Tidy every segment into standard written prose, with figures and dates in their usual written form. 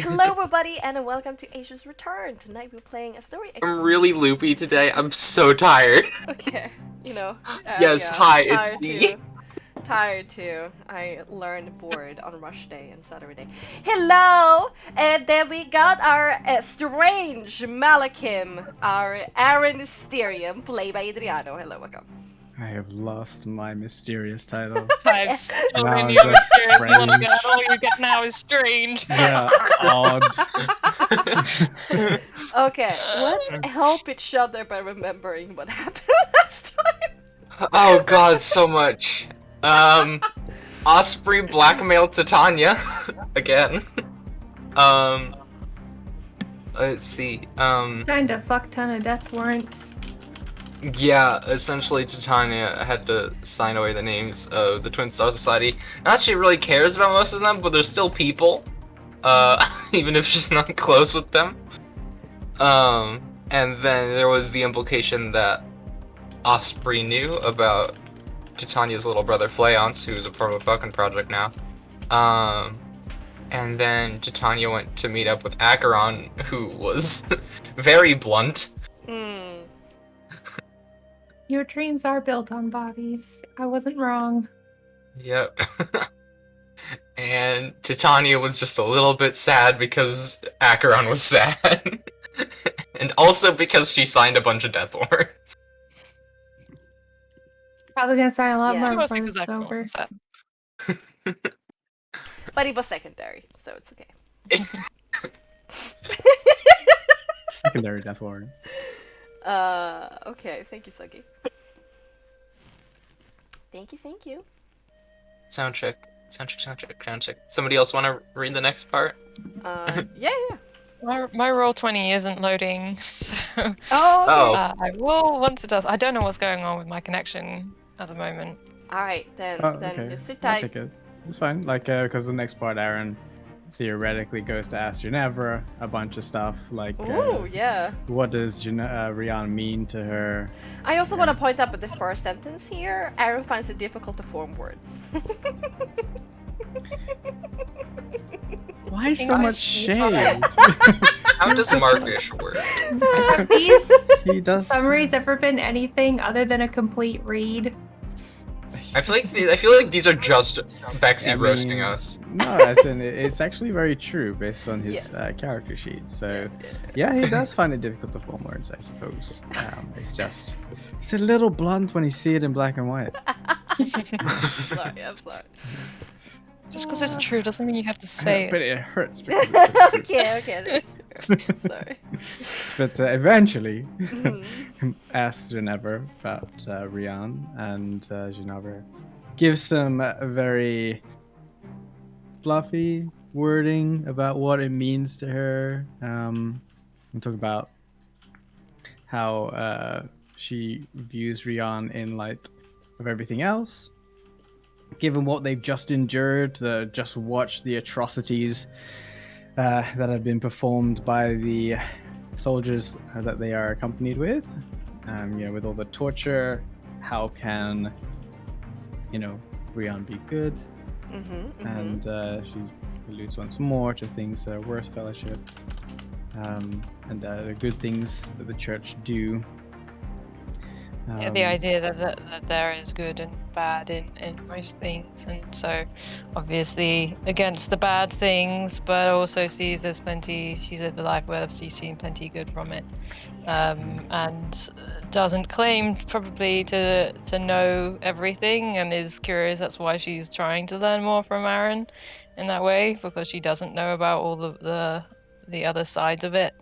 Hello, everybody, and welcome to Asia's Return. Tonight we're playing a story. I'm really loopy today. I'm so tired. Okay, Yes, yeah, hi, it's tired me. too. Tired too. I learned bored on rush day and Saturday. Hello, and then we got our strange Malakim, our Aaron Mysterium, played by Adriano. Hello, welcome. I have lost my mysterious title. I've stolen Now your just mysterious strange. mulligan, and all you get now is strange. Yeah, odd. Okay, let's help each other by remembering what happened last time. Oh god, so much. Osprey blackmailed Titania again. Let's see. Signed a fuck ton of death warrants. Yeah, essentially Titania had to sign away the names of the Twin Star Society. Not that she really cares about most of them, but they're still people. Even if she's not close with them. And then there was the implication that Osprey knew about Titania's little brother Fleance, who's a part of the Falcon Project now. And then Titania went to meet up with Acheron, who was very blunt. Your dreams are built on bodies. I wasn't wrong. Yep. And Titania was just a little bit sad because Acheron was sad. And also because she signed a bunch of death warrants. Probably gonna sign a lot Yeah. more Mostly before because it's over. But it was secondary, so it's okay. Secondary death warrant. Okay, thank you, Sugi. Thank you. Sound check. Somebody else want to read the next part? Yeah. My roll 20 isn't loading, so Oh, okay. I will once it does. I don't know what's going on with my connection at the moment. Alright, then Okay. you sit I'll tight. take it. It's fine. Like, because the next part, Aaron theoretically goes to ask Ginevra a bunch of stuff. Like, Ooh, yeah. what does Rian mean to her? I also want to point out with the first sentence here, Aaron finds it difficult to form words. Why so much shade? How does Markish work? Have these He does. summaries ever been anything other than a complete read? I feel like these are just Bexxy I mean, roasting us. No, as in, it's actually very true based on his Yes. character sheet. So, yeah, he does find it difficult to form words, I suppose. It's a little blunt when you see it in black and white. I'm sorry. Just because it's true doesn't mean you have to say But it. it hurts because it's true. Okay, that's true. Sorry. But eventually, Mhm. asks Ginevra about Rian, and Ginevra gives some very fluffy wording about what it means to her. We talk about how she views Rian in light of everything else. Given what they've just endured, just watched the atrocities that have been performed by the soldiers that they are accompanied with, with all the torture, how can, Rian be good? And she alludes once more to things that are worth fellowship, and the good things that the church do. Yeah, the idea that there is good and bad in most things, and so obviously against the bad things, but also sees there's plenty. She's lived a life where she's seen plenty good from it, and doesn't claim probably to know everything, and is curious. That's why she's trying to learn more from Aaron in that way, because she doesn't know about all the other sides of it.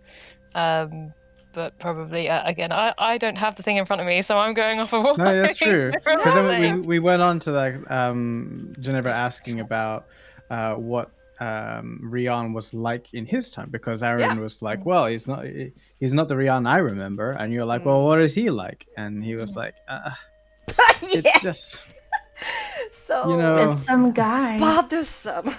But probably again, I don't have the thing in front of me, so I'm going off of what. No, that's true. Different Because then things. we went on to like Ginevra asking about what Rian was like in his time, because Aaron was like, well, he's not the Rian I remember, and you're like, well, what is he like? And he was like, it's just, So There's some guy. bothersome.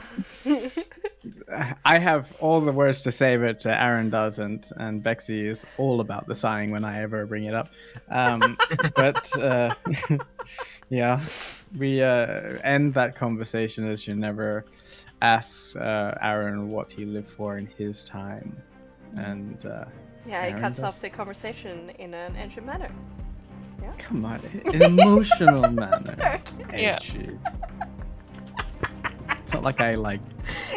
I have all the words to say, but Aaron doesn't, and Bexxy is all about the signing when I ever bring it up. But yeah, we end that conversation as Ginevra asks Aaron what he lived for in his time, and Yeah, he Aaron cuts does- off the conversation in an edgy manner. Come on, an emotional manner. Yeah. Edgy. It's not like I like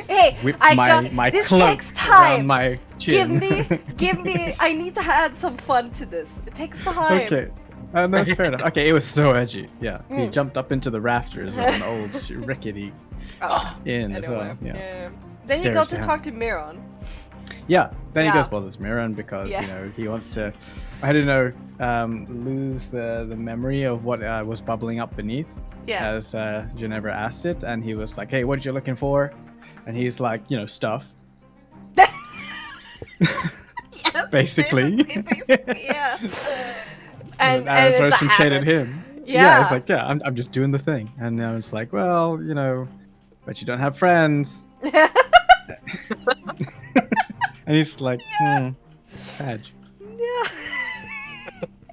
Hey, whip I my got my this cloak takes time. around my Give chin. me. I need to add some fun to this. It takes time. Okay. No, that's fair enough. Okay, it was so edgy. Yeah, he Mm. jumped up into the rafters of an old rickety Oh, inn as anyway, well. Yeah. Then you go Stairs to down. talk to Miron. Yeah. Then Yeah. he goes, well, there's Miran because Yeah. you know he wants to, I don't know, lose the memory of what was bubbling up beneath. Yeah. As Ginevra asked it, and he was like, "Hey, what you looking for?" And he's like, "You know, stuff." Yes, Basically. yeah. And And throws it's a some shade at habit. him. Yeah. It's like, yeah, I'm just doing the thing. And now it's like, well, you know, but you don't have friends. And he's like, badge. Yeah.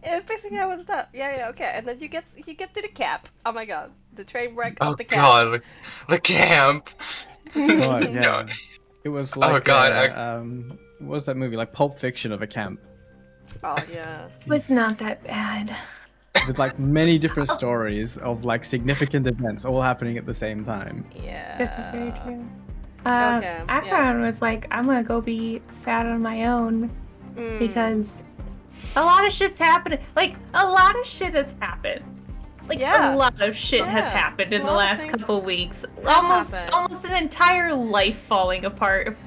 It's basically how it's done. Yeah, okay. And then you get to the cap. Oh my god. The train wreck Oh of the cap. god, the camp. God, yeah. No. It was like, God, what was that movie? Like Pulp Fiction of a camp. Oh yeah. It was not that bad. With like many different stories of like significant events all happening at the same time. Yeah. This is very true. Okay, Akron was like, I'm gonna go be sad on my own Mm. because a lot of shit's happening. Like, a lot of shit has happened. Like, Yeah. a lot of shit has Yeah. happened in A the lot of last things couple weeks. happened. Almost an entire life falling apart.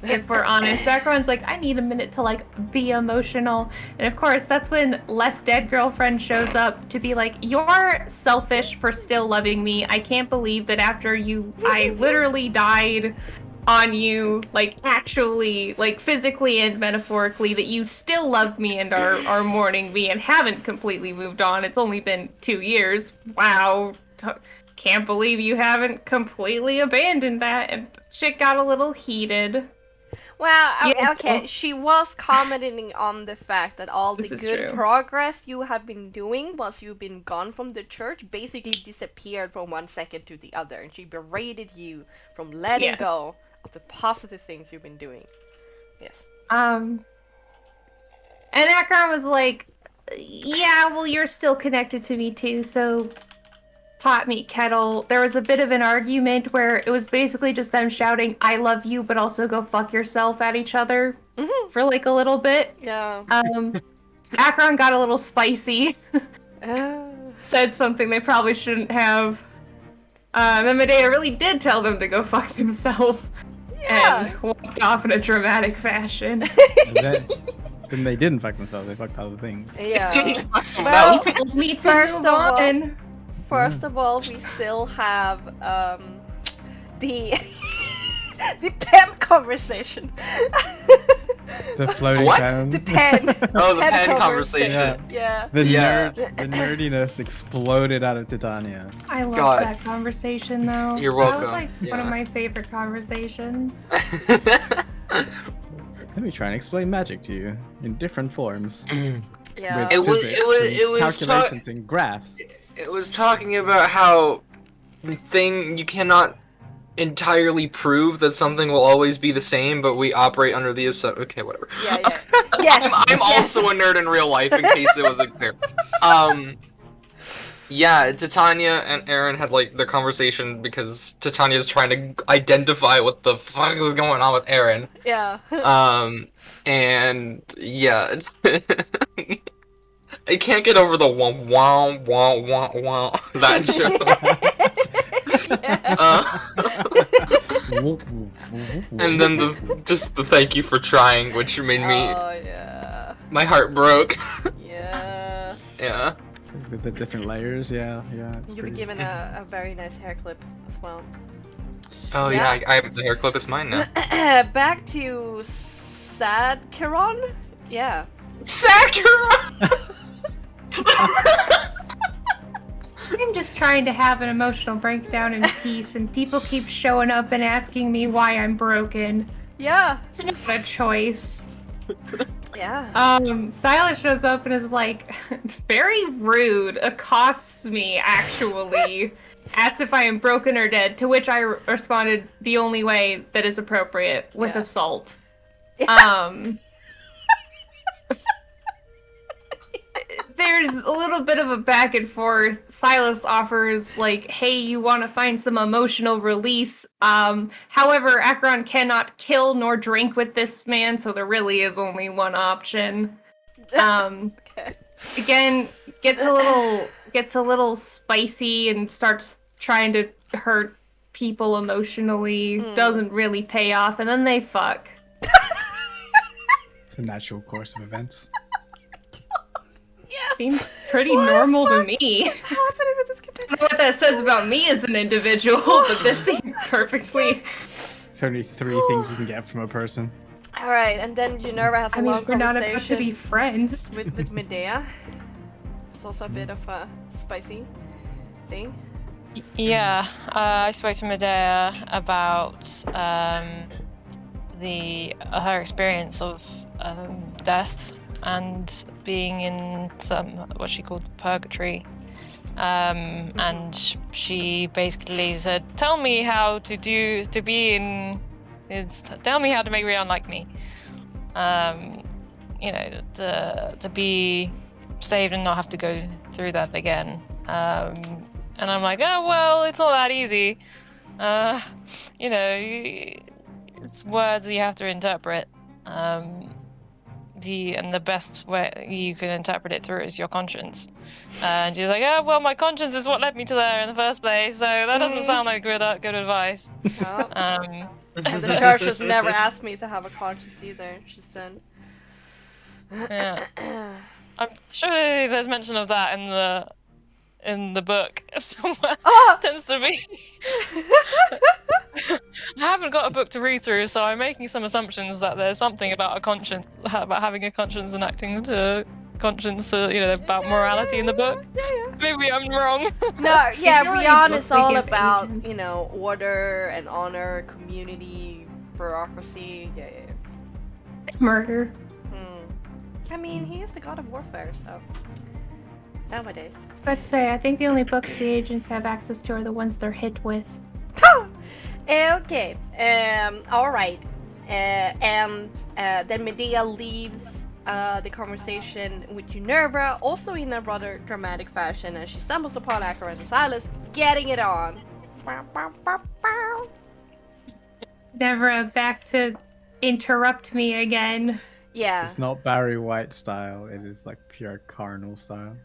If we're honest, Akron's like, I need a minute to like be emotional, and of course, that's when less dead girlfriend shows up to be like, "You're selfish for still loving me. I can't believe that after I literally died on you, like actually, like physically and metaphorically, that you still love me and are mourning me and haven't completely moved on. It's only been 2 years. Wow." Can't believe you haven't completely abandoned that, and shit got a little heated. Well, Yeah. okay, she was commenting on the fact that all the This is good true. progress you have been doing whilst you've been gone from the church basically disappeared from one second to the other, and she berated you from letting Yes. go of the positive things you've been doing. Yes. And Akron was like, yeah, well, you're still connected to me too, so pot meet kettle. There was a bit of an argument where it was basically just them shouting, I love you, but also go fuck yourself at each other for like a little bit. Yeah. Akron got a little spicy, Uh, said something they probably shouldn't have. And Medea really did tell them to go fuck himself yeah. and walked off in a dramatic fashion. Then they didn't fuck themselves, they fucked other things. Yeah. Well, Well, Told me to First move of all- on. First of all, we still have the the pen conversation. The floating What? town. The pen. Oh, the pen conversation. Yeah. The Yeah. the nerdiness exploded out of Titania. I love God. that conversation though. You're That was welcome. like one of Yeah. my favorite conversations. Let me try and explain magic to you in different forms. Yeah. With It was- physics it and was calculations and graphs. It was talking about how you cannot entirely prove that something will always be the same, but we operate under the assumption. Okay, whatever. Yeah. Yes. I'm also a nerd in real life, in case it wasn't clear. Yeah, Titania and Aaron had like their conversation because Titania's trying to identify what the fuck is going on with Aaron. Yeah. And yeah, I can't get over the wah wah wah wah wah that joke. And then the thank you for trying, which made me Oh yeah. my heart broke. Yeah. Yeah. With the different layers, yeah. It's You'll be pretty- given a very nice hair clip as well. Oh Yeah. yeah, I have the hair clip is mine now. Back to Sad Chiron? Yeah. Sakura. I'm just trying to have an emotional breakdown in peace, and people keep showing up and asking me why I'm broken. Yeah. It's not a choice. Yeah. Silas shows up and is like, very rude, accosts me, actually. asks if I am broken or dead, to which I responded the only way that is appropriate, with Yeah. assault. There's a little bit of a back and forth. Silas offers, like, hey, you want to find some emotional release. However, Acheron cannot kill nor drink with this man, so there really is only one option. Okay. Again, gets a little spicy and starts trying to hurt people emotionally. Doesn't really pay off, and then they fuck. It's a natural course of events. Yeah. Seems pretty What the normal to fuck me. is happening with this I campaign? don't know what that says about me as an individual, but this seems perfectly. It's only 3 things you can get from a person. All right, and then Minerva has a I mean, long we're not about to conversation be friends. with Medea. It's also a bit of a spicy thing. Yeah, I spoke to Medea about her experience of death and being in what she called purgatory. And she basically said, "Tell me how to be in. Tell me how to make Rion like me. You know, to be saved and not have to go through that again." And I'm like, oh well, it's not that easy. You know, it's words you have to interpret. And the best way you can interpret it through is your conscience. And she's like, oh well, my conscience is what led me to there in the first place, so that doesn't sound like good advice. Oh. Um, And the church has never asked me to have a conscience either, she said. yeah. I'm sure there's mention of that in the book somewhere. Oh! Tends to be. I haven't got a book to read through, so I'm making some assumptions that there's something about about having a conscience and acting to conscience, about morality in the book. Yeah. Maybe I'm wrong. No, yeah, really Rion looks is like all an about, agent. order and honor, community, bureaucracy. Yeah. Murder. I mean, he is the god of warfare, so nowadays. But to say, I think the only books the agents have access to are the ones they're hit with. Okay. All right. And then Medea leaves the conversation with Minerva, also in a rather dramatic fashion, and she stumbles upon Acheron and Silas getting it on. Never back to interrupt me again. Yeah. It's not Barry White style, it is like pure carnal style.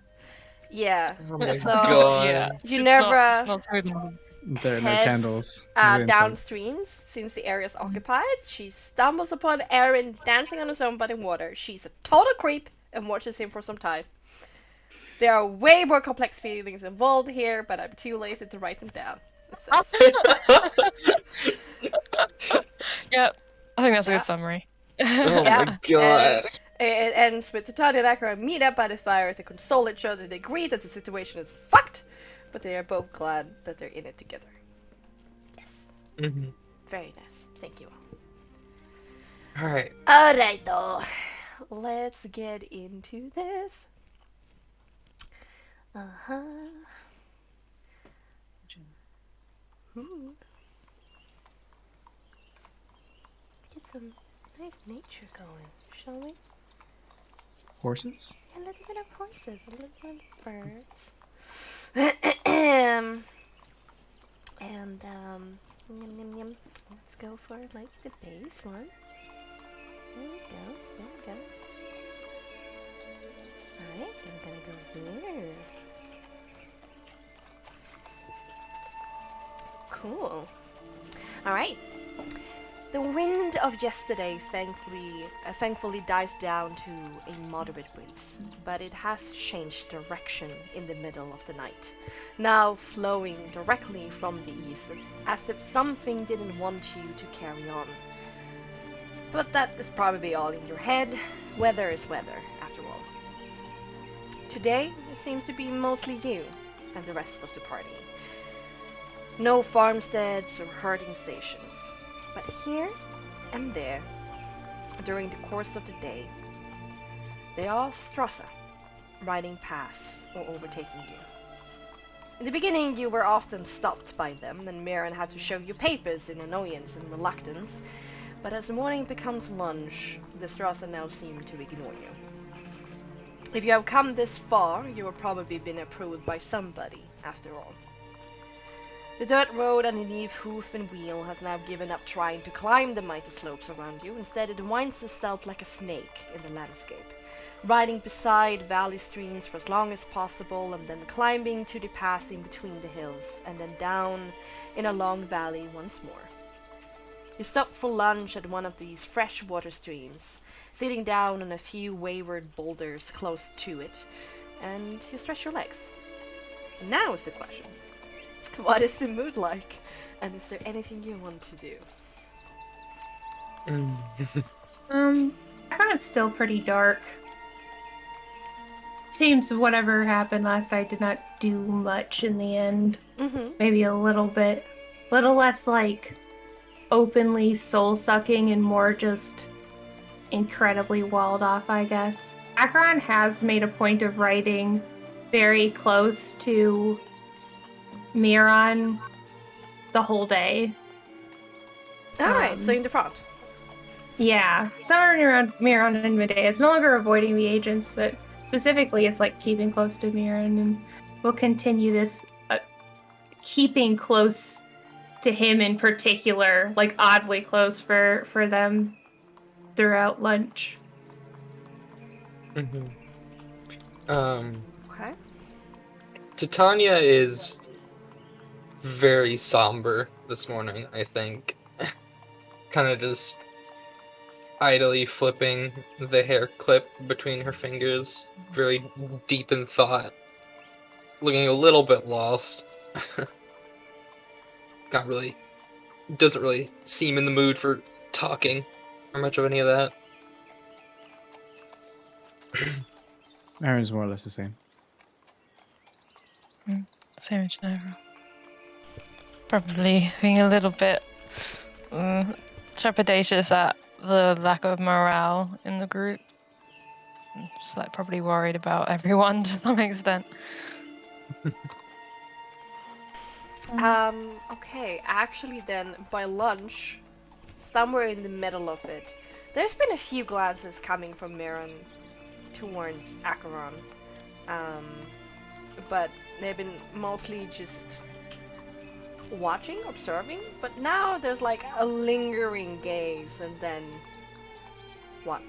Yeah. Oh my So god. Yeah. Minerva It's not smooth enough. There are no heads, candles. No incense. downstream, since the area is occupied. She stumbles upon Aaron dancing on his own butt in water. She's a total creep and watches him for some time. There are way more complex feelings involved here, but I'm too lazy to write them down. It says. Yeah, I think that's a good summary. Oh Yeah. my god. It ends with Titania and Acheron meet up by the fire to console each other. They agree that the situation is fucked, but they are both glad that they're in it together. Yes. Mm-hmm. Very nice. Thank you all. Alright. Alright, though. Let's get into this. Uh-huh. Ooh. Get some nice nature going, shall we? Horses? A little bit of horses, a little bit of birds. And yum, yum. Let's go for like the base one. There we go. Alright, I'm gonna go here. Cool. Alright. The wind of yesterday thankfully dies down to a moderate breeze, but it has changed direction in the middle of the night, now flowing directly from the east, as if something didn't want you to carry on. But that is probably all in your head. Weather is weather, after all. Today, it seems to be mostly you and the rest of the party. No farmsteads or herding stations. But here and there, during the course of the day, there are Strasser riding past or overtaking you. In the beginning, you were often stopped by them, and Meulen had to show you papers in annoyance and reluctance. But as the morning becomes lunch, the Strasser now seem to ignore you. If you have come this far, you have probably been approved by somebody, after all. The dirt road underneath hoof and wheel has now given up trying to climb the mighty slopes around you. Instead, it winds itself like a snake in the landscape, riding beside valley streams for as long as possible, and then climbing to the pass in between the hills, and then down in a long valley once more. You stop for lunch at one of these freshwater streams, sitting down on a few wayward boulders close to it, and you stretch your legs. And now is the question. What is the mood like? And is there anything you want to do? It's still pretty dark. Seems whatever happened last night did not do much in the end. Maybe a little bit. Little less like openly soul-sucking and more just incredibly walled off, I guess. Akron has made a point of writing very close to Miron the whole day. Alright, so in the front. Yeah. Somewhere around Miron and midday. It's no longer avoiding the agents, but specifically it's like keeping close to Miron, and we'll continue this keeping close to him in particular, like oddly close for them throughout lunch. Okay. Titania is very somber this morning, I think. Kind of just idly flipping the hair clip between her fingers, very deep in thought, looking a little bit lost. Doesn't really seem in the mood for talking or much of any of that. Aaron's more or less the same. Same in general. Probably being a little bit trepidatious at the lack of morale in the group. Just like probably worried about everyone to some extent. Okay, actually then, by lunch, somewhere in the middle of it, there's been a few glances coming from Miron towards Acheron. But they've been mostly just watching, observing, but now there's like a lingering gaze, and then what?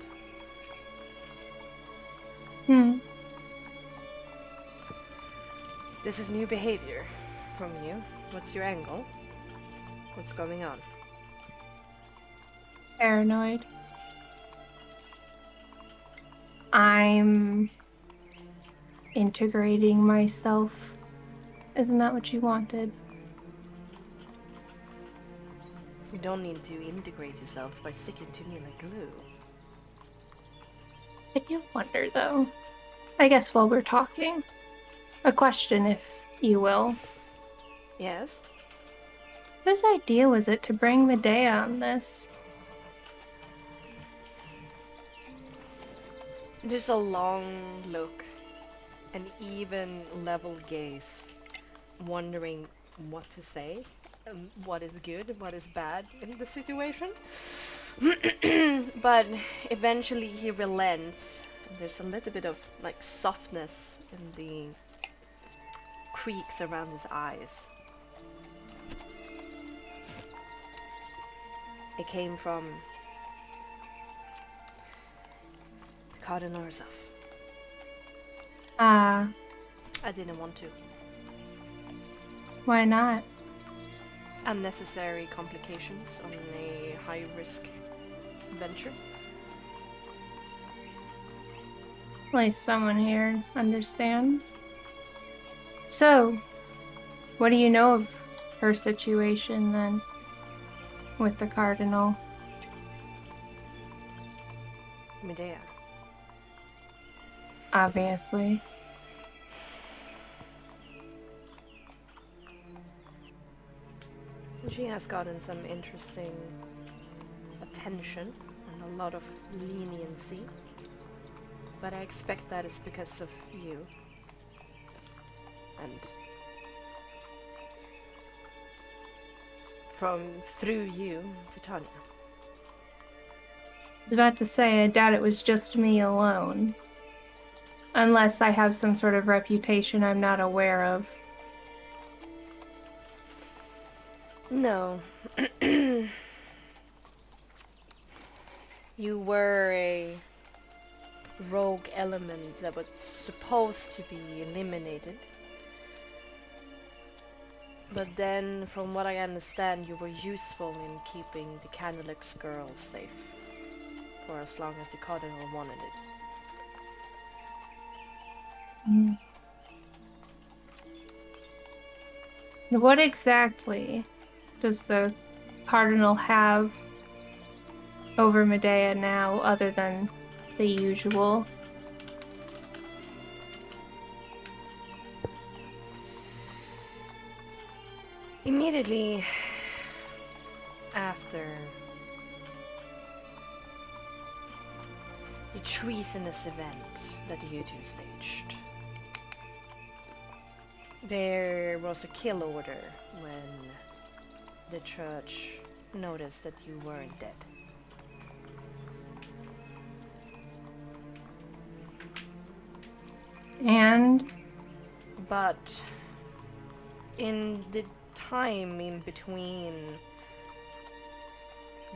This is new behavior from you. What's your angle? What's going on? Paranoid. I'm integrating myself. Isn't that what you wanted? You don't need to integrate yourself by sticking to me like glue. I do wonder, though. I guess while we're talking, a question, if you will. Yes? Whose idea was it to bring Medea on this? There's a long look, an even level gaze, wondering what to say, what is good, what is bad in the situation. But eventually he relents. There's a little bit of like softness in the creaks around his eyes. It came from the Cardinal herself. Ah, I didn't want to. why not? Unnecessary complications on a high-risk venture. At least someone here understands. So, what do you know of her situation then? With the Cardinal? Medea. Obviously. She has gotten some interesting attention and a lot of leniency. But I expect that is because of you. And through you to Tanya. I was about to say, I doubt it was just me alone. Unless I have some sort of reputation I'm not aware of. No. You were a rogue element that was supposed to be eliminated. But then, from what I understand, you were useful in keeping the Candlex girls safe. For as long as the Cardinal wanted it. What exactly does the Cardinal have over Medea now, other than the usual? Immediately after the treasonous event that you two staged, there was a kill order when the church noticed that you weren't dead. And? But in the time in between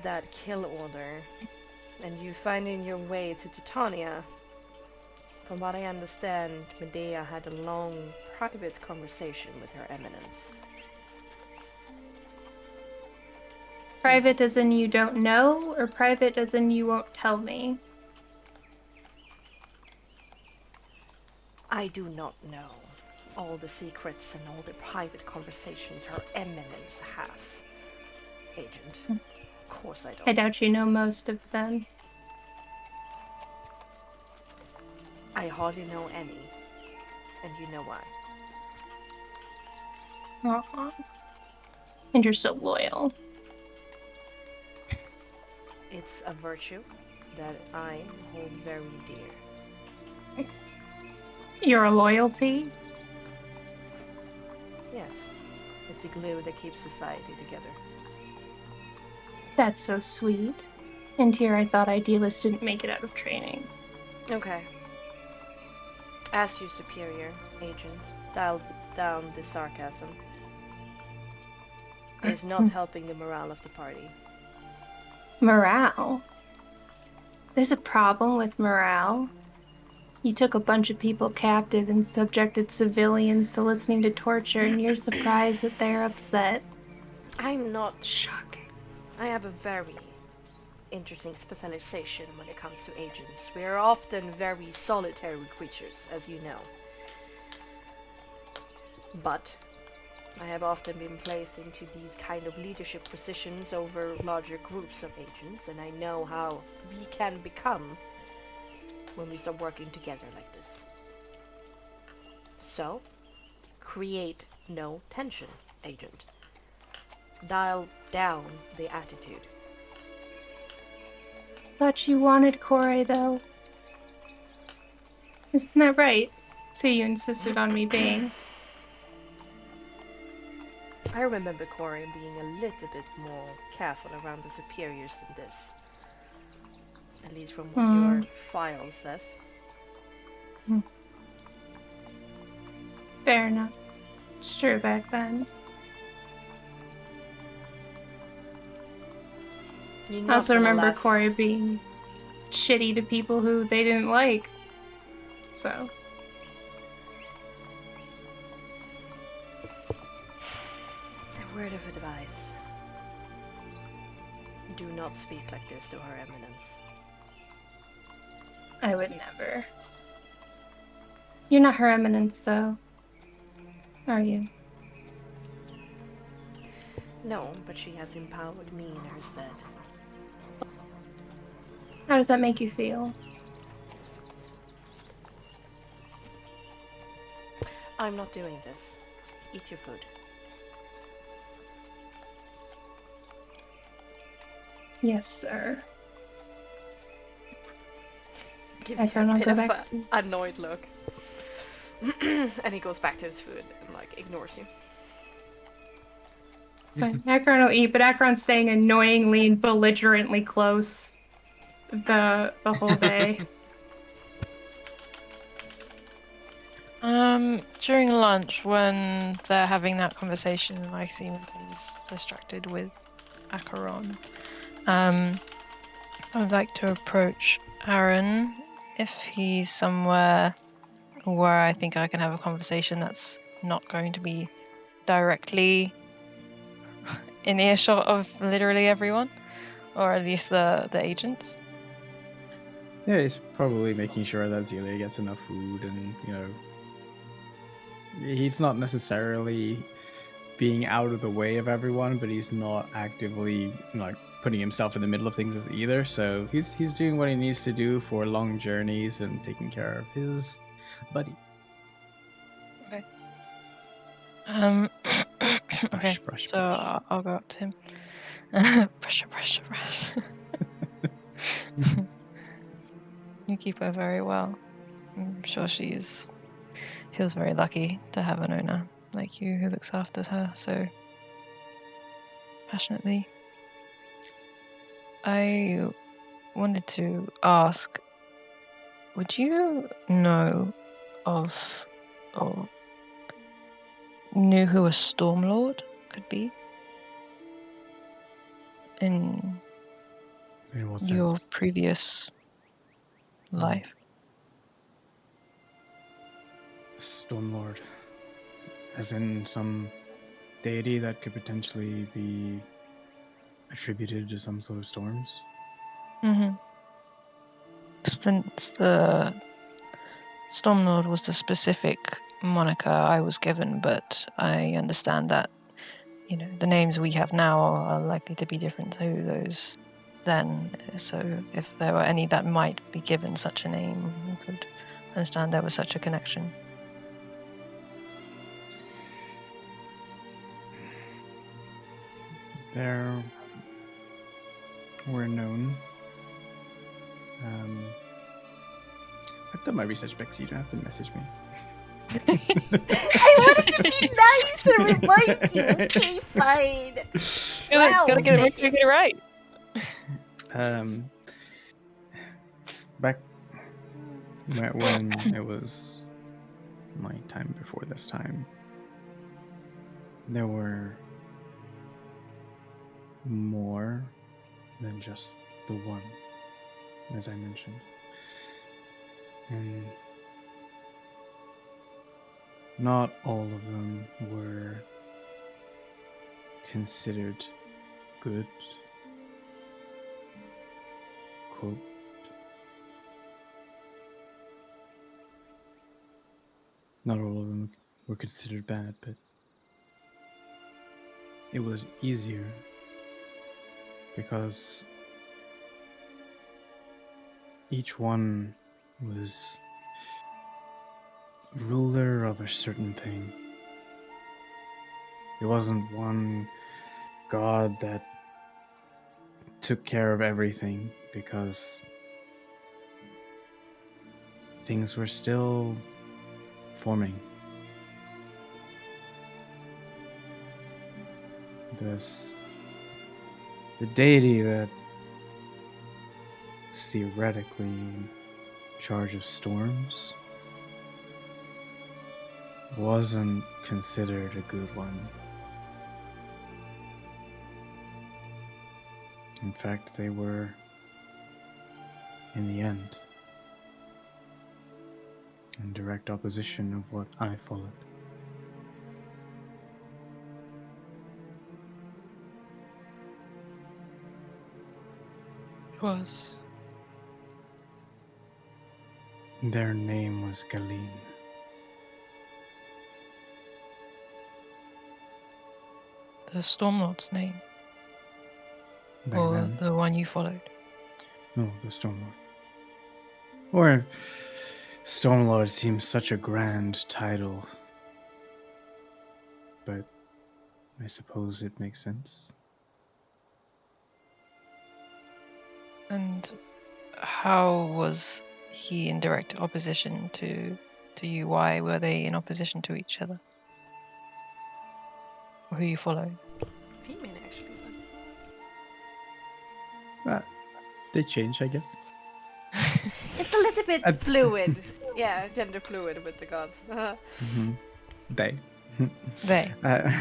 that kill order and you finding your way to Titania, from what I understand, Medea had a long private conversation with her eminence. Private as in you don't know, or private as in you won't tell me? I do not know all the secrets and all the private conversations her eminence has, Agent. Of course I don't. I doubt you know most of them. I hardly know any, and you know why. Aw. And you're so loyal. It's a virtue that I hold very dear. Your loyalty? Yes, it's the glue that keeps society together. That's so sweet. And here I thought idealists didn't make it out of training. Okay. As your superior, Agent, dial down the sarcasm. It's not helping the morale of the party. Morale? There's a problem with morale? You took a bunch of people captive and subjected civilians to listening to torture, and you're surprised that they're upset. I'm not. Shocking. I have a very interesting specialization when it comes to agents. We are often very solitary creatures, as you know. But I have often been placed into these kind of leadership positions over larger groups of agents, and I know how we can become when we start working together like this. So, create no tension, Agent. Dial down the attitude. Thought you wanted Corey, though. Isn't that right? So you insisted on me being. I remember Corey being a little bit more careful around the superiors than this. At least from what your file says. Fair enough. It's true back then. I also remember Corey being shitty to people who they didn't like. So. A word of advice. Do not speak like this to Her Eminence. I would never. You're not Her Eminence, though. Are you? No, but she has empowered me in her stead. How does that make you feel? I'm not doing this. Eat your food. Yes, sir. Gives you a bit of an annoyed look. And he goes back to his food and, like, ignores you. Fine. Akron will eat, but Akron's staying annoyingly and belligerently close the whole day. During lunch, when they're having that conversation, I seem he's distracted with Acheron. I would like to approach Aaron if he's somewhere where I think I can have a conversation that's not going to be directly in earshot of literally everyone, or at least the agents. Yeah, he's probably making sure that Zelia gets enough food, and he's not necessarily being out of the way of everyone, but he's not actively putting himself in the middle of things either. So he's doing what he needs to do for long journeys and taking care of his buddy. Okay. Okay. Brush. So I'll go up to him. Brush. You keep her very well. I'm sure feels very lucky to have an owner like you who looks after her so passionately. I wanted to ask, would you know of or knew who a Stormlord could be in what your sense? previous life? Stormlord, as in some deity that could potentially be attributed to some sort of storms. Mm-hmm. Since the Stormlord was the specific moniker I was given, but I understand that the names we have now are likely to be different to those then. So if there were any that might be given such a name, we could understand there was such a connection. There were known. I've done my research, Bexxy. You don't have to message me. I wanted to be nice and remind you. Okay, fine. Wow. Gotta get it right. Back when it was my time before this time, there were more than just the one, as I mentioned. And not all of them were considered good, quote. Not all of them were considered bad, but it was easier because each one was ruler of a certain thing. It wasn't one god that took care of everything, because things were still forming. The deity that is theoretically in charge of storms wasn't considered a good one. In fact, they were, in the end, in direct opposition of what I followed. Was Their name was Galeen. the Stormlord's name, Back or then, the one you followed? no, the Stormlord. Or Stormlord seems such a grand title, but I suppose it makes sense. And how was he in direct opposition to you? Why were they in opposition to each other? Or who you followed? They change, I guess. It's a little bit Uh, fluid. Yeah, gender fluid with the gods. They. They. Uh,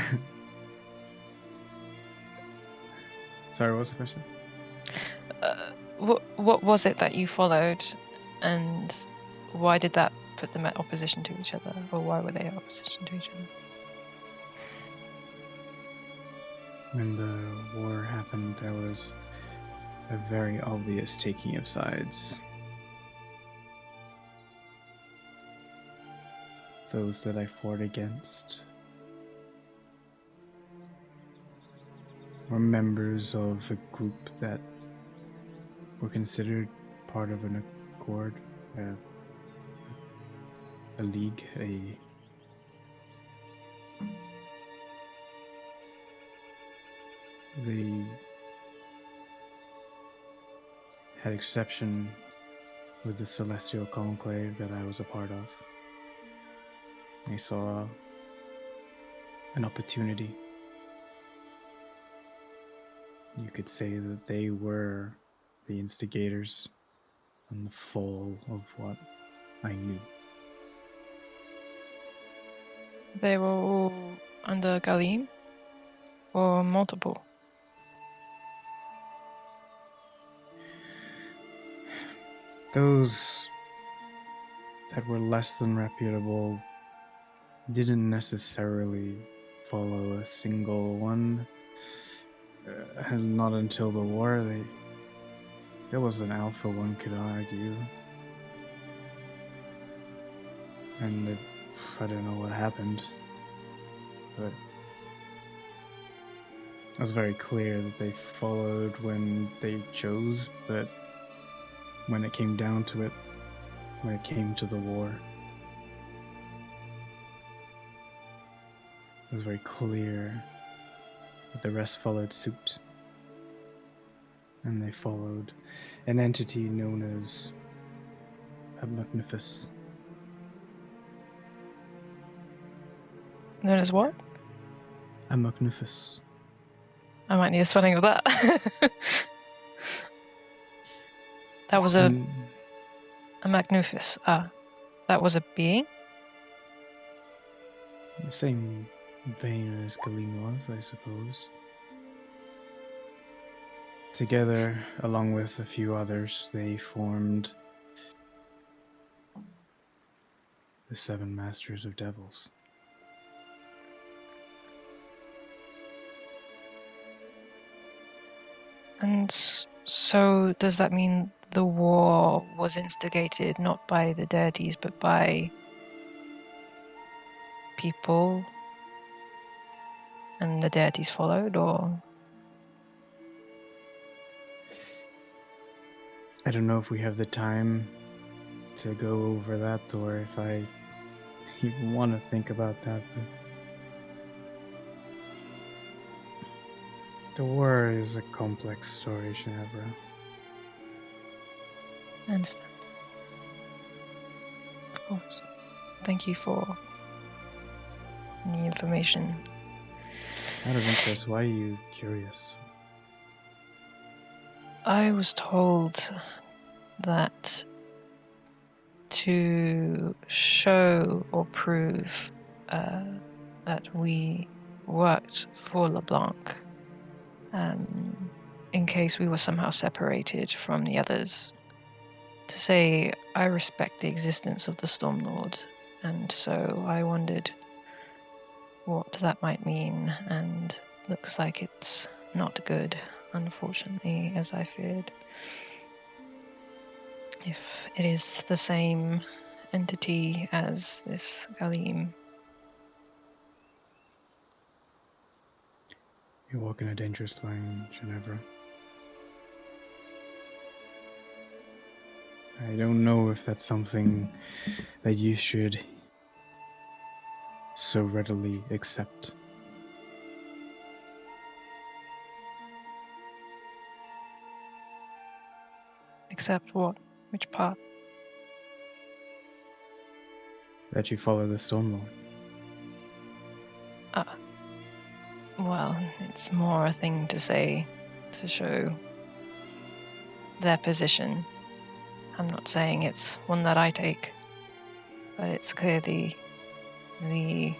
Sorry, what was the question? What was it that you followed, and why did that put them at opposition to each other, or why were they at opposition to each other? When the war happened, there was a very obvious taking of sides. Those that I fought against were members of a group that were considered part of an accord, a league, they had exception with the Celestial Conclave that I was a part of. They saw an opportunity. You could say that they were the instigators on the fall of what I knew. They were all under Galim, or multiple? Those that were less than reputable didn't necessarily follow a single one. Not until the war, there was an alpha, one could argue. And I don't know what happened, but it was very clear that they followed when they chose, but when it came down to it, when it came to the war, it was very clear that the rest followed suit. And they followed an entity known as a Magnificus. Known as what? A Magnificus. I might need a spelling of that. That was a Magnufus. That was a being? The same vein as Galeen was, I suppose. Together, along with a few others, they formed the Seven Masters of Devils. And so does that mean the war was instigated not by the deities but by people, and the deities followed, or? I don't know if we have the time to go over that, or if I even want to think about that, but the war is a complex story, Ginevra. I understand. Of course. Thank you for the information. Out of interest, why are you curious? I was told that to show or prove that we worked for LeBlanc, in case we were somehow separated from the others, to say I respect the existence of the Stormlord, and so I wondered what that might mean, and looks like it's not good, unfortunately, as I feared. If it is the same entity as this Galim. You're walking a dangerous line, Ginevra. I don't know if that's something that you should so readily accept. Except what? Which part? That you follow the Stormlord. Well, it's more a thing to say, to show their position. I'm not saying it's one that I take, but it's clearly the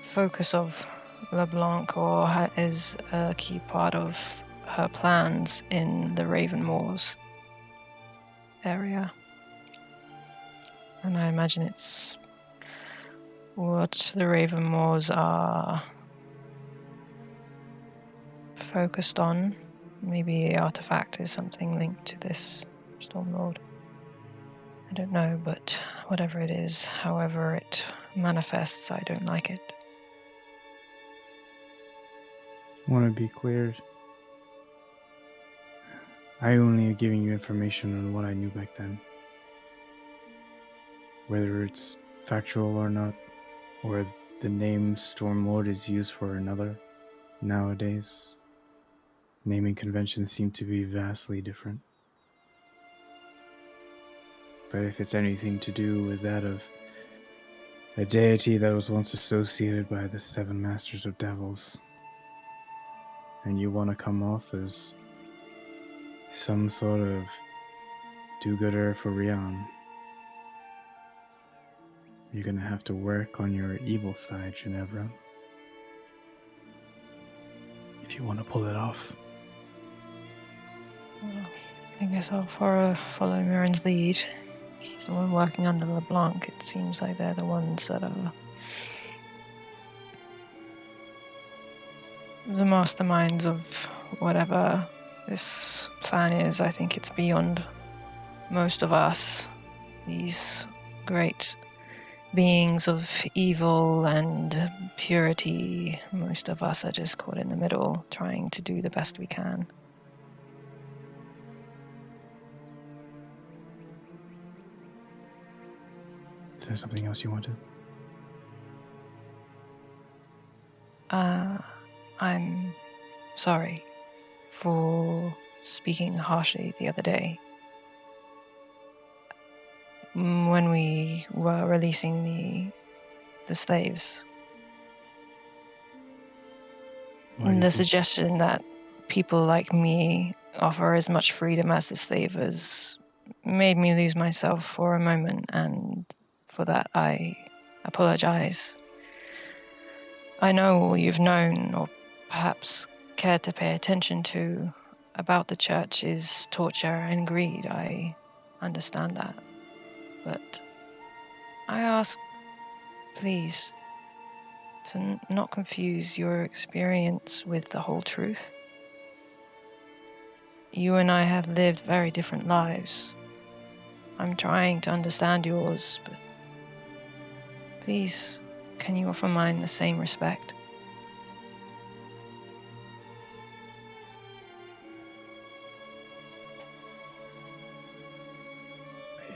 focus of LeBlanc is a key part of her plans in the Raven Moors area. And I imagine it's what the Raven Moors are focused on. Maybe the artifact is something linked to this Stormlord. I don't know, but whatever it is, however it manifests, I don't like it. I want to be clear. I only am giving you information on what I knew back then. Whether it's factual or not, or the name Stormlord is used for another nowadays. Naming conventions seem to be vastly different. But if it's anything to do with that of a deity that was once associated by the Seven Masters of Devils, and you want to come off as some sort of do-gooder for Rion, you're gonna have to work on your evil side, Ginevra. If you want to pull it off. Well, I guess I'll follow Meulen's lead. He's the one working under LeBlanc. It seems like they're the ones that are the masterminds of whatever this plan is. I think it's beyond most of us. These great beings of evil and purity, most of us are just caught in the middle, trying to do the best we can. Is there something else you wanted? I'm sorry for speaking harshly the other day. When we were releasing the slaves, the suggestion that people like me offer as much freedom as the slavers made me lose myself for a moment, and for that I apologize. I know all you've known, or perhaps cared to pay attention to, about the church is torture and greed. I understand that. But I ask, please, to not confuse your experience with the whole truth. You and I have lived very different lives. I'm trying to understand yours, but please, can you offer mine the same respect?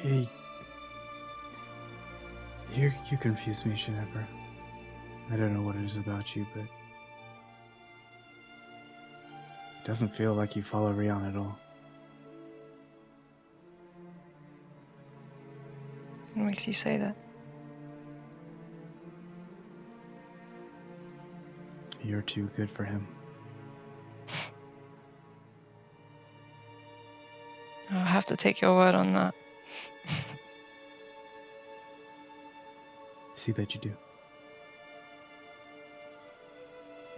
Hey, you confuse me, Ginevra. I don't know what it is about you, but it doesn't feel like you follow Rion at all. What makes you say that? You're too good for him. I'll have to take your word on that. See that you do.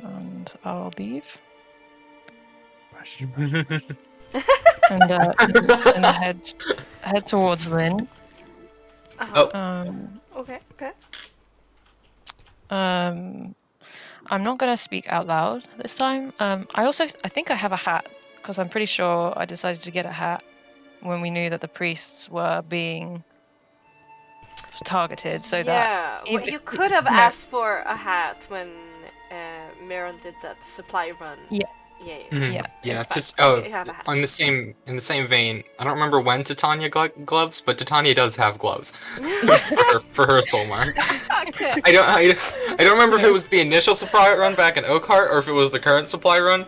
And I'll leave. Brush your brush. And head towards Lynn. Uh-huh. Okay. I'm not gonna speak out loud this time. I think I have a hat, because I'm pretty sure I decided to get a hat when we knew that the priests were being targeted. So Yeah, that well, you could have asked for a hat when Meulen did that supply run. Yeah. Yeah. Yeah. It's fine. You have a hat. In the same vein, I don't remember when Titania got gloves, but Titania does have gloves for her soul mark. Okay. I don't remember if it was the initial supply run back in Oakhart or if it was the current supply run,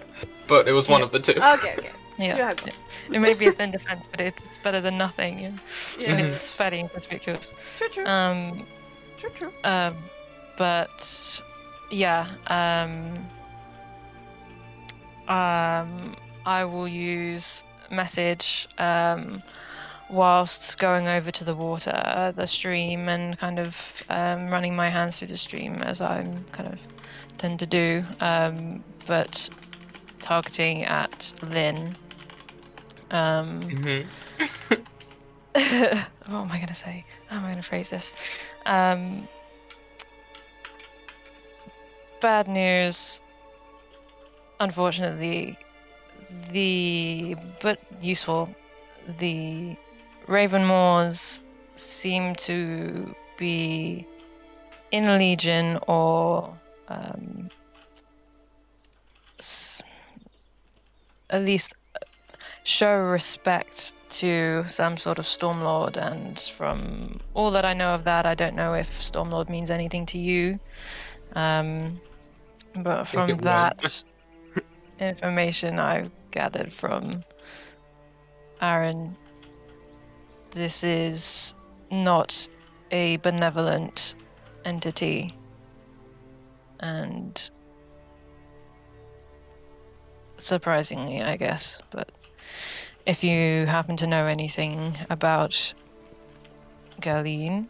but it was one of the two. Okay. Yeah. You have gloves. It may be a thin defense, but it's better than nothing. Yeah. Yeah. And it's fairly inconspicuous. True. True. But yeah. I will use message whilst going over to the water, the stream, and kind of running my hands through the stream as I'm kind of tend to do, but targeting at Lynn. Mm-hmm. What am I going to say? How am I going to phrase this? Bad news. Unfortunately, but useful. The Ravenmoors seem to be in Legion or at least show respect to some sort of Stormlord, and from all that I know of that, I don't know if Stormlord means anything to you. But from that information I've gathered from Aaron, this is not a benevolent entity, and surprisingly, I guess, but if you happen to know anything about Galeen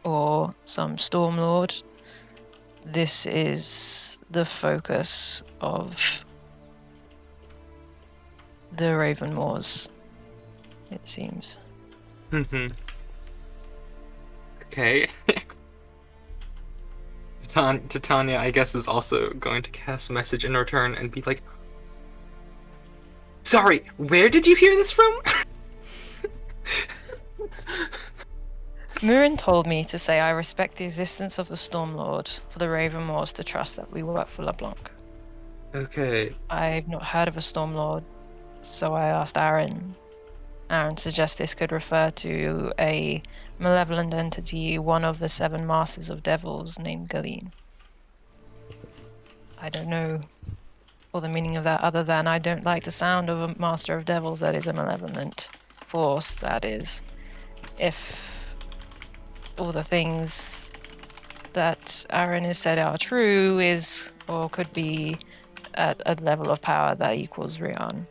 or some Stormlord, this is the focus of the Ravenmoors, it seems. Mm-hmm. Okay. Titania, I guess, is also going to cast message in return and be like, sorry, where did you hear this from? Meulen told me to say I respect the existence of the Stormlord for the Ravenmoors to trust that we work for LeBlanc. Okay. I've not heard of a Stormlord, so I asked Aaron. Aaron suggests this could refer to a malevolent entity, one of the 7 Masters of Devils named Galeen. I don't know all the meaning of that, other than I don't like the sound of a Master of Devils that is a malevolent force. That is, if all the things that Aaron has said are true, is or could be at a level of power that equals Rian.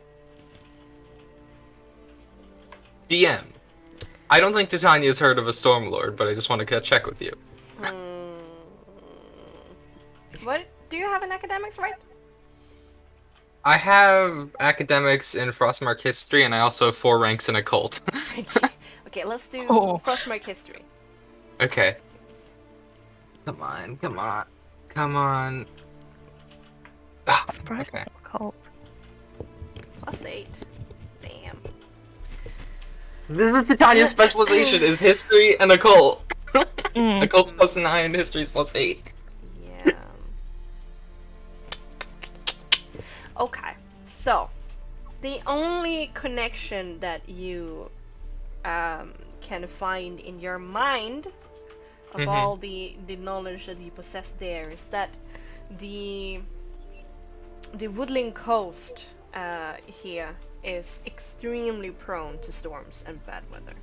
DM. I don't think Titania's heard of a Stormlord, but I just want to check with you. What? Do you have an academics, right? I have academics in Frostmark history, and I also have 4 ranks in occult. Okay, let's do Oh. Frostmark history. Okay. Come on, come on, come on. Ah, Surprised okay. cult. +8. Damn. This is Titania's specialization, is history and occult. Mm. Occult's +9, history's +8. Yeah. Okay, so the only connection that you can find in your mind of all the knowledge that you possess there is that the woodland coast here is extremely prone to storms and bad weather.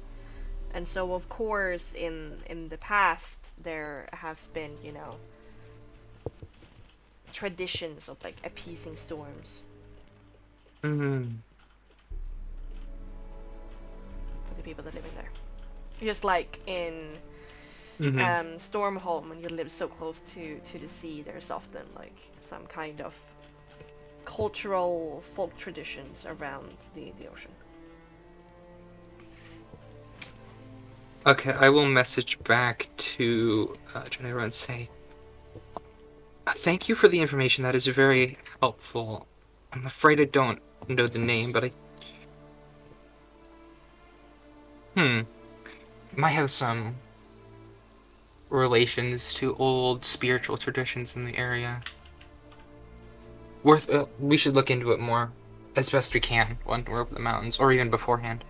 And so of course in the past there has been, you know, traditions of like appeasing storms Mm-hmm. for the people that live in there. Just like in Stormholm, when you live so close to the sea, there's often like some kind of cultural folk traditions around the ocean. Okay, I will message back to Janera and say, thank you for the information, that is very helpful. I'm afraid I don't know the name, but might have some relations to old spiritual traditions in the area. We should look into it more, as best we can, when we're over the mountains, or even beforehand.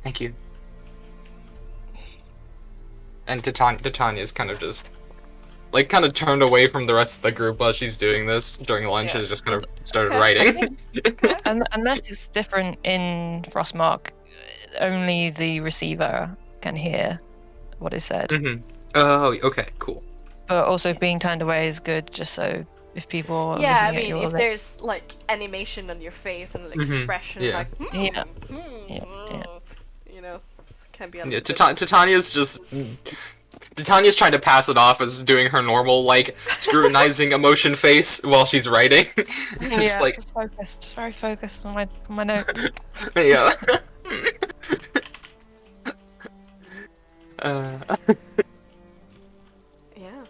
Thank you. And Titania's kind of just, like, kind of turned away from the rest of the group while she's doing this during lunch, and just kind of started writing. Unless it's different in Frostmark, only the receiver can hear what is said. Mm-hmm. Oh, okay, cool. But also being turned away is good, just so if people are Yeah, I looking at mean, your if lip. there's like animation on your face and like, Mhm, expression, yeah. like, Yeah. hmm, Yeah. you know, it can be a Yeah, little bit. Titania's trying to pass it off as doing her normal, like, scrutinizing emotion face while she's writing. Just like, just focused, just very focused on my notes. yeah. uh, Yeah.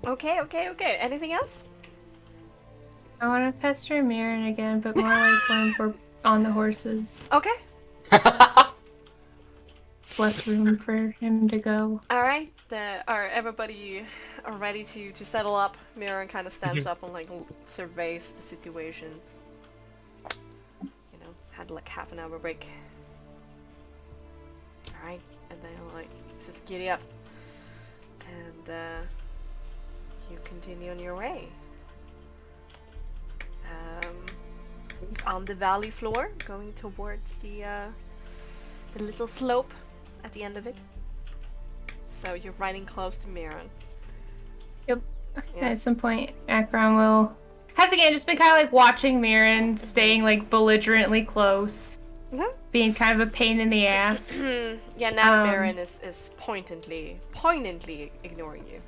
Okay. Okay. Anything else? I want to pester Mirren again, but more like when we're on the horses. Okay. There's less room for him to go. All right. Are everybody are ready to settle up? Mirren kind of stands up and like surveys the situation. You know, had like half an hour break. All right, and then like says giddy up, and you continue on your way. On the valley floor, going towards the little slope at the end of it. So you're riding close to Mirren. Yep. Yeah. At some point, Akron has again just been kind of like watching Mirren, staying like belligerently close, Mhm. being kind of a pain in the ass. Yeah, now Mirren is poignantly ignoring you.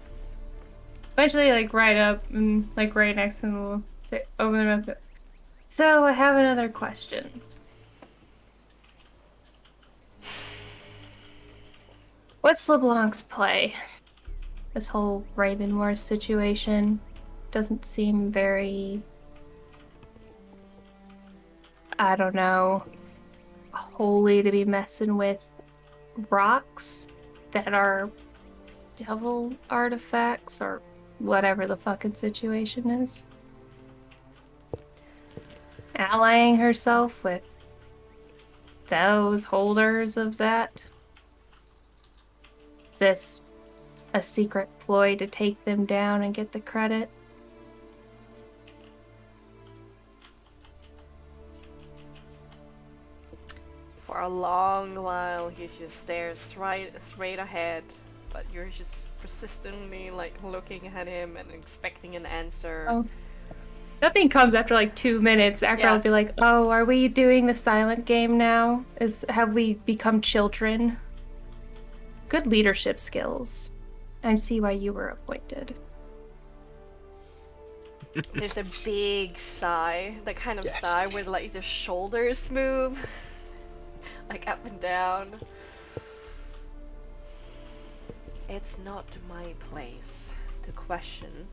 Eventually, like right up and like right next to him, we'll say, open their mouth. So I have another question. What's LeBlanc's play? This whole Ravenmoor situation doesn't seem very, I don't know, holy to be messing with rocks that are devil artifacts or whatever the fucking situation is. Allying herself with those holders of that. Is this a secret ploy to take them down and get the credit? For a long while, he just stares straight ahead, but you're just persistently like looking at him and expecting an answer. Oh. Nothing comes after like 2 minutes. Akron Yeah. will be like, "Oh, are we doing the silent game now? Have we become children?" Good leadership skills. I see why you were appointed. There's a big sigh, the kind of Yes. sigh where like the shoulders move, like up and down. It's not my place to question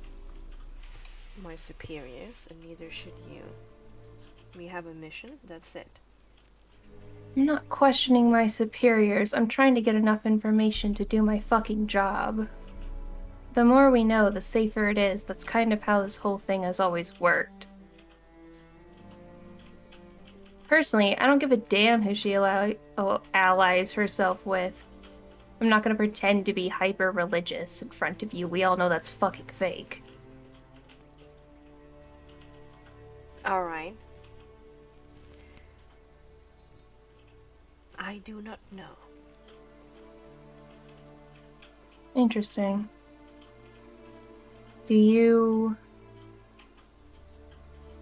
my superiors, and neither should you. We have a mission, that's it. I'm not questioning my superiors. I'm trying to get enough information to do my fucking job. The more we know, the safer it is. That's kind of how this whole thing has always worked. Personally, I don't give a damn who she allies herself with. I'm not gonna pretend to be hyper-religious in front of you. We all know that's fucking fake. Alright. I do not know. Interesting. Do you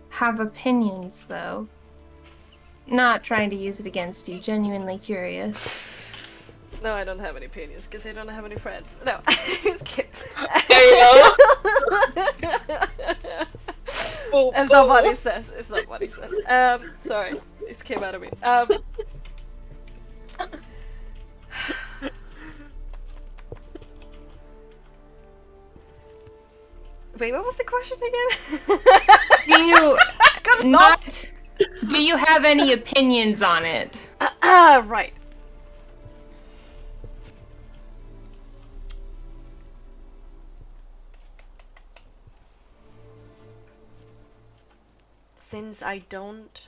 have opinions, though? Not trying to use it against you, genuinely curious. No, I don't have any opinions because I don't have any friends. No, just kidding. It's not what he says. It's not what he says. Sorry, it came out of me. Wait, what was the question again? Do you Got lost. do you have any opinions on it? Right. Since I don't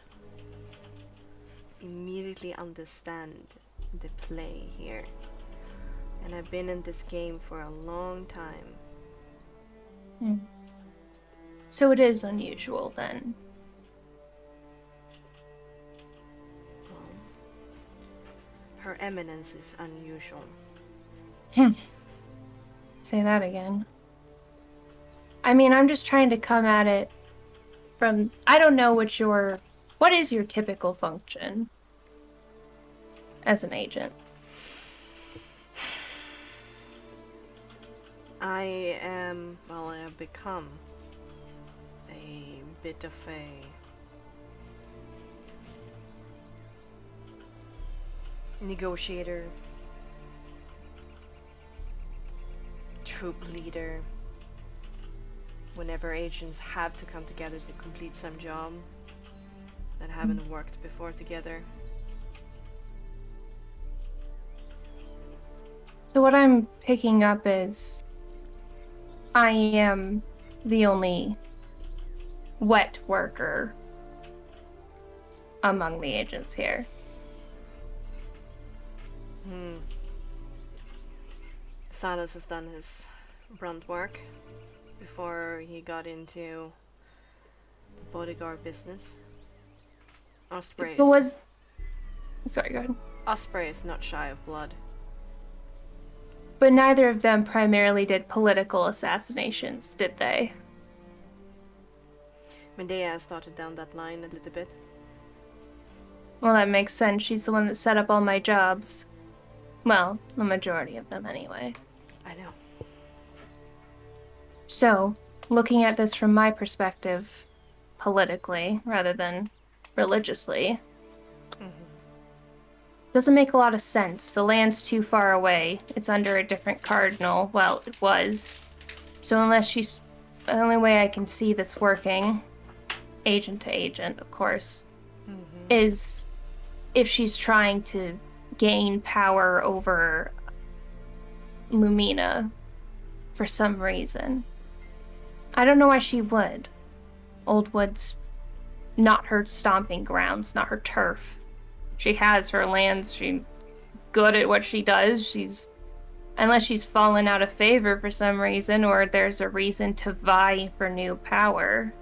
immediately understand the play here, and I've been in this game for a long time. So it is unusual, then. Her eminence is unusual. Say that again. I mean, I'm just trying to come at it from... I don't know what is your typical function as an agent? I have become a bit of a negotiator, troop leader. Whenever agents have to come together to complete some job that haven't worked before together. So what I'm picking up is I am the only wet worker among the agents here. Silas has done his brunt work before he got into the bodyguard business. Osprey Sorry, go ahead. Osprey is not shy of blood. But neither of them primarily did political assassinations, did they? Medea started down that line a little bit. Well, that makes sense. She's the one that set up all my jobs. Well, the majority of them anyway. I know. So, looking at this from my perspective, politically rather than religiously, doesn't make a lot of sense. The land's too far away. It's under a different cardinal. Well, it was. So unless she's... The only way I can see this working, agent to agent, of course, is if she's trying to gain power over Lumina for some reason. I don't know why she would. Oldwood's not her stomping grounds, not her turf. She has her lands, she's good at what she does, unless she's fallen out of favor for some reason, or there's a reason to vie for new power.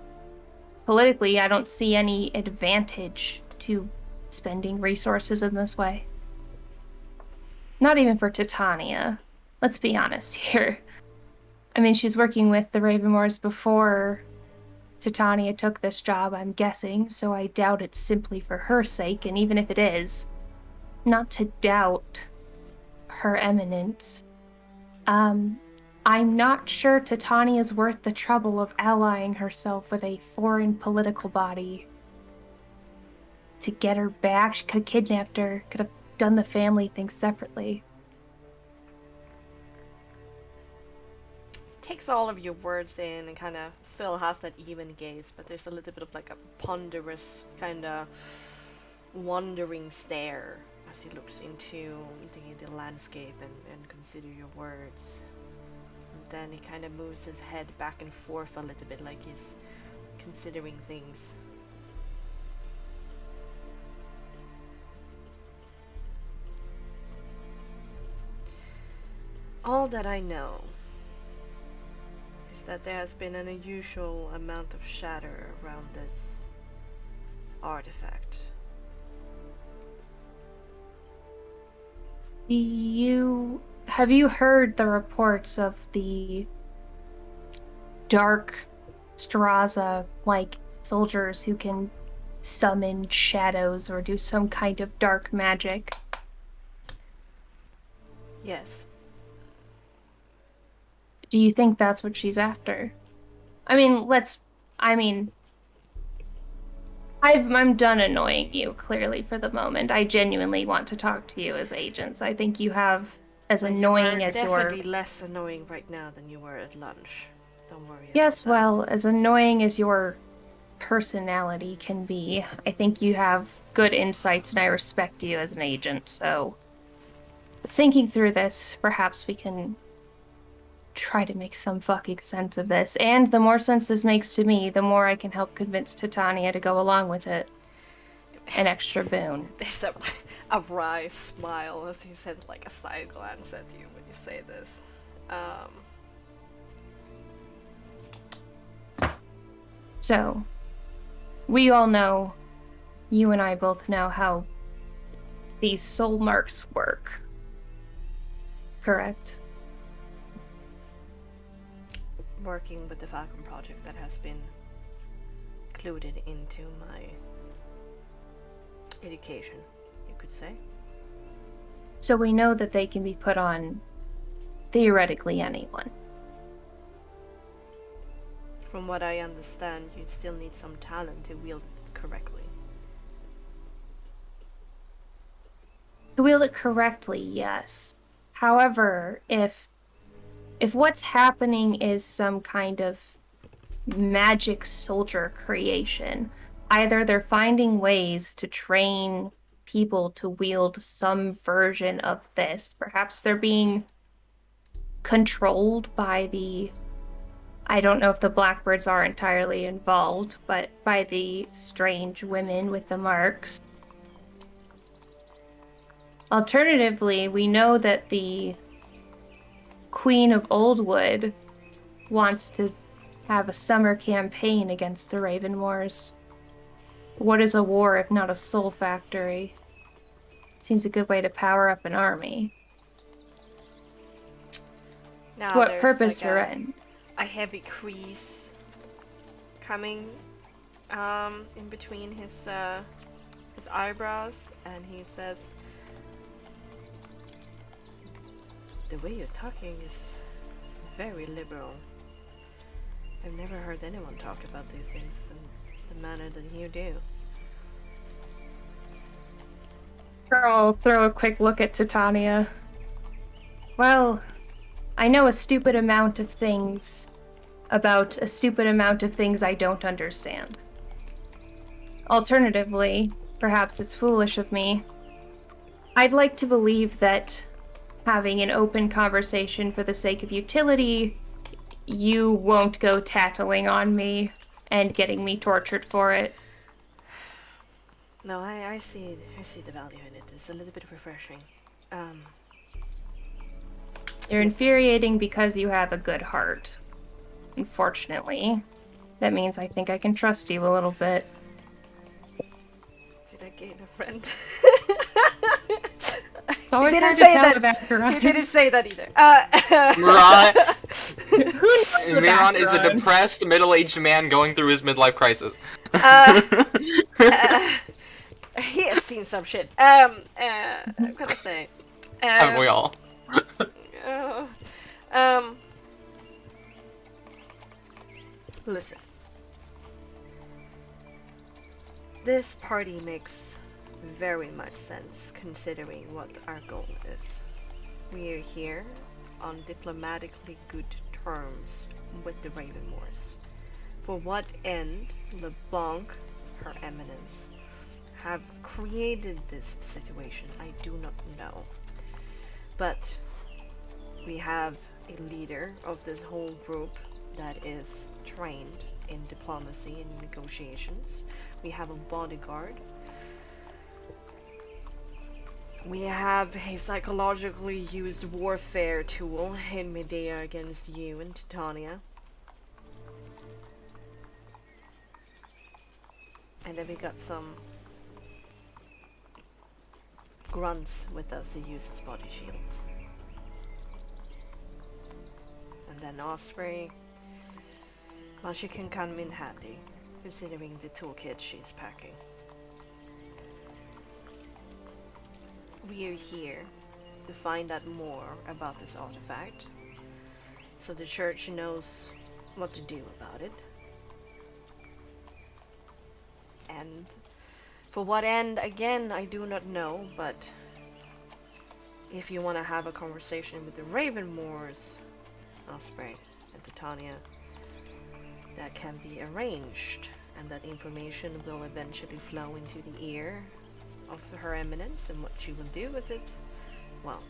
Politically, I don't see any advantage to spending resources in this way. Not even for Titania. Let's be honest here. I mean, she's working with the Ravenmoors before Titania took this job, I'm guessing, so I doubt it's simply for her sake, and even if it is, not to doubt her eminence. I'm not sure Titania's worth the trouble of allying herself with a foreign political body to get her back. She could have kidnapped her, could have done the family thing separately. Takes all of your words in and kind of still has that even gaze, but there's a little bit of like a ponderous kind of wandering stare as he looks into the landscape and consider your words. And then he kind of moves his head back and forth a little bit like he's considering things. All that I know is that there has been an unusual amount of shatter around this artifact. Have you heard the reports of the dark Straza-like soldiers who can summon shadows or do some kind of dark magic? Yes. Do you think that's what she's after? I'm done annoying you, clearly, for the moment. I genuinely want to talk to you as agents. I think you have as annoying as your... definitely less annoying right now than you were at lunch. Don't worry Yes, about that. well, as annoying as your personality can be, I think you have good insights and I respect you as an agent, so... Thinking through this, perhaps we can try to make some fucking sense of this. And the more sense this makes to me, the more I can help convince Titania to go along with it. An extra boon. There's a wry smile as he sends like a side glance at you when you say this. So, we all know, you and I both know how these soul marks work. Correct? working with the Falcon project that has been included into my education, you could say. So we know that they can be put on theoretically anyone. From what I understand, you'd still need some talent to wield it correctly. To wield it correctly, yes. However, if what's happening is some kind of magic soldier creation, either they're finding ways to train people to wield some version of this. Perhaps they're being controlled by the, I don't know if the Blackbirds are entirely involved, but by the strange women with the marks. Alternatively, we know that the Queen of Oldwood wants to have a summer campaign against the Raven Wars. What is a war if not a soul factory? Seems a good way to power up an army. Now What there's purpose like for end? a heavy crease coming in between his eyebrows, and he says, "The way you're talking is very liberal. I've never heard anyone talk about these things in the manner that you do." I'll throw a quick look at Titania. Well, I know a stupid amount of things about a stupid amount of things I don't understand. Alternatively, perhaps it's foolish of me, I'd like to believe that having an open conversation for the sake of utility, you won't go tattling on me and getting me tortured for it. No, I see the value in it. It's a little bit refreshing. You're Yes. infuriating because you have a good heart. Unfortunately, that means I think I can trust you a little bit. Did I gain a friend? It's always He didn't hard to say tell that. with Acheron. He didn't say that either. Right. Who knows with Miron is a Acheron? depressed middle-aged man going through his midlife crisis. He has seen some shit. I'm gonna say. Haven't we all? Listen. This party makes very much sense considering what our goal is. We are here on diplomatically good terms with the Raven Wars. For what end LeBlanc, Her Eminence, have created this situation, I do not know. But we have a leader of this whole group that is trained in diplomacy and negotiations. We have a bodyguard. We have a psychologically used warfare tool in Medea against you and Titania. And then we got some grunts with us who use his body shields. And then Osprey, well, she can come in handy, considering the toolkit she's packing. We are here to find out more about this artifact, so the church knows what to do about it. And for what end, again, I do not know, but if you want to have a conversation with the Ravenmoors, Osprey and Titania, that can be arranged, and that information will eventually flow into the ear of Her Eminence, and what she will do with it, well,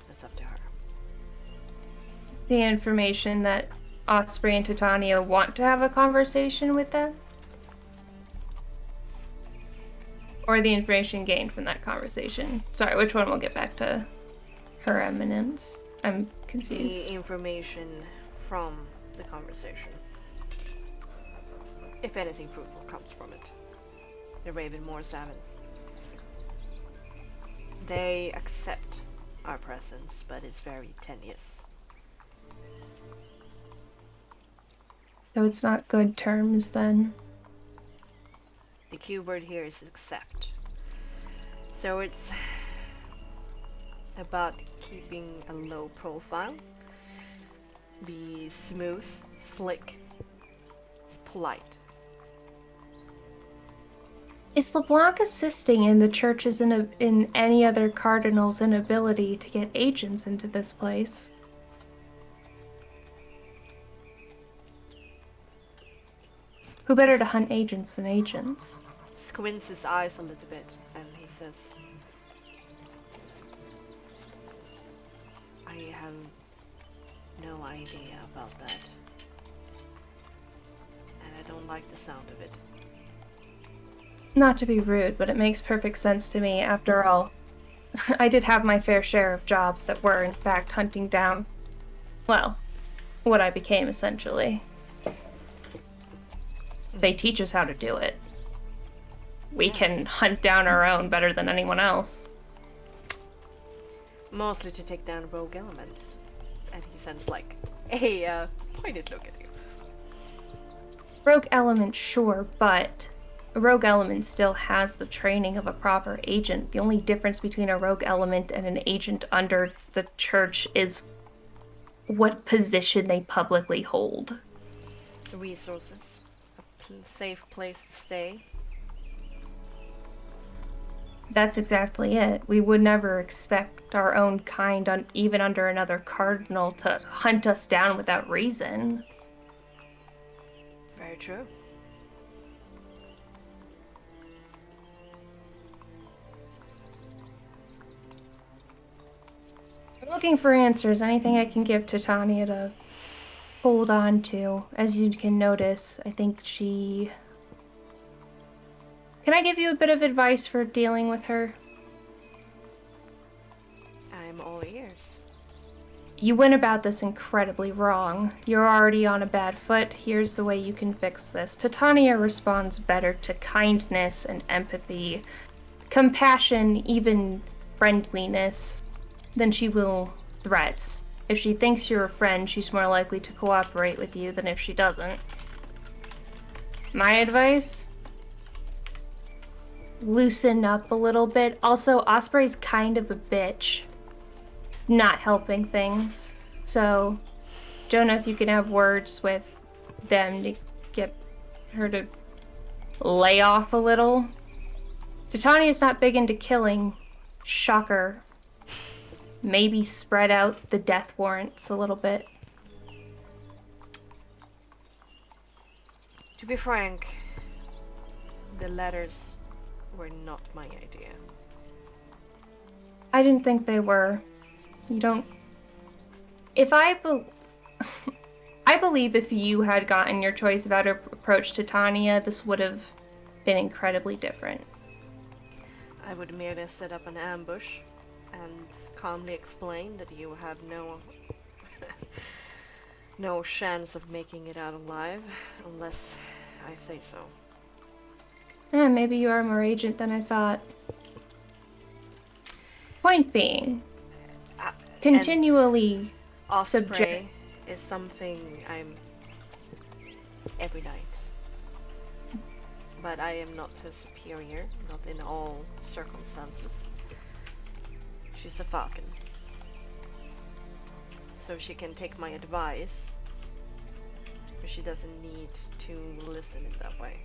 that's up to her. The information that Osprey and Titania want to have a conversation with them? Or the information gained from that conversation? Sorry, which one? We'll get back to Her Eminence. I'm confused. The information from the conversation. If anything fruitful comes from it. The Ravenmoors haven't. They accept our presence, but it's very tenuous. So it's not good terms then. The keyword here is accept. So it's about keeping a low profile, be smooth, slick, polite. Is LeBlanc assisting in the church's in any other cardinal's inability to get agents into this place? Who better to hunt agents than agents? Squints his eyes a little bit and he says, I have no idea about that. And I don't like the sound of it. Not to be rude, but it makes perfect sense to me. After all, I did have my fair share of jobs that were, in fact, hunting down, well, what I became, essentially. They teach us how to do it. We can hunt down our own better than anyone else. Mostly to take down rogue elements. And he sends like a pointed look at you. Rogue element, sure, but a rogue element still has the training of a proper agent. The only difference between a rogue element and an agent under the church is what position they publicly hold. Resources. A safe place to stay. That's exactly it. We would never expect our own kind, even under another cardinal, to hunt us down without reason. Very true. I'm looking for answers. Anything I can give to Tanya to hold on to. As you can notice, I think she... Can I give you a bit of advice for dealing with her? I'm all ears. You went about this incredibly wrong. You're already on a bad foot. Here's the way you can fix this. Titania responds better to kindness and empathy, compassion, even friendliness, than she will threats. If she thinks you're a friend, she's more likely to cooperate with you than if she doesn't. My advice? Loosen up a little bit. Also, Osprey's kind of a bitch. Not helping things. So, don't know if you can have words with them to get her to lay off a little. Titania's not big into killing. Shocker. Maybe spread out the death warrants a little bit. To be frank, the letters were not my idea. I didn't think they were. You don't... If I believe if you had gotten your choice about her approach to Tanya, this would have been incredibly different. I would merely set up an ambush and calmly explain that you have no no chance of making it out alive unless I say so. Maybe you are more agent than I thought. Point being, continually Osprey is something I'm every night. But I am not her superior, not in all circumstances. She's a falcon. So she can take my advice, but she doesn't need to listen in that way.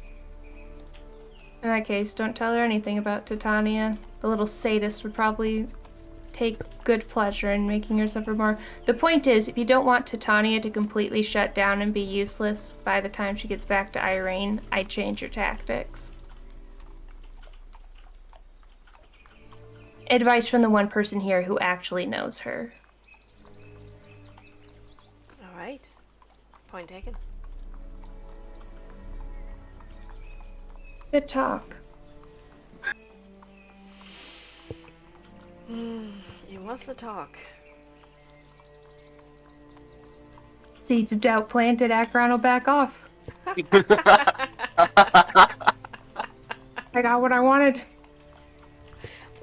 In that case, don't tell her anything about Titania. The little sadist would probably take good pleasure in making her suffer more. The point is, if you don't want Titania to completely shut down and be useless by the time she gets back to Irene, I'd change your tactics. Advice from the one person here who actually knows her. Alright. Point taken. Good talk. He wants to talk. Seeds of doubt planted, Akron will back off. I got what I wanted.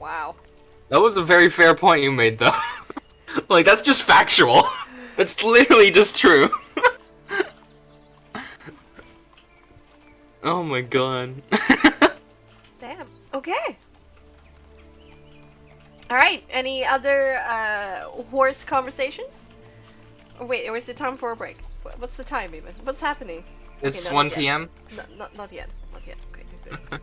Wow. That was a very fair point you made, though. Like, that's just factual. That's literally just true. Oh my god. Damn. Okay. All right. Any other horse conversations? Oh, wait, or is it time for a break? What's the time even? What's happening? It's Okay, no, 1 not yet. p.m. Not yet. Not yet. Okay, good.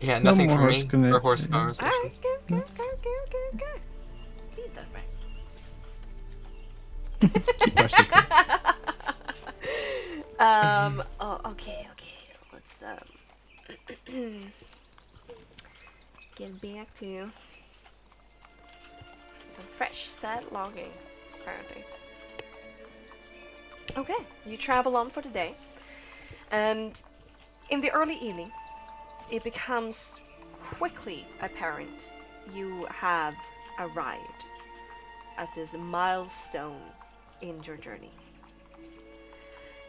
Yeah, No nothing more for horse me connect- for horse All right. conversations. Okay. Read that back. Keep our secret. Oh, okay. Let's get back to some fresh set logging, apparently. Okay, you travel on for the day, and in the early evening, it becomes quickly apparent you have arrived at this milestone in your journey.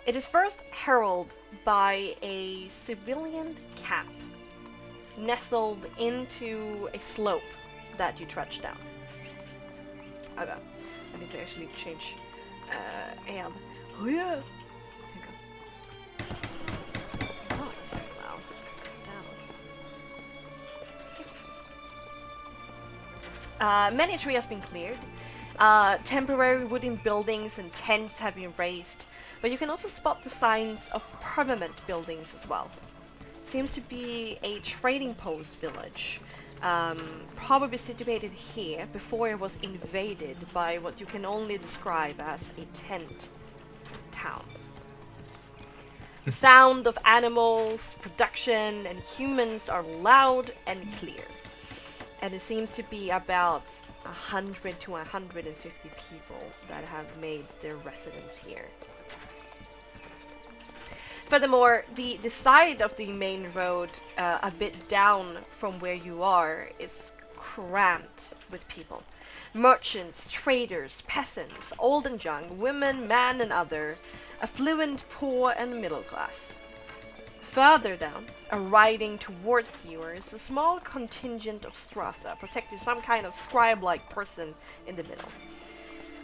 It is first heralded by a civilian camp nestled into a slope that you trudge down. Okay, I need to actually change amp. Oh yeah! Oh, that's very loud. Down. Many tree has been cleared. Temporary wooden buildings and tents have been raised, but you can also spot the signs of permanent buildings as well. Seems to be a trading post village, probably situated here before it was invaded by what you can only describe as a tent town. The sound of animals, production, and humans are loud and clear, and it seems to be about 100 to 150 people that have made their residence here. Furthermore, the side of the main road a bit down from where you are is crammed with people. Merchants, traders, peasants, old and young, women, man and other, affluent, poor and middle class. Further down, riding towards you is a small contingent of Strasa, protecting some kind of scribe-like person in the middle.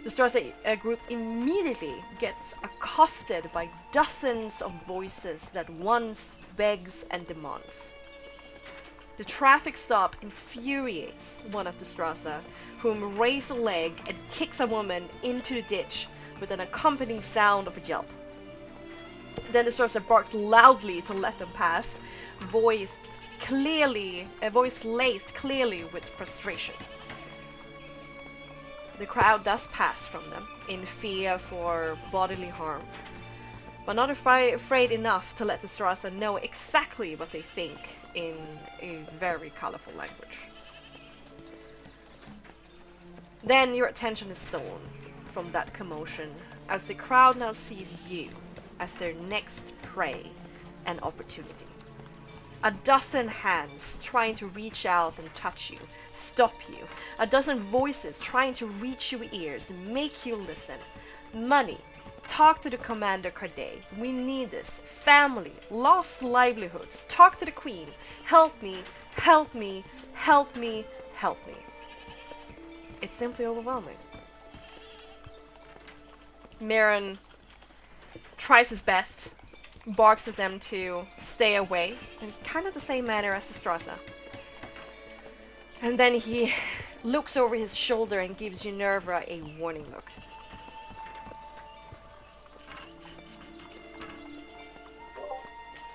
The Strasa group immediately gets accosted by dozens of voices that once begs and demands. The traffic stop infuriates one of the Strasa, whom raises a leg and kicks a woman into the ditch with an accompanying sound of a yelp. Then the Strasa barks loudly to let them pass, voice laced clearly with frustration. The crowd does pass from them, in fear for bodily harm, but not afraid enough to let the Strasa know exactly what they think in a very colorful language. Then your attention is stolen from that commotion, as the crowd now sees you as their next prey and opportunity. A dozen hands trying to reach out and touch you, stop you. A dozen voices trying to reach your ears and make you listen. Money. Talk to the Commander Cardet. We need this. Family. Lost livelihoods. Talk to the Queen. Help me. Help me. Help me. Help me. It's simply overwhelming. Meulen tries his best, barks at them to stay away, in kind of the same manner as the Strasa. And then he looks over his shoulder and gives Ginevra a warning look.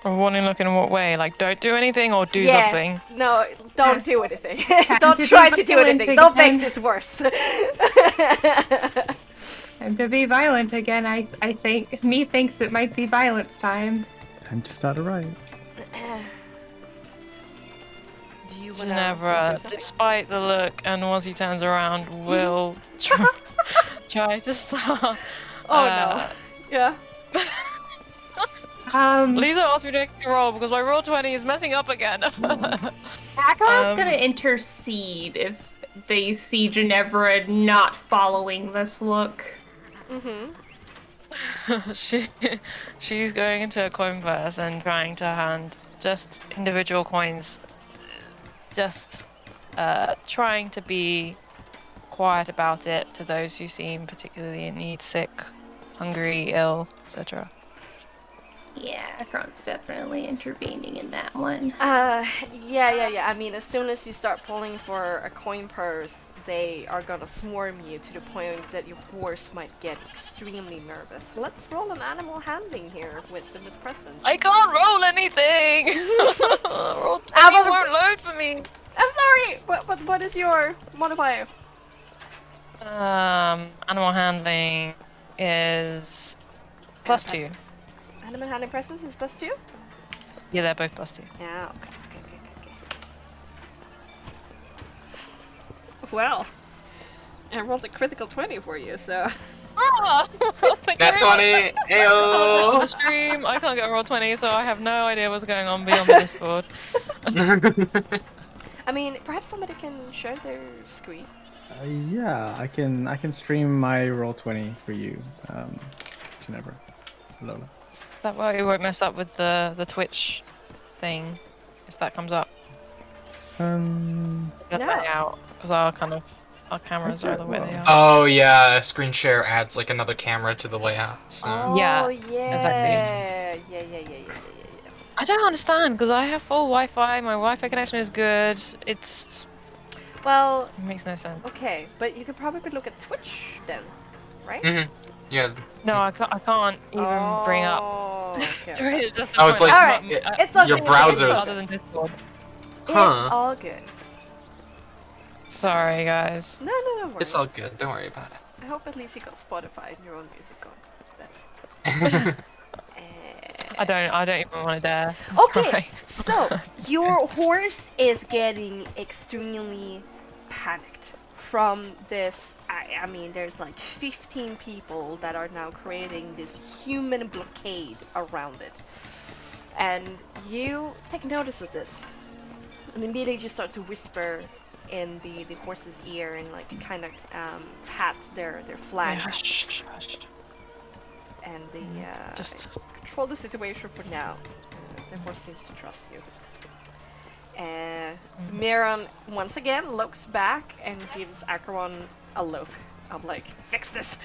A warning look in what way? Like, don't do anything or do something? No, don't do anything. Time Don't to try be to do violent anything. Don't make again. this worse. Time to be violent again. I think me thinks it might be violence time. Time to start a riot. Do you wanna Ginevra, do something? despite the look, and once he turns around, will try to start. Oh no. Yeah. Lisa asked me to make a roll because my roll 20 is messing up again. Acheron's gonna intercede if they see Ginevra not following this look. She's going into a coin purse and trying to hand just individual coins, just trying to be quiet about it to those who seem particularly in need, sick, hungry, ill, etc. Yeah, Akron's definitely intervening in that one. Yeah. I mean, as soon as you start pulling for a coin purse, they are gonna swarm you to the point that your horse might get extremely nervous. So let's roll an animal handling here with presence. I can't roll anything. Roll 20 won't load for me. I'm sorry. What is your modifier? Animal handling is +2. Presence. Animal handling presence is +2. Yeah, they're both +2. Yeah. Okay. Well, I rolled a critical 20 for you, so. Ah! Nat 20! On Ayo! the stream, I can't get a roll 20, so I have no idea what's going on beyond the Discord. I mean, perhaps somebody can share their screen. Yeah, I can stream my roll 20 for you, whenever. Lola. That way we won't mess up with the Twitch thing, if that comes up. No. The layout, because our cameras are the way they are. Oh yeah, screen share adds like another camera to the layout. So. Oh, Yeah, yeah. Yeah. I don't understand, because I have full Wi-Fi, my Wi-Fi connection is good, it Well, makes no sense. okay, but you could probably look at Twitch then, right? Mm-hmm. Yeah. No, I can't even bring up. Okay. It's just Oh, it's like Alright, it's all your good. browser's- other than Discord. It's Huh. all good. Sorry, guys. No worries. It's all good. Don't worry about I hope at least you got Spotify and your own music on. it. I don't even want to dare. Okay, Sorry. so your horse is getting extremely panicked from this. I mean, there's like 15 people that are now creating this human blockade around it. And you take notice of this. And immediately you start to whisper in the horse's ear and like kind of pat their flank. Yeah, hush. And Just control the situation for now. The horse seems to trust you. Miran once again looks back and gives Acheron a look. I'm like, fix this!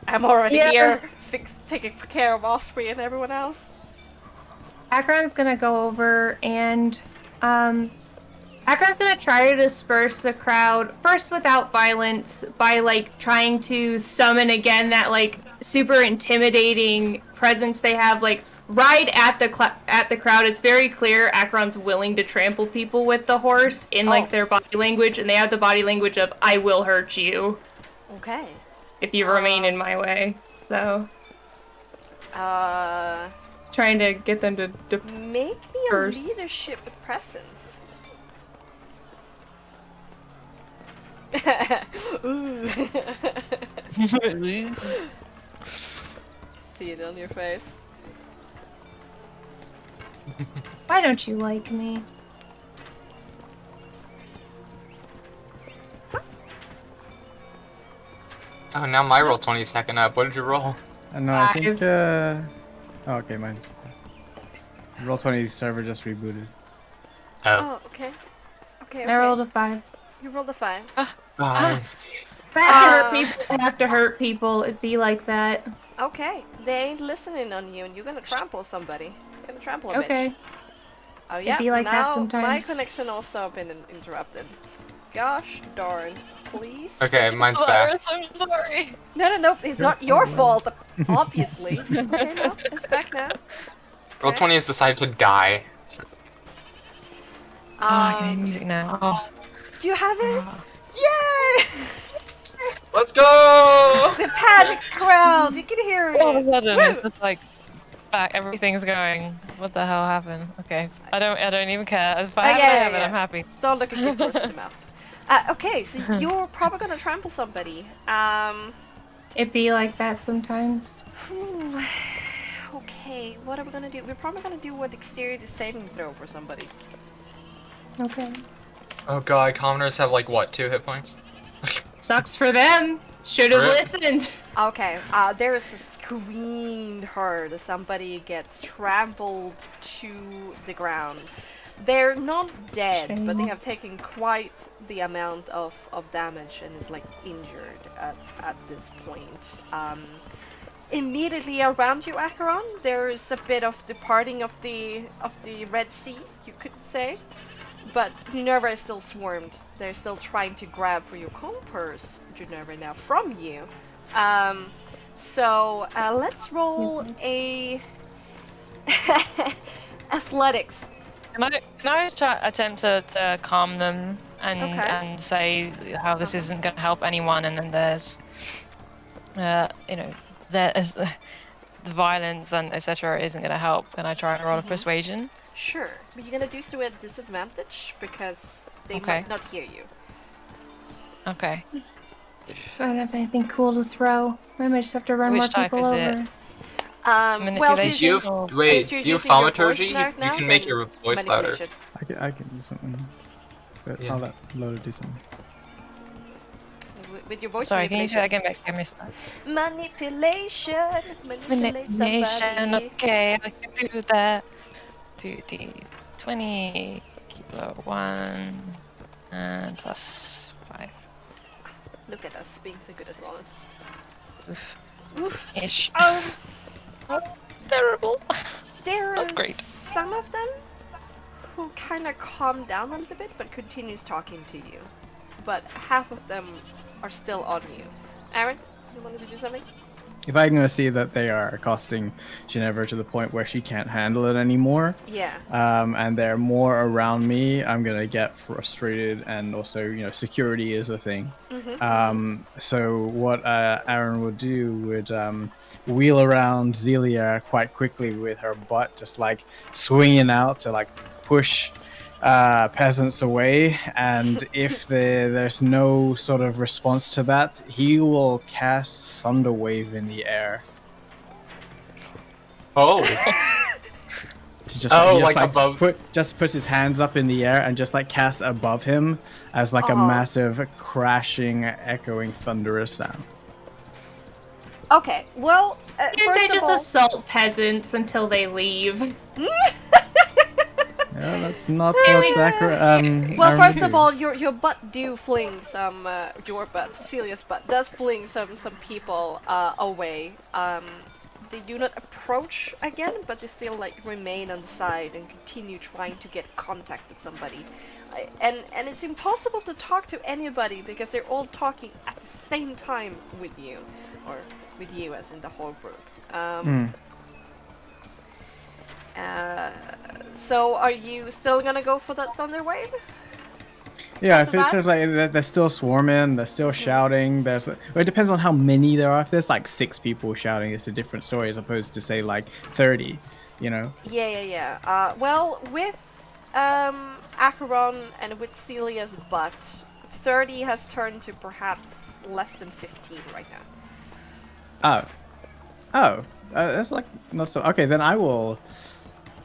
I'm already here! Taking care of Osprey and everyone else. Akron's gonna go over and Akron's gonna try to disperse the crowd first without violence by like trying to summon again that like super intimidating presence they have, like right at the crowd. It's very clear Akron's willing to trample people with the horse in like their body language, and they have the body language of "I will hurt you." Okay. If you remain in my way. So trying to get them to make me a first. leadership with presence. Ooh. See it on your face. Why don't you like me? Oh, now my roll 20 is stacking up. What did you roll? No, I think. Oh, okay, mine. Roll 20 server just rebooted. Oh, okay. Okay. I rolled a 5. You rolled a 5. Five. If I have to hurt people, it'd be like that. Okay. They ain't listening on you, and you're gonna trample somebody. You're gonna trample a bitch. Okay. Oh yeah. be like that now my sometimes. connection also been interrupted. Gosh darn. Please. Okay, mine's back. I'm sorry. No. It's not your fault. Obviously. Okay, no, it's back now. Roll 20 has decided to die. Oh, I can hear music now. Oh. Do you have it? Yay! Let's go! It's a panic crowd. You can hear it. All of a sudden, it's Woo! just like back. Everything's going. What the hell happened? Okay, I don't even care. If I have it, I'm happy. Don't look a gift horse in the mouth. Okay, so you're probably gonna trample somebody. It'd be like that sometimes. Okay, what are we gonna do? We're probably gonna do a dexterity saving throw for somebody. Okay. Oh god, commoners have like what, 2 hit points? Sucks for them. Should have Rip. listened. Okay, there's a screamed heard as somebody gets trampled to the ground. They're not dead, but they have taken quite the amount of damage and is like injured at this point. immediately around you, Acheron, there's a bit of departing of the Red Sea, you could say. But Minerva is still swarmed. They're still trying to grab for your compass, Minerva, now from you. So let's roll a athletics. Can I attempt to calm them and Okay. and say how this isn't going to help anyone, and then there's, there's the violence and etc. isn't going to help. Can I try and roll a persuasion? Sure, but you're gonna do so at disadvantage because they Okay. might not hear you. Okay. I don't have anything cool to throw. I might just have to run Which more type people is over. it? Well, Manipulation. Do you since have, since wait, you're do you have using your thaumaturgy? voice now, You can make then your voice louder. manipulation. I can do something. But Yeah. I'll let Lola do something. With your voice Sorry, can you say that manipulation. again, Bex? I missed that. Manipulation. Manipulate Manipulation. somebody. Okay, I can do that. 2d20 kilo 1 and plus 5. Look at us being so good at rolling. Oof. Oof. Ish. Terrible. There Not is great. some of them who kind of calm down a little bit, but continues talking to you. But half of them are still on you. Aaron, you wanted to do something? If I'm going to see that they are accosting Ginevra to the point where she can't handle it anymore, Yeah. and they're more around me, I'm going to get frustrated, and also, security is a thing. So what Aaron would do would wheel around Zelia quite quickly with her butt just like swinging out to like push peasants away, and if there's no sort of response to that, he will cast Thunderwave in the air. Oh. To just, Oh, he just, like above- just puts his hands up in the air and just like casts above him as like a Oh. massive crashing, echoing, thunderous sound. Okay, well, Can't first they of just all, assault peasants until they leave? Yeah, that's not Can what we- Zachary. well, Aaron first do. of all, your butt do fling some, your butt, Cecilia's butt, does fling some people away. They do not approach again, but they still like remain on the side and continue trying to get contact with somebody. And it's impossible to talk to anybody because they're all talking at the same time with you, or with you as in the whole group. So are you still gonna go for that thunder wave? Yeah, After if it that? turns like they're still swarming, they're still shouting. Well, it depends on how many there are. If there's like 6 people shouting, it's a different story as opposed to say like 30. Yeah. Well, with Acheron and with Celia's butt, 30 has turned to perhaps less than 15 right now. That's like not so. Okay, then I will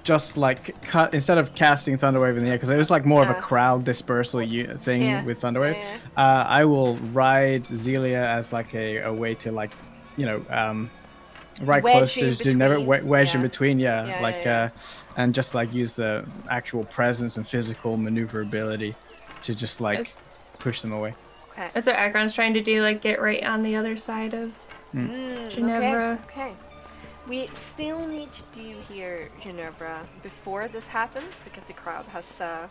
just like cut instead of casting Thunderwave in the air, because it was like more of a Yeah. crowd dispersal thing Yeah. with Thunderwave. Yeah. I will ride Zelia as like a way to like, right close Wedge in to never between, wedge in yeah. between, Yeah, like yeah. and just like use the actual presence and physical maneuverability to just like push them away. Okay. That's what Agron's trying to do, like get right on the other side of Ginevra. Okay. We still need to do here, Ginevra, before this happens, because the crowd has, a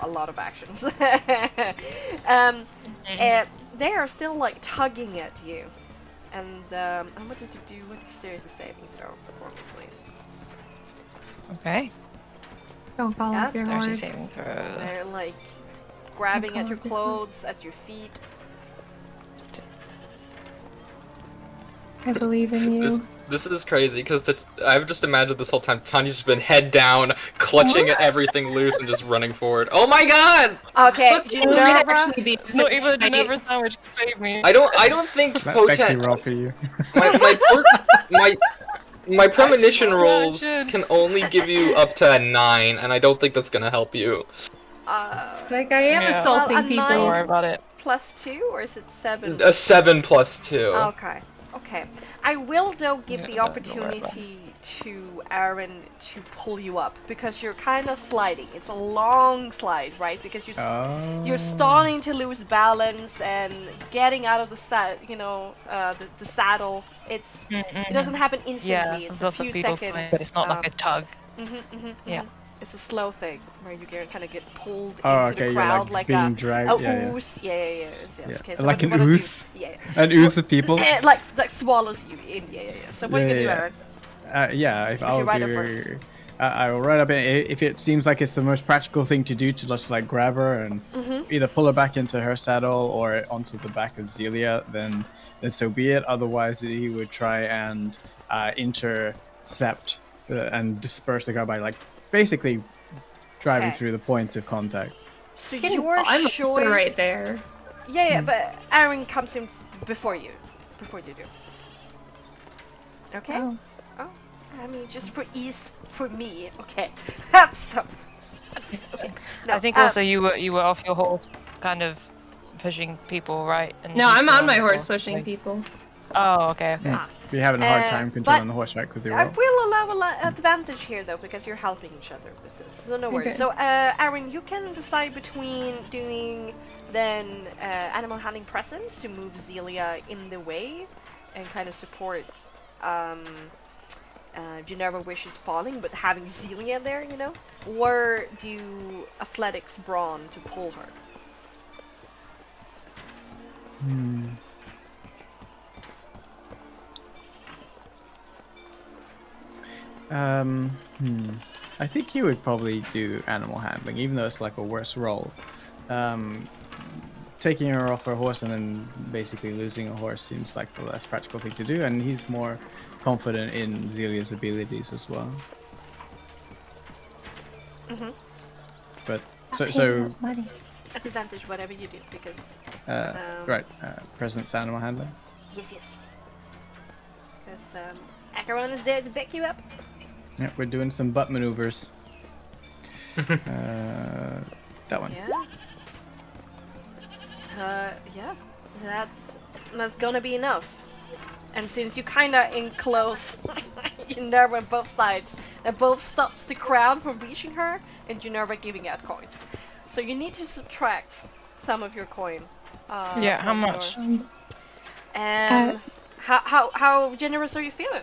lot of actions. They are still, like, tugging at you. And I want you to do a dexterity saving throw for me, please. Okay. Don't fall Yeah, off your Dexterity horse. saving throw. They're, like, grabbing at your Okay. clothes, at your feet. I believe in you. This is crazy because I've just imagined this whole time Tanya's just been head down, clutching at everything loose and just running forward. Oh my god! Okay, What's Ginevra. actually be Not even a Ginevra sandwich can save me. I don't think Let Bexxy potent. roll for you. My premonition Yeah, rolls shit. can only give you up to a 9, and I don't think that's gonna help you. It's like I am Yeah. assaulting Well, a people. Don't worry about it. +2, or is it 7? A 7 plus 2. Okay. I will, though, give Yeah, the don't worry about opportunity to Aaron to pull you up because you're kind of sliding. It's a long slide, right? Because you're starting to lose balance and getting out of the the saddle. It doesn't happen instantly. It's a few seconds. But it's not like a tug. Yeah. It's a slow thing where you kind of get pulled Oh, into okay, the you're crowd like like being a dragged. ooze. Yeah. Okay, so Like what an do you ooze? do? Yeah. An ooze of people. It like swallows you in. Yeah. So what are you gonna do, Aaron? If Is he I'll right up do, first? I will ride up. If it seems like it's the most practical thing to do to just like grab her and either pull her back into her saddle or onto the back of Zelia, then so be it. Otherwise, he would try and intercept and disperse the crowd by like basically driving through the point of contact. So your I'm choice right there. Yeah, but Aaron comes in before you do. Okay? Oh. I mean, just for ease for me, okay. So, okay. No, I think also you were off your horse, kind of pushing people, right? And No, he's I'm still on my his horse pushing like- people. Oh, okay. You're having a hard time controlling but the horse, right? With the I rope. will allow advantage here though because you're helping each other with this. So no worries. Okay. So Aaron, you can decide between doing then animal handling presence to move Zelia in the way and kind of support Ginevra where she's falling, but having Zelia there, or do athletics brawn to pull her. I think he would probably do animal handling, even though it's like a worse role. Taking her off her horse and then basically losing a horse seems like the less practical thing to do, and he's more confident in Zelia's abilities as well. But so money. At advantage, whatever you do, because presence animal handling. yes. Because Acheron is there to back you up. Yeah, we're doing some butt maneuvers. That one. Yeah, that's gonna be enough. And since you kinda enclose Ginevra on both sides, that both stops the crowd from reaching her, and Ginevra giving out coins. So you need to subtract some of your coin. Yeah, how from much? How generous are you feeling?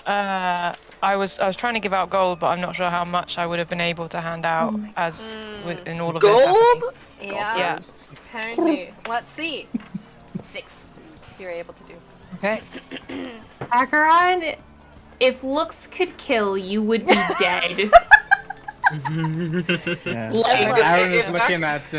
I was trying to give out gold, but I'm not sure how much I would have been able to hand out in all of this happening. Gold? Yeah. Apparently. Let's see. 6. You're able to do. Okay. Acheron, if looks could kill, you would be dead. Yeah. Like- Aaron is looking at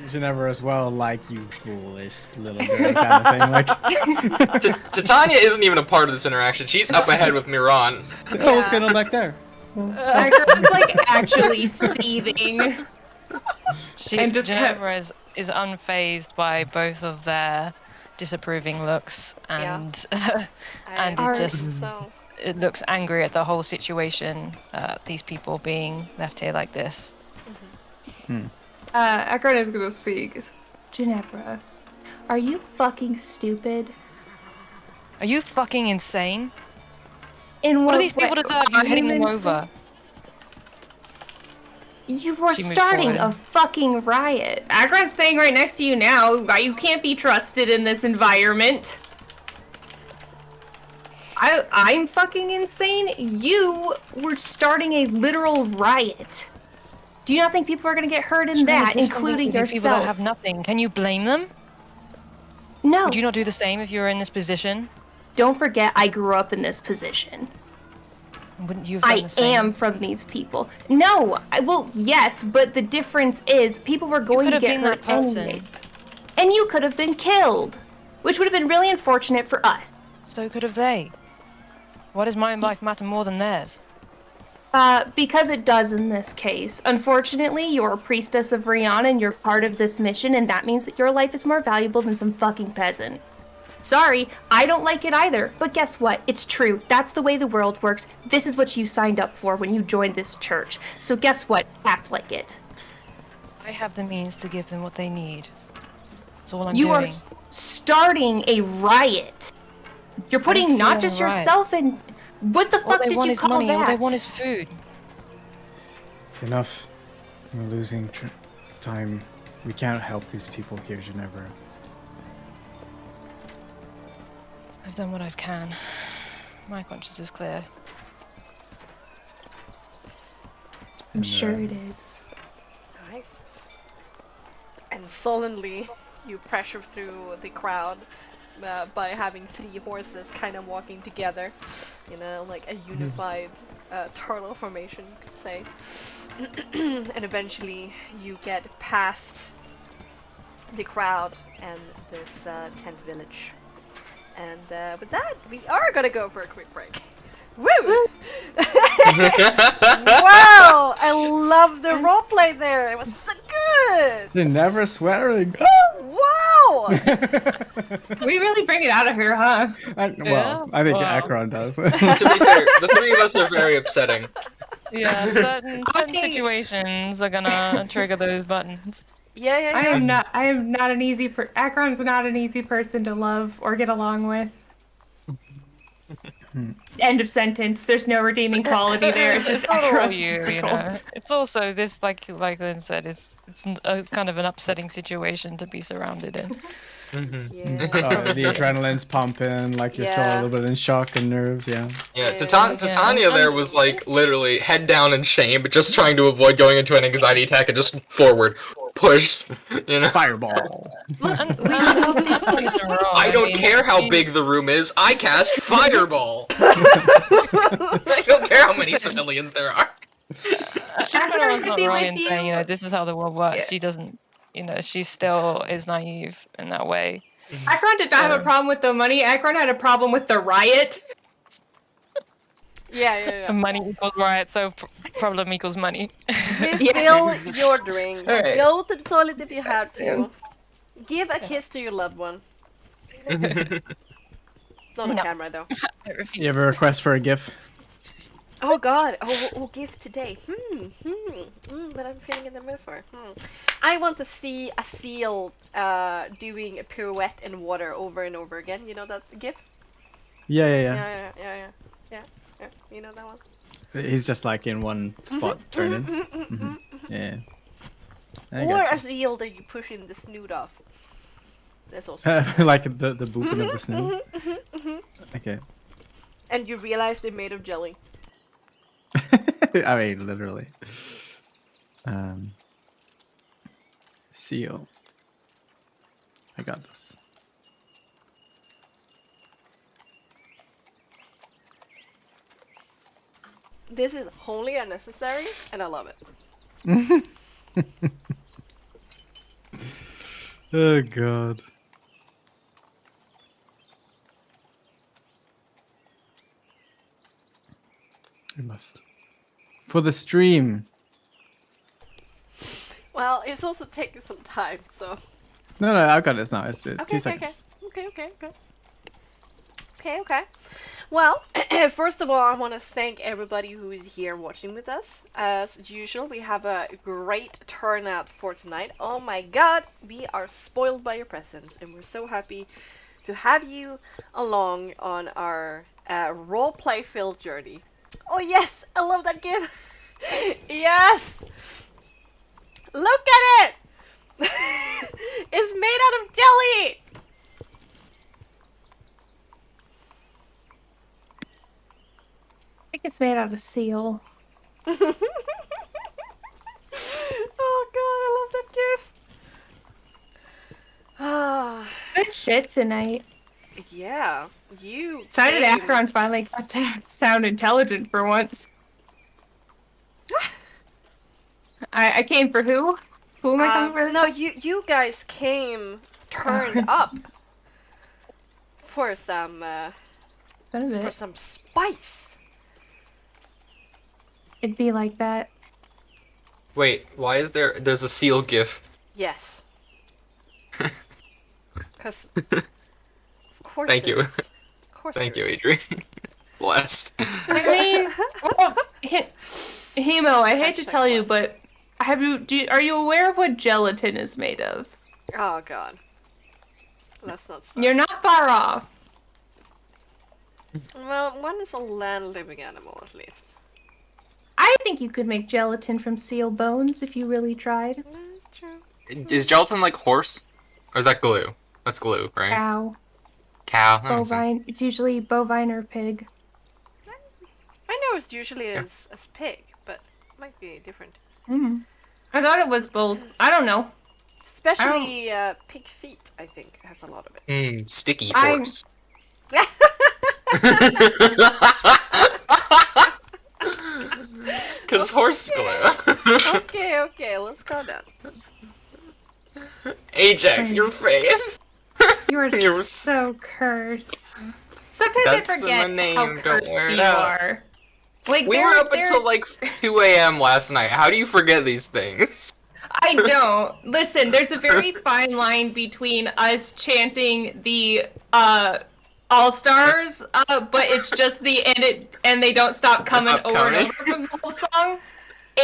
Ginevra as well, like, you foolish little girl, kind of thing. Like, Titania isn't even a part of this interaction. She's up ahead with Miran. oh, what's going on back there? Acheron's like actually seething. And just Ginevra is unfazed by both of their disapproving looks, and and it looks angry at the whole situation. These people being left here like this. Acheron is gonna speak. Ginevra, are you fucking stupid? Are you fucking insane? In What what do these people deserve? You hitting them I'm over. insane. You were She moves starting forward. a fucking riot. Acheron's staying right next to you now. You can't be trusted in this environment. I'm fucking insane. You were starting a literal riot. Do you not think people are gonna get hurt in that, including these people that have yourself? nothing. Can you blame them? No. Would you not do the same if you were in this position? Don't forget, I grew up in this position. Wouldn't you have done I the same? am from these people. No, well, yes, but the difference is people were going could to have get been hurt that person. anyways. And you could have been killed, which would have been really unfortunate for us. So could have they. Why does my life matter more than theirs? Because it does in this case. Unfortunately, you're a priestess of Rihanna and you're part of this mission, and that means that your life is more valuable than some fucking peasant. Sorry, I don't like it either, but guess what? It's true. That's the way the world works. This is what you signed up for when you joined this church. So guess what? Act like it. I have the means to give them what they need. That's all I'm You are doing. starting a riot. You're putting see not a just riot. yourself in. What the All fuck they did want you is call money. that? All they want is food. Enough. We're losing time. We can't help these people here, Ginevra. I've done what I can. My conscience is clear. I'm sure it is. Alright. And sullenly, you pressure through the crowd by having 3 horses kind of walking together. You know, like a unified turtle formation, you could say. And eventually, you get past the crowd and this tent village. And with that, we are gonna go for a quick break. Woo! Wow! I love the roleplay there. It was so good. They're never swearing. Wow! We really bring it out of her, huh? Well, I think Wow. Akron does. To be fair, the 3 of us are very upsetting. Yeah, certain Okay. situations are gonna trigger those buttons. Yeah. I am not an easy Akron's not an easy person to love or get along with. End of sentence. There's no redeeming quality there. It's just not all Akron's you know. difficult. It's also this, like Lynn said, it's a kind of an upsetting situation to be surrounded in. Yeah. The adrenaline's pumping, like you're still a Yeah. little bit in shock and nerves, yeah. Yeah, Yeah. Titania there was like literally head down in shame, but just trying to avoid going into an anxiety attack and just forward, push, you know. Fireball. And these things are wrong. I don't mean, care how we- big the room is. I cast fireball. I don't care how many civilians there are. Everyone's should not be wrong with in saying, you. this is how the world works. Yeah. She doesn't, she still is naive in that way. Akron did not have a So- problem with the money. Akron had a problem with the riot. Yeah. Money equals riot, so problem equals money. Refill your drink. Alright. Go to the toilet if you have to. Give a kiss to your loved one. Not on No. camera though. I refuse. You have a request for a GIF? Oh god. Oh, gift today. What I'm feeling in the mood for. I want to see a seal doing a pirouette in water over and over again. You know that gif? Yeah. Yeah. You know that one? He's just like in one spot turning. Yeah. I Or got a seal that you push in the snoot off. That's also. you. Like the booping of the snow. Okay. And you realize they're made of jelly. I mean, literally. Seal. I got this. This is wholly unnecessary, and I love it. Oh god. We must. For the stream. Well, it's also taking some time, so. No, I've got this now. It's 2 Okay. seconds. Okay. Well, first of all, I want to thank everybody who is here watching with us. As usual, we have a great turnout for tonight. Oh my god, we are spoiled by your presence, and we're so happy to have you along on our roleplay-filled journey. Oh yes, I love that gift. Yes! Look at it! It's made out of jelly! I think it's made out of seal. Oh god, I love that gift. Ah, Good shit tonight. yeah. You Excited came- Akron finally got to sound intelligent for once. I came for who? Who am I coming for this No, time? you guys came turned up for some That is for it. some spice. It'd be like that. Wait, why is there's a seal gif? Yes. Because of course Thank there you. is. Of course Thank you, there is. Adrian. Blessed. I mean, Hemo, I hate to tell you, but are you aware of what gelatin is made of? Oh god. Let's not start. You're not far off. Well, one is a land-living animal at least. I think you could make gelatin from seal bones if you really tried. That's true. Is gelatin like horse? Or is that glue? That's glue, right? Cow, Cow, that makes sense. bovine. It's usually bovine or pig. I know it's usually Yeah. as pig, but it might be different. Mm. I thought it was both. I don't know. Especially pig feet, I think, has a lot of it. Sticky I- horse. Cause horse glue. Okay, let's go down. Ajax, your face. You are You're so cursed. Sometimes That's I in forget the name, how don't cursed wear it you out. are. Like We were up until like 2 a.m. last night. How do you forget these things? I don't. Listen, there's a very fine line between us chanting the All Stars, but it's just the and they don't stop coming Stop over coming. and over from the whole song,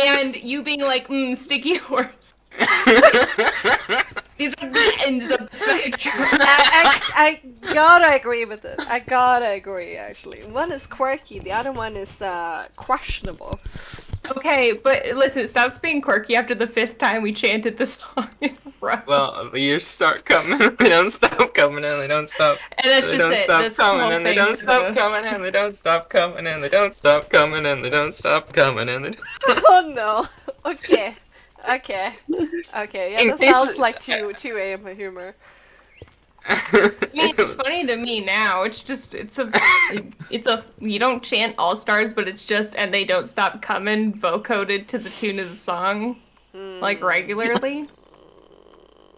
and you being like, sticky horse. These are the ends of the spectrum. I gotta agree with it. I gotta agree, actually. One is quirky, the other one is questionable. Okay, but listen, stop being quirky after the 5th time we chanted the song in a row. Well, the years start coming, they don't stop coming, and they don't stop. And that's They just don't it. stop That's the coming, whole and they thing don't for stop the- coming, and they don't stop coming, and they don't stop coming, and they don't stop coming, and they. Oh no. Okay. Yeah, In that case- sounds like 2 a.m. humor. I mean, it's funny to me now. It's just, it's a, you don't chant All Stars, but it's just, and they don't stop coming, vocoded to the tune of the song, like regularly.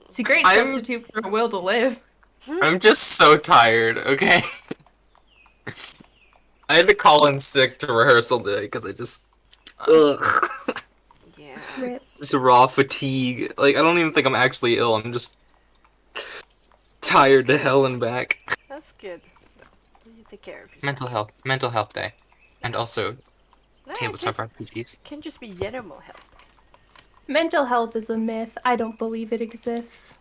It's a great I'm- substitute for a will to live. I'm just so tired. Okay. I had to call in sick to rehearsal today because I just. Ugh. Yeah. Just raw fatigue. Like, I don't even think I'm actually ill. I'm just tired to hell and back. That's good. You take care of yourself. Mental health day. And also, No, tabletop RPGs. it can just be general health. Mental health is a myth. I don't believe it exists.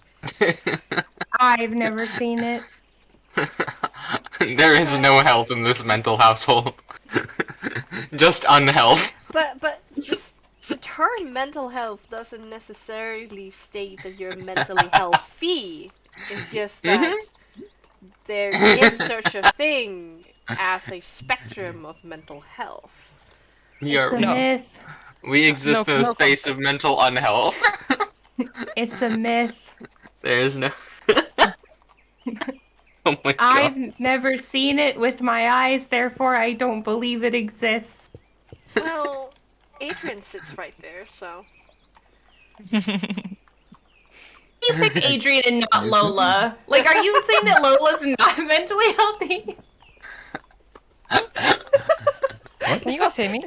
I've never seen it. There is no health in this mental household. Just unhealth. But the term mental health doesn't necessarily state that you're mentally healthy. It's just that there is such a thing as a spectrum of mental health. It's a myth. We exist in a space of mental unhealth. It's a myth. There's no. Oh my god. I've never seen it with my eyes, therefore I don't believe it exists. Well, Adrian sits right there, so. You picked Adrian and not Lola. Like, are you saying that Lola's not mentally healthy? Can you guys hear me?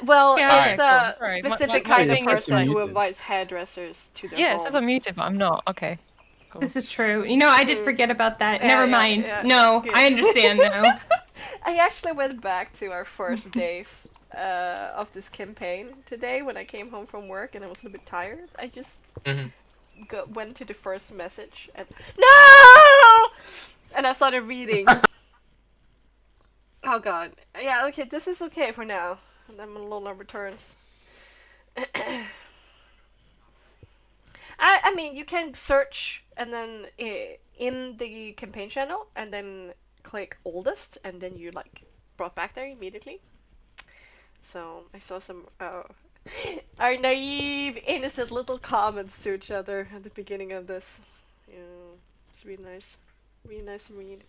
Well, Yeah, it's okay, a cool. Sorry, specific my kind of thing is person who muted. invites hairdressers to their Yeah, it home. says I'm muted, but I'm not. Okay. Cool. This is true. You know, I did forget about that. Yeah, Never yeah, mind. yeah. No, Good. I understand now. I actually went back to our first days of this campaign today when I came home from work and I was a bit tired. I just Mhm. went to the first message and no, and I started reading. Oh god, yeah, okay, this is okay for now. And then when Lola returns. I mean, you can search and then in the campaign channel and then click oldest and then you like brought back there immediately. So I saw some our naive, innocent little comments to each other at the beginning of this. Yeah, it's really nice to read.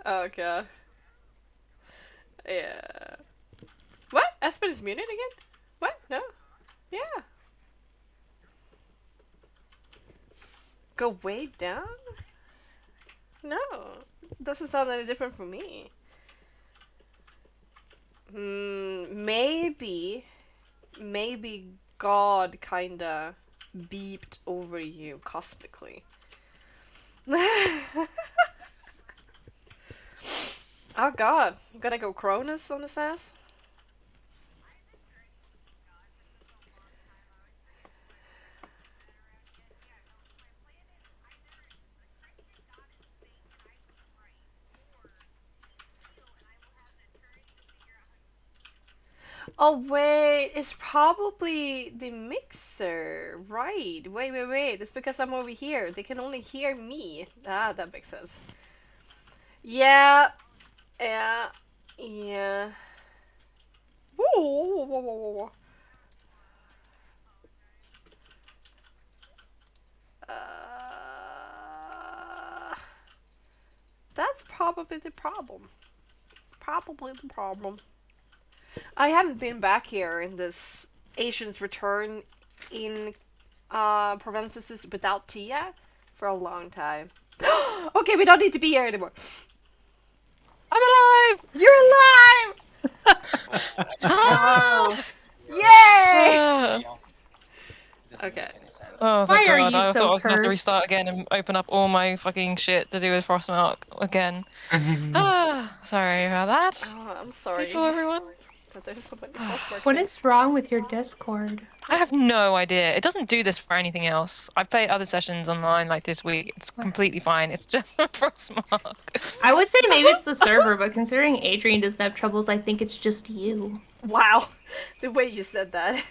Oh god. Yeah. What? Aspen is muted again? What? No. Yeah. Go way down? No. Doesn't sound any different from me. Maybe God kinda beeped over you cosmically. Oh God, I'm gonna go Cronus on his ass. Oh wait, it's probably the mixer, right? Wait. It's because I'm over here. They can only hear me. Ah, that makes sense. Yeah, yeah, yeah. Whoa. Uh, that's probably the problem. Probably the problem. I haven't been back here in this Asian's Return in parentheses without Tia for a long time. Okay, we don't need to be here anymore. I'm alive! You're alive! Oh, Yay! Okay. oh Why thank are God. you I so thought I was gonna have to cursed? restart again and open up all my fucking shit to do with Frostmark again. Sorry about that. Oh, I'm sorry People, everyone. that there's so many Frostmark What things. is wrong with your Discord? I have no idea. It doesn't do this for anything else. I've played other sessions online like this week. It's completely fine. It's just Frostmark. I would say maybe it's the server, but considering Adrian doesn't have troubles, I think it's just you. Wow, the way you said that.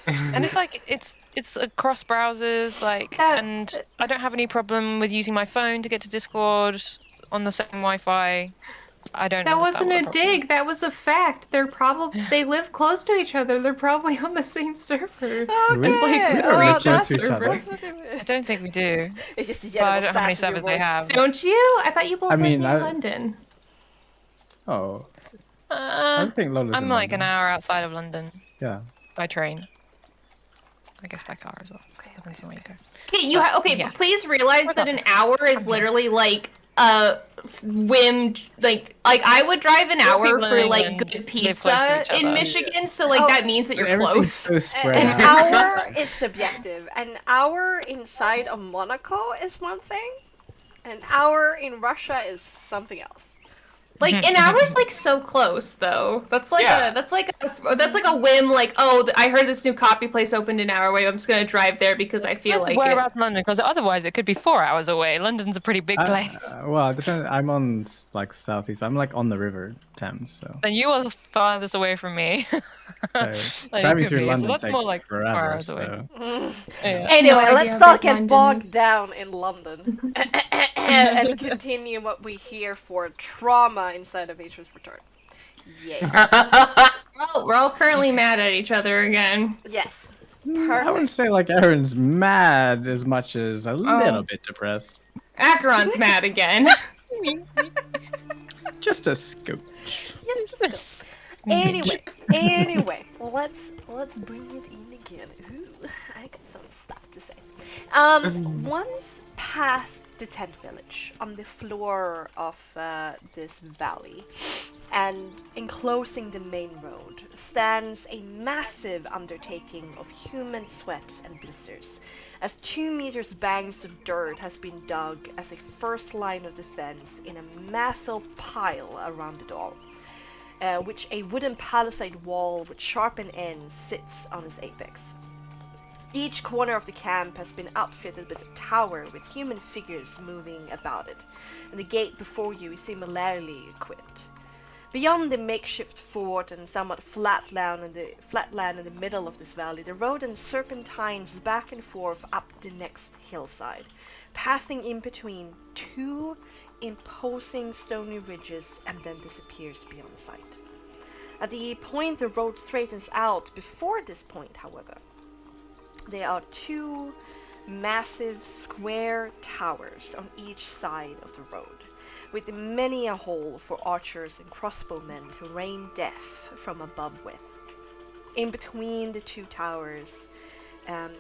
And it's like it's across browsers, like, and I don't have any problem with using my phone to get to Discord on the same Wi-Fi. I don't. That understand wasn't what a the problem is. dig. That was a fact. They live close to each other. They're probably on the same server. Okay. It's like We don't Oh, reach out that's, to each other. that's what it I is. don't think we do. It's just the But I general don't know how many sass in your servers they voice. have. Don't you? I thought you both I mean, lived in I- London. Oh, I think Lola's I'm in like an London. hour outside of London Yeah. by train. I guess by car as well. Depends on where you go. Okay, yeah. but please realize that an Regardless, hour is I'm here. literally like whim like I would drive an hour people for in like England good live close to pizza each in other. Michigan, so like Oh, that means that you're Everything's close. so spread An out. hour is subjective. An hour inside of Monaco is one thing. An hour in Russia is something else. Like an hour's like so close though. That's like Yeah. that's like a whim. Like I heard this new coffee place opened an hour away. I'm just gonna drive there because I feel Depends like it. whereabouts in London, because otherwise it could be 4 hours away. London's a pretty big place. Well, it depends. I'm on like southeast. I'm like on the River Thames, so. And you are the farthest away from me. So Like, it driving could through be, so London that's takes more like 4 forever. hours away. So. Yeah. Anyway, No idea let's how not big get London bogged is. down in London and continue what we hear for trauma inside of Asia's Return. Yes. We're all currently mad at each other again. Yes. I wouldn't Perfect. say like Aaron's mad as much as a little bit depressed. Acheron's mad again. Just a scoop. Yes. Anyway, let's bring it in again. Ooh, I got some stuff to say. Once past the tent village, on the floor of this valley, and enclosing the main road, stands a massive undertaking of human sweat and blisters, as 2 meters banks of dirt has been dug as a first line of defense in a massive pile around it all. Which a wooden palisade wall with sharpened ends sits on its apex. Each corner of the camp has been outfitted with a tower with human figures moving about it, and the gate before you is similarly equipped. Beyond the makeshift fort and somewhat flat land in the middle of this valley, the road and serpentines back and forth up the next hillside, passing in between 2 imposing stony ridges and then disappears beyond sight. At the point the road straightens out, before this point, however, there are 2 massive square towers on each side of the road, with many a hole for archers and crossbowmen to rain death from above with. In between the 2 towers,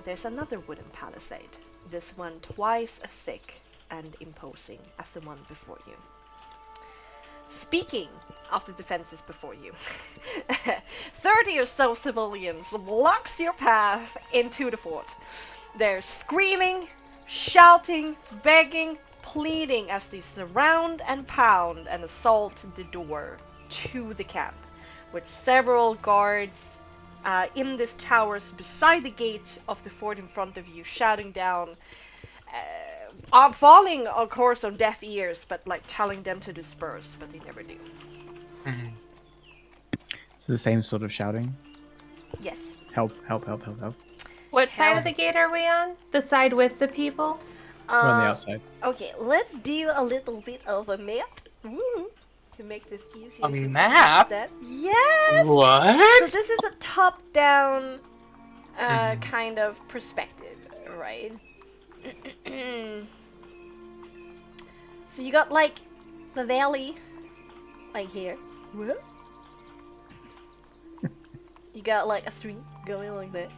there's another wooden palisade, this one twice as thick and imposing as the one before you. Speaking of the defenses before you, 30 or so civilians blocks your path into the fort. They're screaming, shouting, begging, pleading as they surround and pound and assault the door to the camp, with several guards in these towers beside the gate of the fort in front of you shouting down, falling of course on deaf ears, but like telling them to disperse, but they never do. It's the same sort of shouting. Yes. Help, help, help, help, help. What side of the gate are we on? The side with the people? We're on the outside. Okay, let's do a little bit of a map. Woo, to make this easier. A to map? understand. Yes! What? So this is a top-down kind of perspective, right? So you got like the valley, like here. What? You got like a stream going like that.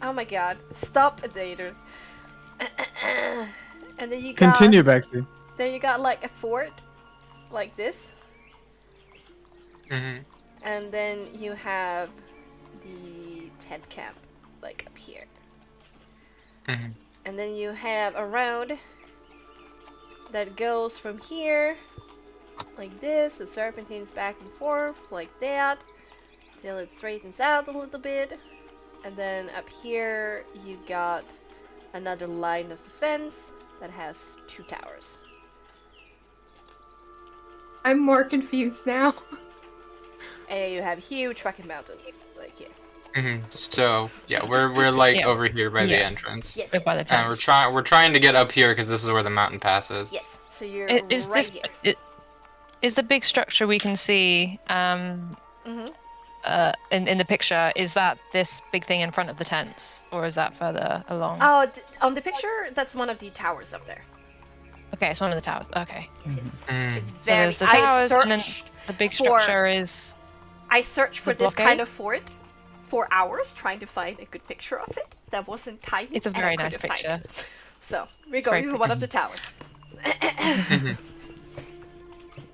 Oh my god! Stop it, Dater. And then you got. Continue, Bexxy. Then you got like a fort, like this. And then you have the tent camp, like up here. And then you have a road that goes from here, like this. It serpentines back and forth, like that, till it straightens out a little bit. And then up here, you got another line of defense that has 2 towers. I'm more confused now. And you have huge fucking mountains, like here. So yeah, we're like over here by the entrance. Yes. By the And we're trying to get up here because this is where the mountain passes. Yes. So you're Is right this here. is the big structure we can see in the picture? Is that this big thing in front of the tents, or is that further along? Oh, on the picture, that's one of the towers up there. Okay, it's one of the towers. Okay, Yes. It's so very. there's the towers, and then searched the big for- structure is. I searched for the this blockade? kind of fort for hours, trying to find a good picture of it that wasn't tiny. It's a and I very nice couldn't find picture. it. So we're very going for one of the towers.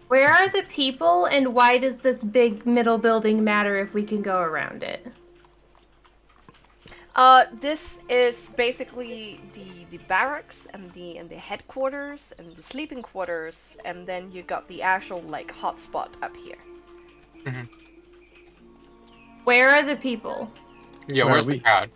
Where are the people, and why does this big middle building matter if we can go around it? This is basically the barracks and the headquarters and the sleeping quarters, and then you got the actual like hotspot up here. Where are the people? Yeah, Where where's are the we? crowd?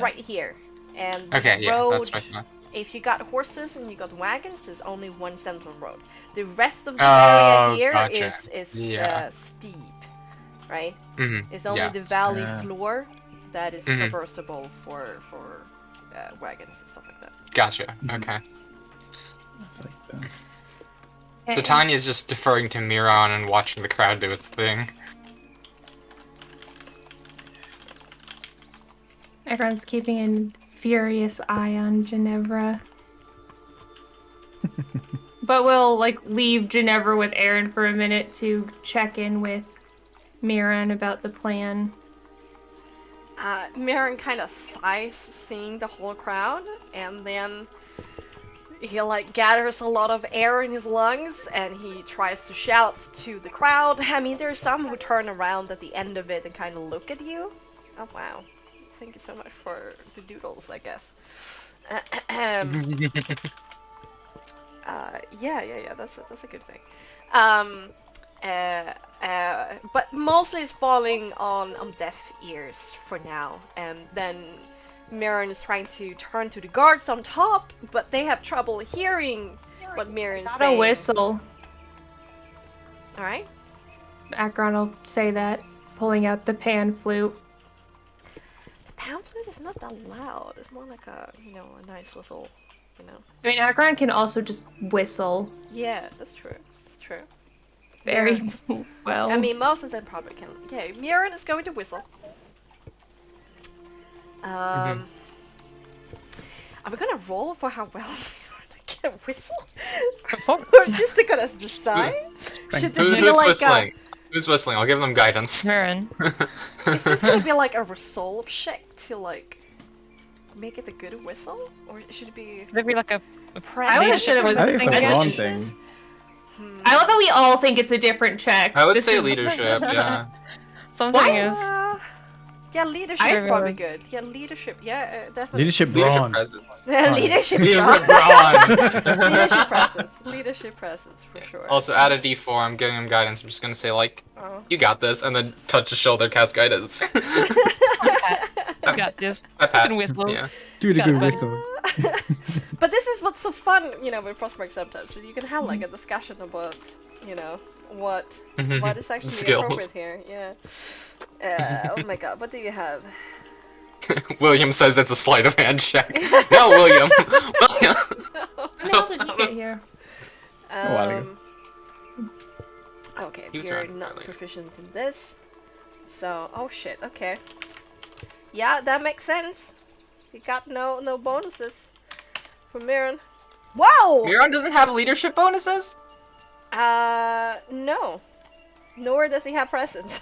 Right here. And Okay, the yeah, road, that's right. Yeah. if you got horses and you got wagons, there's only one central road. The rest of the area here gotcha. is Yeah. steep, right? Mhm, It's only yeah. the valley Yeah. floor that is Mhm. traversable for wagons and stuff like that. Gotcha. Okay. It's like, So Tanya's just deferring to Miron and watching the crowd do its thing. Everyone's keeping a furious eye on Ginevra. But we'll leave Ginevra with Aaron for a minute to check in with Miran about the plan. Miran kind of sighs seeing the whole crowd, and then he gathers a lot of air in his lungs, and he tries to shout to the crowd. I mean, there's some who turn around at the end of it and kind of look at you. Oh wow, thank you so much for the doodles, I guess. Yeah, that's a good thing. But mostly it's falling on deaf ears for now, and then Miran is trying to turn to the guards on top, but they have trouble hearing what Miran's Got saying. a whistle. Alright. Akron will say that, pulling out the pan flute. The pan flute is not that loud. It's more like a nice little, I mean, Akron can also just whistle Yeah, that's true. That's true. very well. I mean, most of them probably can. Yeah, Miran is going to whistle. Are we gonna roll for how well Miran can whistle? Or just to gonna decide? Should this be Who's like whistling? Who's whistling? I'll give them guidance. Miran. is this gonna be like a resolve check to make it a good whistle, or should it be Could it be like a press? would leadership have was I think thing it's a thinking- Ron against- thing. I love how we all think it's a different check. I would This say is- leadership, yeah. Something Why? is Yeah, leadership I is probably realize- good. Yeah, leadership. Yeah, definitely. Leadership Leadership Ron. presence. leadership. Leadership Ron. Ron. leadership presence. Leadership presence for sure. Also, add a D4. I'm giving him guidance. I'm just gonna say like, Oh. you got this, and then touch his shoulder, cast guidance. I got this. I pat. Can whistle. Yeah. Do the Got good it. whistle. But this is what's so fun, with Frostmark sometimes. You can have like a discussion about, what is actually Skills. appropriate here. Yeah. Oh my god, what do you have? William says it's a sleight of hand check. No, William. William. When the hell did you get here? while ago. Okay, He was you're around not earlier. proficient in this. So, oh shit, okay. Yeah, that makes sense. You got no bonuses from Mirren. Whoa! Miron doesn't have leadership bonuses? No. Nor does he have presence.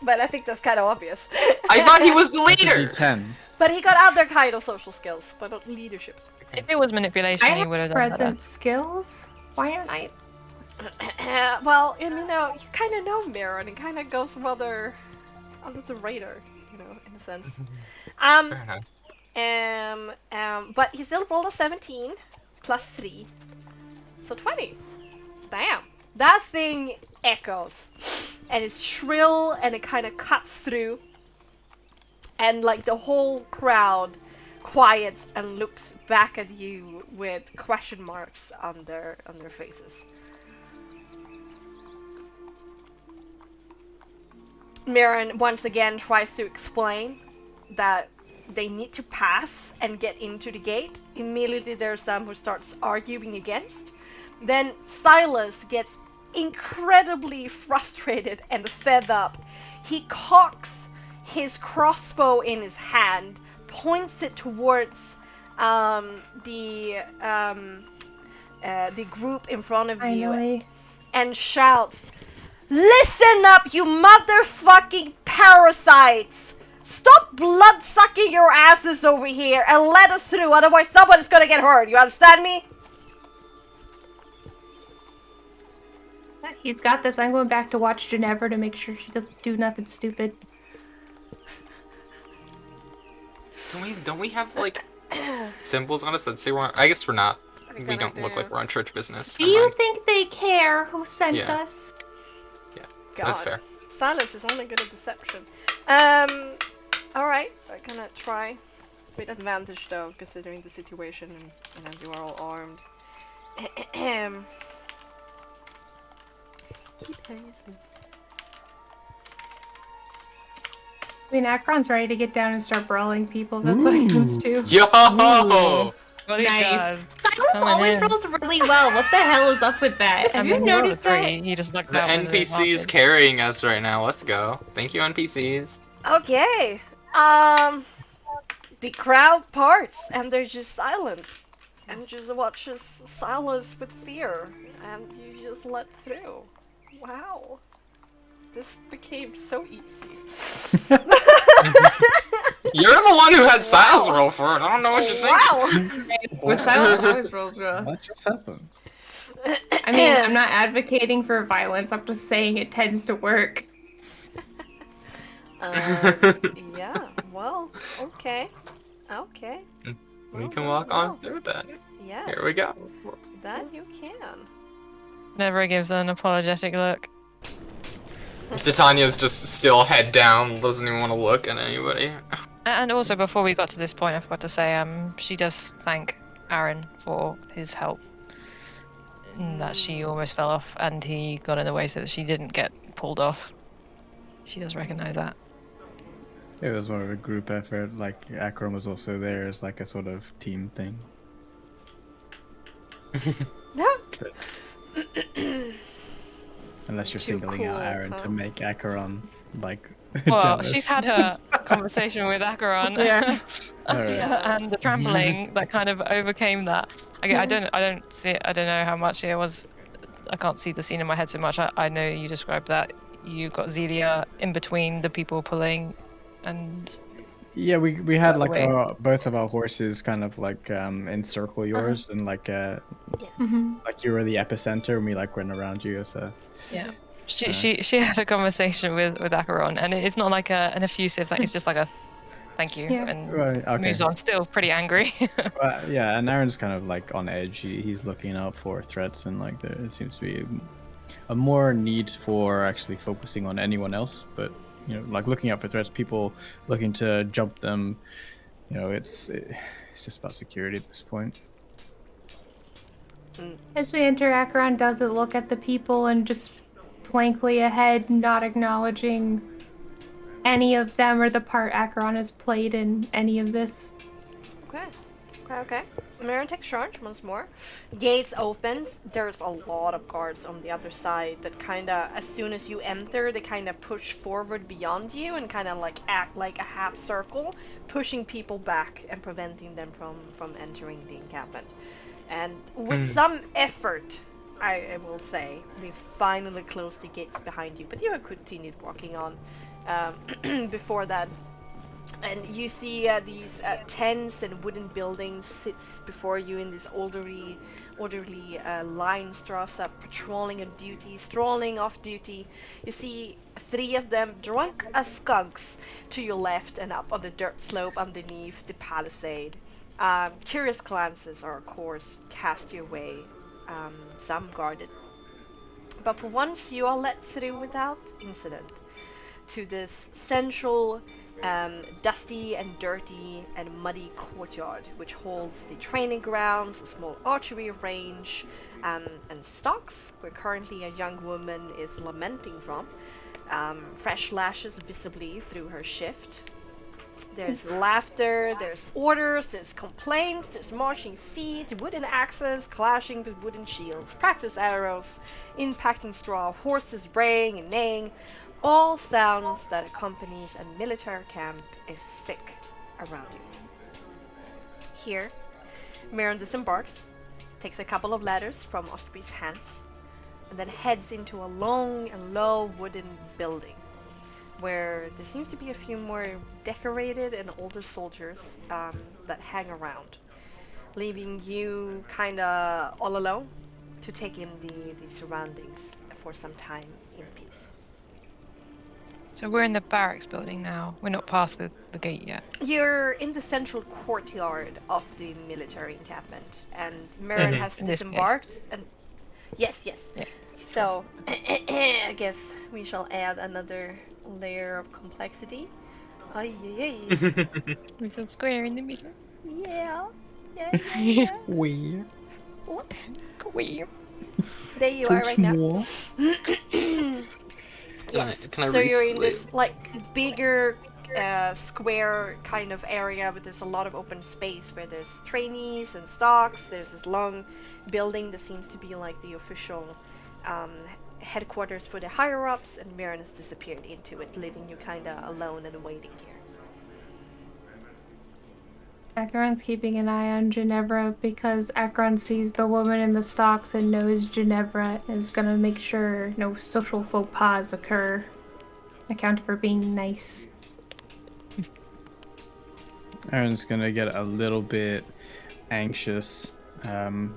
But I think that's kind of obvious. I thought he was the That's a leader. D10. But he got other kind of social skills, but not leadership. If it was manipulation, I he would have have done better. present skills. Why aren't I? Well, and you kind of know Mirren. It kind of goes under the radar, in a sense. Fair enough. But he still rolled a 17 plus 3, so 20. Damn, that thing echoes, and it's shrill, and it kind of cuts through, and like the whole crowd quiets and looks back at you with question marks on their faces. Mirren once again tries to explain that they need to pass and get into the gate. Immediately there's some who starts arguing against. Then Silas gets incredibly frustrated and fed up. He cocks his crossbow in his hand, points it towards the group in front of you, Finally. and shouts, "Listen up, you motherfucking parasites! Stop blood-sucking your asses over here and let us through, otherwise somebody's gonna get hurt, you understand me?" He's got this. I'm going back to watch Ginevra to make sure she doesn't do nothing stupid. Don't we have like symbols on us that say we're on? I guess we're not. We kinda don't look do. like we're on church business. Do Never you mind. think they care who sent Yeah. us? That's fair. Silas is only good at deception. Alright, I'm gonna try. With advantage though, considering the situation and you are all armed. Keep pace. I mean, Akron's ready to get down and start brawling people. That's what it comes to. Yo! What he Nice. does. Silence Coming always in. rolls really well. What the hell is up with that? I Have mean, you he rolled a noticed that? 3. He just knocked The out with an NPCs advantage. carrying us right now. Let's go. Thank you, NPCs. Okay. The crowd parts and they're just silent. And just watches Silas with fear. And you just let through. Wow. This became so easy. You're the one who had Silas roll for it. I don't know what you think. Wow. Well, silence always rolls well. What just happened? I mean, I'm not advocating for violence. I'm just saying it tends to work. Yeah, well, okay. Okay. We can walk on through that. Yes. Here we go. That you can. Never gives an apologetic look. Titania's just still head down, doesn't even want to look at anybody. And also, before we got to this point, I forgot to say, she does thank Aaron for his help. That she almost fell off, and he got in the way so that she didn't get pulled off. She does recognize that. It was more of a group effort. Like Akron was also there as like a sort of team thing. Unless you're Too singling out cool, Aaron huh? to make Acheron like. Well, jealous. she's had her conversation with Acheron. Yeah. Alright. Yeah. And the trampling that kind of overcame that. I don't see it. I don't know how much it was. I can't see the scene in my head so much. I know you described that you got Zelia in between the people pulling, and Yeah, we had like way. both of our horses kind of like encircle yours and Yes. like you were the epicenter and we like went around you as a Yeah. She had a conversation with Acheron, and it's not like an effusive thing. It's just like a thank you, Yeah. and right, okay. moves on. Still pretty angry. Yeah, and Aaron's kind of like on edge. He's looking out for threats and like there seems to be a more need for actually focusing on anyone else, but you know, like looking out for threats, people looking to jump them, you know, it's just about security at this point. As we enter, Acheron doesn't look at the people and just blankly ahead, not acknowledging any of them or the part Acheron has played in any of this. Okay. Meulen takes charge once more. Gates opens. There's a lot of guards on the other side that kinda, as soon as you enter, they kinda push forward beyond you and kinda like act like a half circle, pushing people back and preventing them from entering the encampment. And with some effort, I will say, they finally closed the gates behind you, but you have continued walking on. Before that, and you see these tents and wooden buildings sits before you in this orderly Leinstrasse, patrolling on duty, strolling off duty. You see 3 of them drunk as skunks to your left and up on the dirt slope underneath the palisade. Curious glances are of course cast your way, some guarded. But for once you are let through without incident to this central dusty and dirty and muddy courtyard, which holds the training grounds, a small archery range, and stocks, where currently a young woman is lamenting from. Fresh lashes visibly through her shift. There's laughter, there's orders, there's complaints, there's marching feet, wooden axes clashing with wooden shields, practice arrows, impacting straw, horses braying and neighing. All sounds that accompanies a military camp is thick around you. Here, Meulen disembarks, takes a couple of ladders from Ostby's hands, and then heads into a long and low wooden building, where there seems to be a few more decorated and older soldiers that hang around, leaving you kinda all alone to take in the surroundings for some time in peace. So we're in the barracks building now. We're not past the gate yet. You're in the central courtyard of the military encampment, and Meulen has In this disembarked. And yes. Yeah. So I guess we shall add another layer of complexity. Ay. With a square in the middle. Yeah. Where? Queer. There you are right now. More? Yes. Can I So you're in resleep? this like bigger square kind of area, but there's a lot of open space where there's trainees and stocks. There's this long building that seems to be like the official headquarters for the higher ups, and Meulen has disappeared into it, leaving you kinda alone and waiting here. Acheron's keeping an eye on Ginevra because Acheron sees the woman in the stocks and knows Ginevra is gonna make sure no social faux pas occur. Account for being nice. Aaron's gonna get a little bit anxious,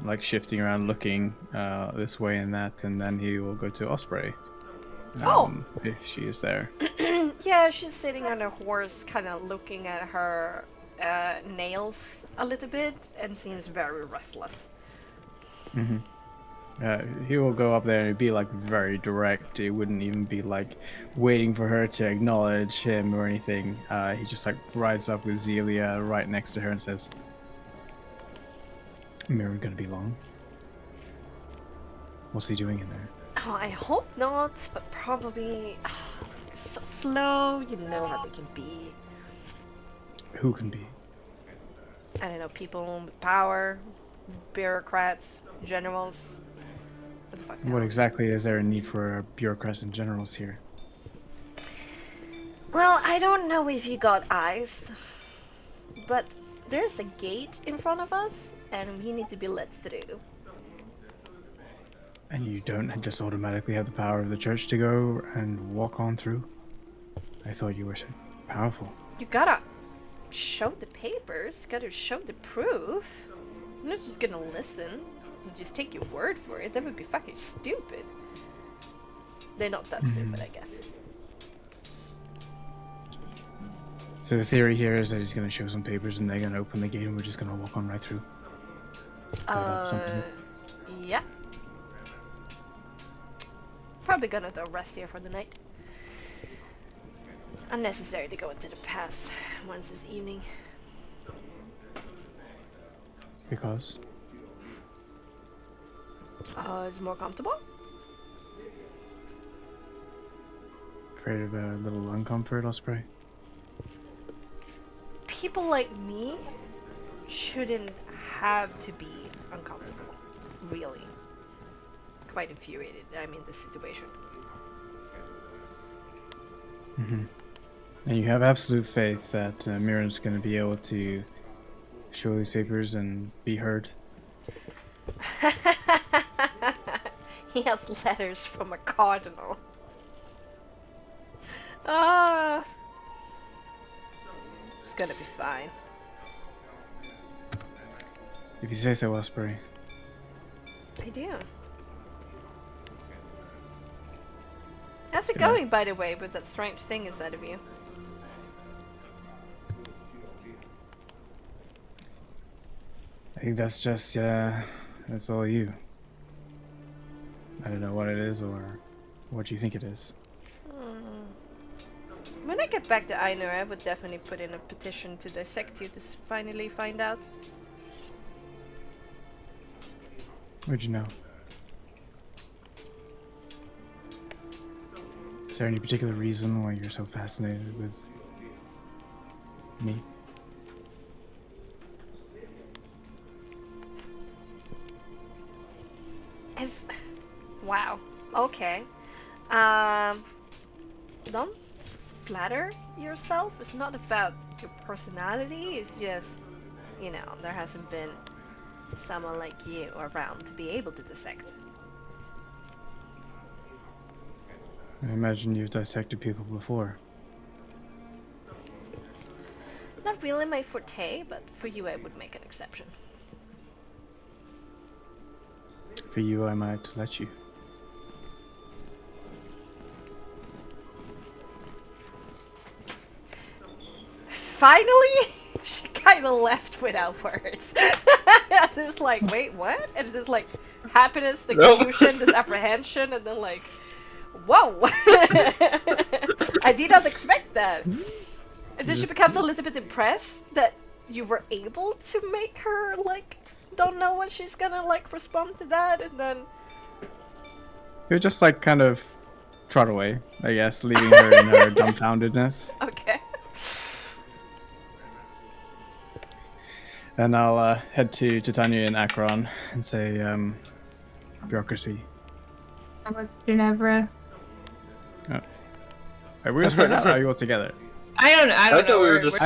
like shifting around, looking this way and that, and then he will go to Osprey. If she is there. Yeah, she's sitting on a horse, kind of looking at her nails a little bit, and seems very restless. He will go up there and be like very direct. It wouldn't even be like waiting for her to acknowledge him or anything. He just like rides up with Zelia right next to her and says, "Meulen gonna be long? What's he doing in there?" Oh, I hope not, but probably. They're so slow, you know how they can be. Who can be? I don't know, people with power, bureaucrats, generals. What the fuck What knows? exactly is there a need for bureaucrats and generals here? Well, I don't know if you got eyes, but there's a gate in front of us, and we need to be let through. And you don't just automatically have the power of the church to go and walk on through? I thought you were so powerful. You gotta show the papers. Gotta show the proof. I'm not just gonna listen and just take your word for it. That would be fucking stupid. They're not that stupid, I guess. So the theory here is that he's going to show some papers and they're going to open the gate and we're just going to walk on right through. Yeah. Probably gonna rest here for the night. Unnecessary to go into the past once this evening. Because? It's more comfortable. Afraid of a little lung comfort, Osprey? People like me shouldn't have to be uncomfortable. Really. Quite infuriated I'm in this situation. Mm-hmm. And you have absolute faith that Mirren's going to be able to show these papers and be heard? He has letters from a cardinal. Ah, it's gonna be fine. If you say so, Osprey. I do. How's it Good night. going, by the way, with that strange thing inside of you? I think that's just, that's all you. I don't know what it is or what you think it is. When I get back to Einar, I would definitely put in a petition to dissect you to finally find out. Where'd you know? Is there any particular reason why you're so fascinated with me? Wow. Okay. Don't flatter yourself. It's not about your personality. It's just, you know, there hasn't been someone like you around to be able to dissect. I imagine you've dissected people before. Not really my forte, but for you I would make an exception. For you, I might let you. Finally, she kind of left without words. Just like, wait, what? And just like happiness, the confusion, this apprehension, and then like, whoa! I did not expect that. And then she becomes a little bit impressed that you were able to make her like don't know what she's gonna like respond to that, and then You're just like kind of trot away, I guess, leaving her in her dumbfoundedness. okay. And I'll head to Titania and Akron and say, bureaucracy. I'm with Ginevra. Are we all spread out? Or are you all together? I don't know. I thought we were just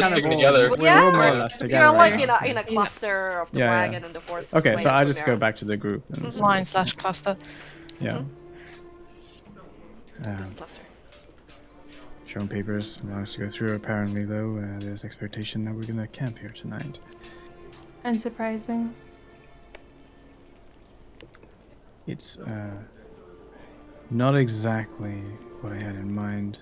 sticking together. We're Yeah, all more or less together. You're like right in a cluster of the Yeah, yeah. wagon and the horses. Okay, way so up I from just there. go back to the group. And Line/cluster. yeah. This cluster. Showing papers allows to go through. Apparently, though, there's expectation that we're gonna camp here tonight. Unsurprising. It's not exactly what I had in mind.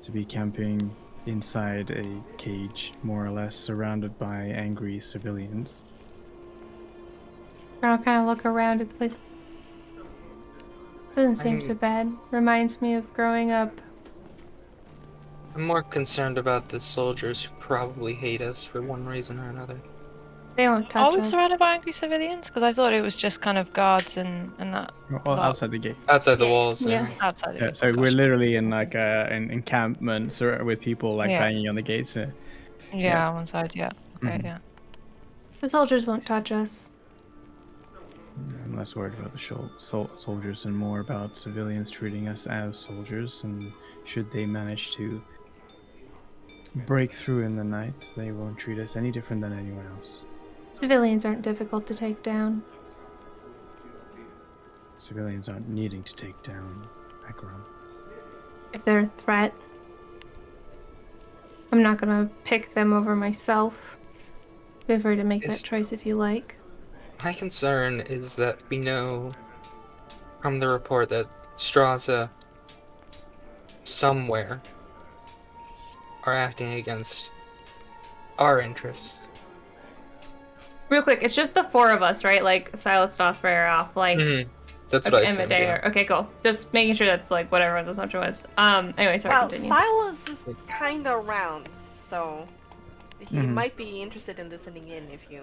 To be camping inside a cage, more or less, surrounded by angry civilians. I'll kind of look around at the place. Doesn't seem so bad. Reminds me of growing up. I'm more concerned about the soldiers who probably hate us for one reason or another. They won't Are touch we us. surrounded by angry civilians? Because I thought it was just kind of guards and that Well, Well, outside the gate. Outside the walls, Yeah. outside. Yeah, so we're literally in like an encampment with people like Yeah. banging on the gates. Yeah, Yes. on one side, yeah. Okay, Mhm. yeah. The soldiers won't touch us. I'm less worried about the soldiers and more about civilians treating us as soldiers. And should they manage to break through in the night, they won't treat us any different than anyone else. Civilians aren't difficult to take down. Civilians aren't needing to take down Akron. If they're a threat. I'm not gonna pick them over myself. Feel free to make Is- that choice if you like. My concern is that we know from the report that Straza somewhere are acting against our interests. Real quick, it's just the 4 of us, right? Like Silas, Osprey are off. Like, That's what I and assumed. Medea. Yeah. Okay, cool. Just making sure that's like what everyone's assumption was. Anyway, sorry. Well, Continue. Silas is kind of around, so he Mhm. might be interested in listening in if you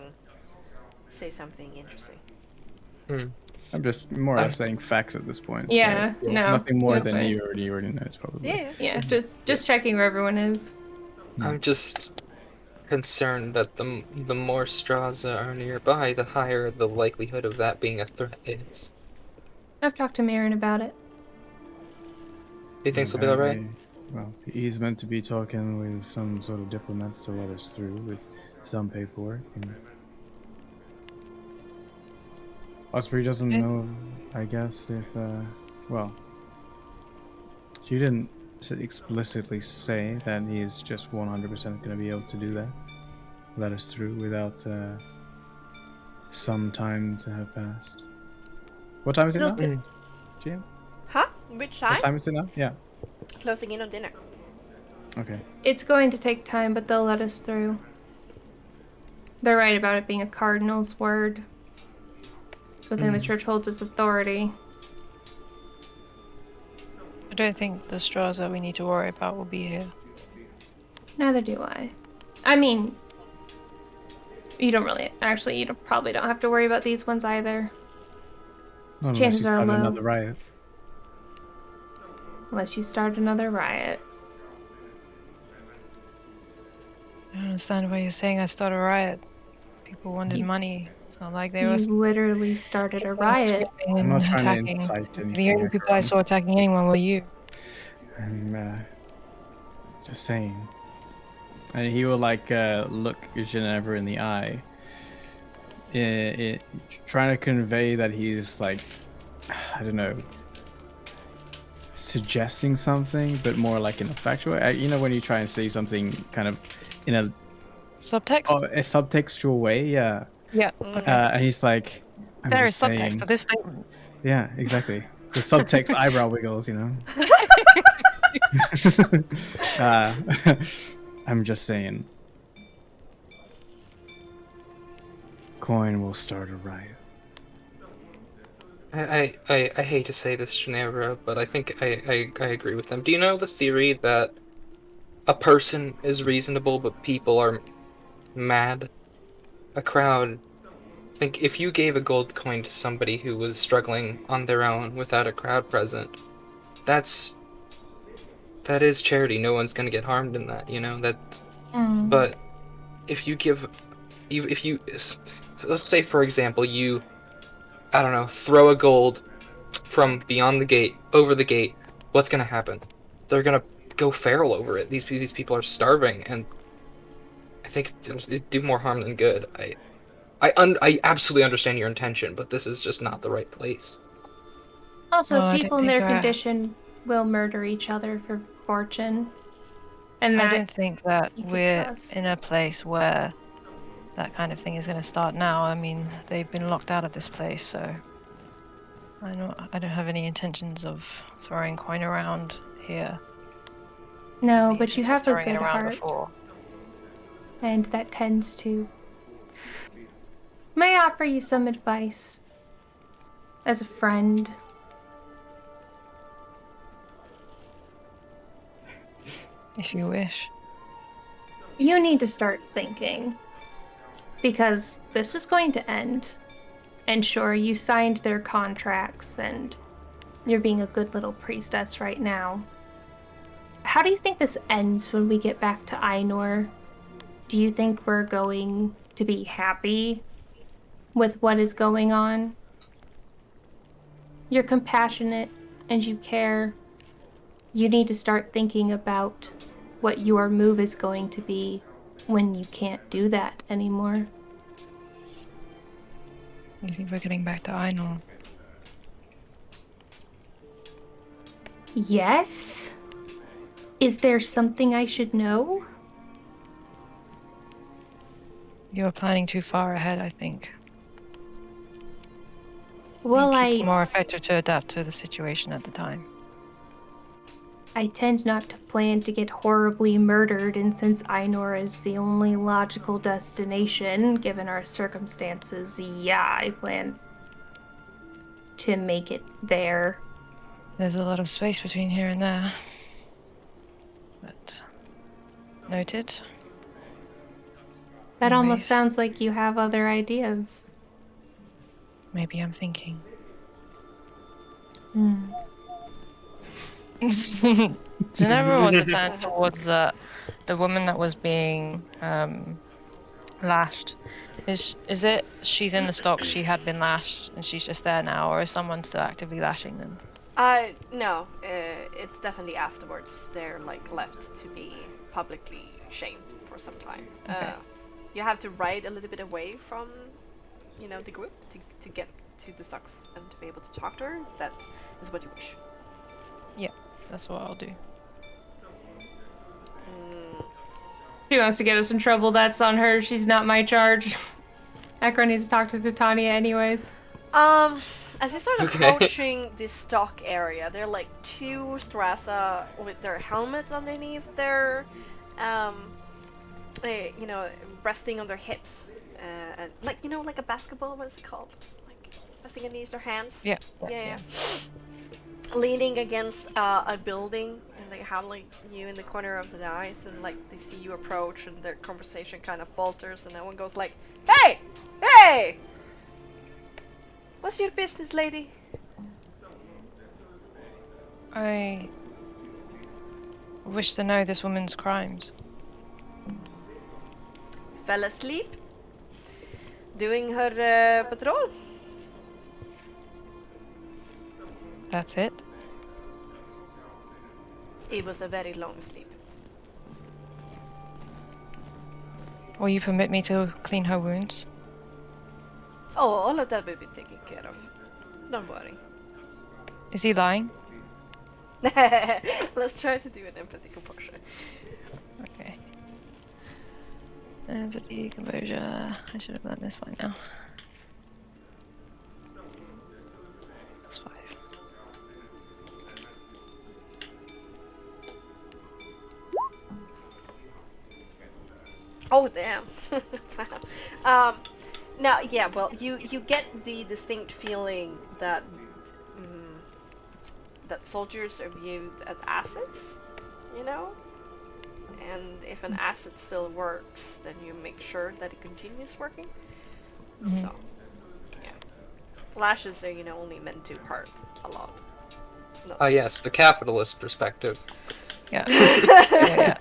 say something interesting. I'm just more or less saying facts at this point. so Yeah. No. nothing more that's than fine. he already knows, probably. Yeah. Yeah. Just checking where everyone is. I'm just concerned that the more Straza are nearby, the higher the likelihood of that being a threat is. I've talked to Marin about it. Do you think he'll be alright? Well, he's meant to be talking with some sort of diplomats to let us through with some paperwork. And Osprey doesn't know, I guess, if, well, she didn't explicitly say that he is just 100% going to be able to do that. Let us through without some time to have passed. What time is it now? GM? Huh? Which What time? time is it now? Yeah. Closing in on dinner. Okay. It's going to take time, but they'll let us through. They're right about it being a cardinal's word. It's within the church holds its authority. I don't think the straws that we need to worry about will be here. Neither do I. I mean, you don't really. Actually, you probably don't have to worry about these ones either. Not unless Chances you are start low. another riot. Unless you start another riot. I don't understand why you're saying I started a riot. People wanted money. It's not like they You were literally started a riot. screaming I'm not and trying to attacking. incite The anything. only people I saw attacking anyone were you. I'm just saying. And he will like look Ginevra in the eye, trying to convey that he's like, I don't know, suggesting something, but more like in a factual way. You know, when you try and say something kind of in a Subtext? a subtextual way, yeah. Yeah. Okay. And he's like, I'm There is just subtext saying. to this statement. Yeah, exactly. The subtext eyebrow wiggles, you know. I'm just saying. Coin will start a riot. I hate to say this, Ginevra, but I think I agree with them. Do you know the theory that a person is reasonable, but people are mad? A crowd. Think if you gave a gold coin to somebody who was struggling on their own without a crowd present, that is charity. No one's gonna get harmed in that, you know. But if you give, if you, let's say for example, I don't know, throw a gold from beyond the gate over the gate, what's gonna happen? They're gonna go feral over it. These people are starving, and I think it do more harm than good. I absolutely understand your intention, but this is just not the right place. Also, Oh, I people don't in their think condition will murder each other for fortune. And I that don't think that you can we're trust. in a place where that kind of thing is going to start now. I mean, they've been locked out of this place, so I don't have any intentions of throwing coin around here. No, Any but you intentions of have a throwing it good around heart, before. and that tends to. May I offer you some advice? As a friend. If you wish. You need to start thinking. Because this is going to end. And sure, you signed their contracts, and you're being a good little priestess right now. How do you think this ends when we get back to Ainur? Do you think we're going to be happy with what is going on? You're compassionate and you care. You need to start thinking about what your move is going to be when you can't do that anymore. You think we're getting back to Ainur? Yes? Is there something I should know? You're planning too far ahead, I think. Well, I think it's more effective to adapt to the situation at the time. I tend not to plan to get horribly murdered, and since Ainur is the only logical destination, given our circumstances, yeah, I plan to make it there. There's a lot of space between here and there. But noted. That almost Anyways, sounds like you have other ideas. maybe I'm thinking. Ginevra was to turn towards the woman that was being lashed. Is it she's in the stock, she had been lashed, and she's just there now, or is someone still actively lashing them? No, it's definitely afterwards. They're like left to be publicly shamed for some time. Okay. You have to ride a little bit away from, the group to get to the stocks and to be able to talk to her. If that is what you wish. Yeah, that's what I'll do. She wants to get us in trouble, that's on her. She's not my charge. Ekro needs to talk to Titania anyways. As you start Okay. approaching the stock area, there are like two Strasa with their helmets underneath their, resting on their hips, and like like a basketball. What's it called? Like resting underneath their hands. Yeah. Yeah. Leaning against a building, and they have like you in the corner of the eyes, and like they see you approach, and their conversation kind of falters, and one goes like, "Hey, hey! What's your business, lady?" I wish to know this woman's crimes. Fell asleep doing her patrol. That's it? It was a very long sleep. Will you permit me to clean her wounds? Oh, all of that will be taken care of. Don't worry. Is he lying? Let's try to do an empathy composure. Okay. Empathy, composure. I should have done this by now. That's 5. Oh damn! Now, yeah. Well, you get the distinct feeling that that soldiers are viewed as assets, and if an asset still works, then you make sure that it continues working. So, yeah. Lashes are only meant to hurt a lot. Not Ah, to- yes, the capitalist perspective. Yeah. Yeah.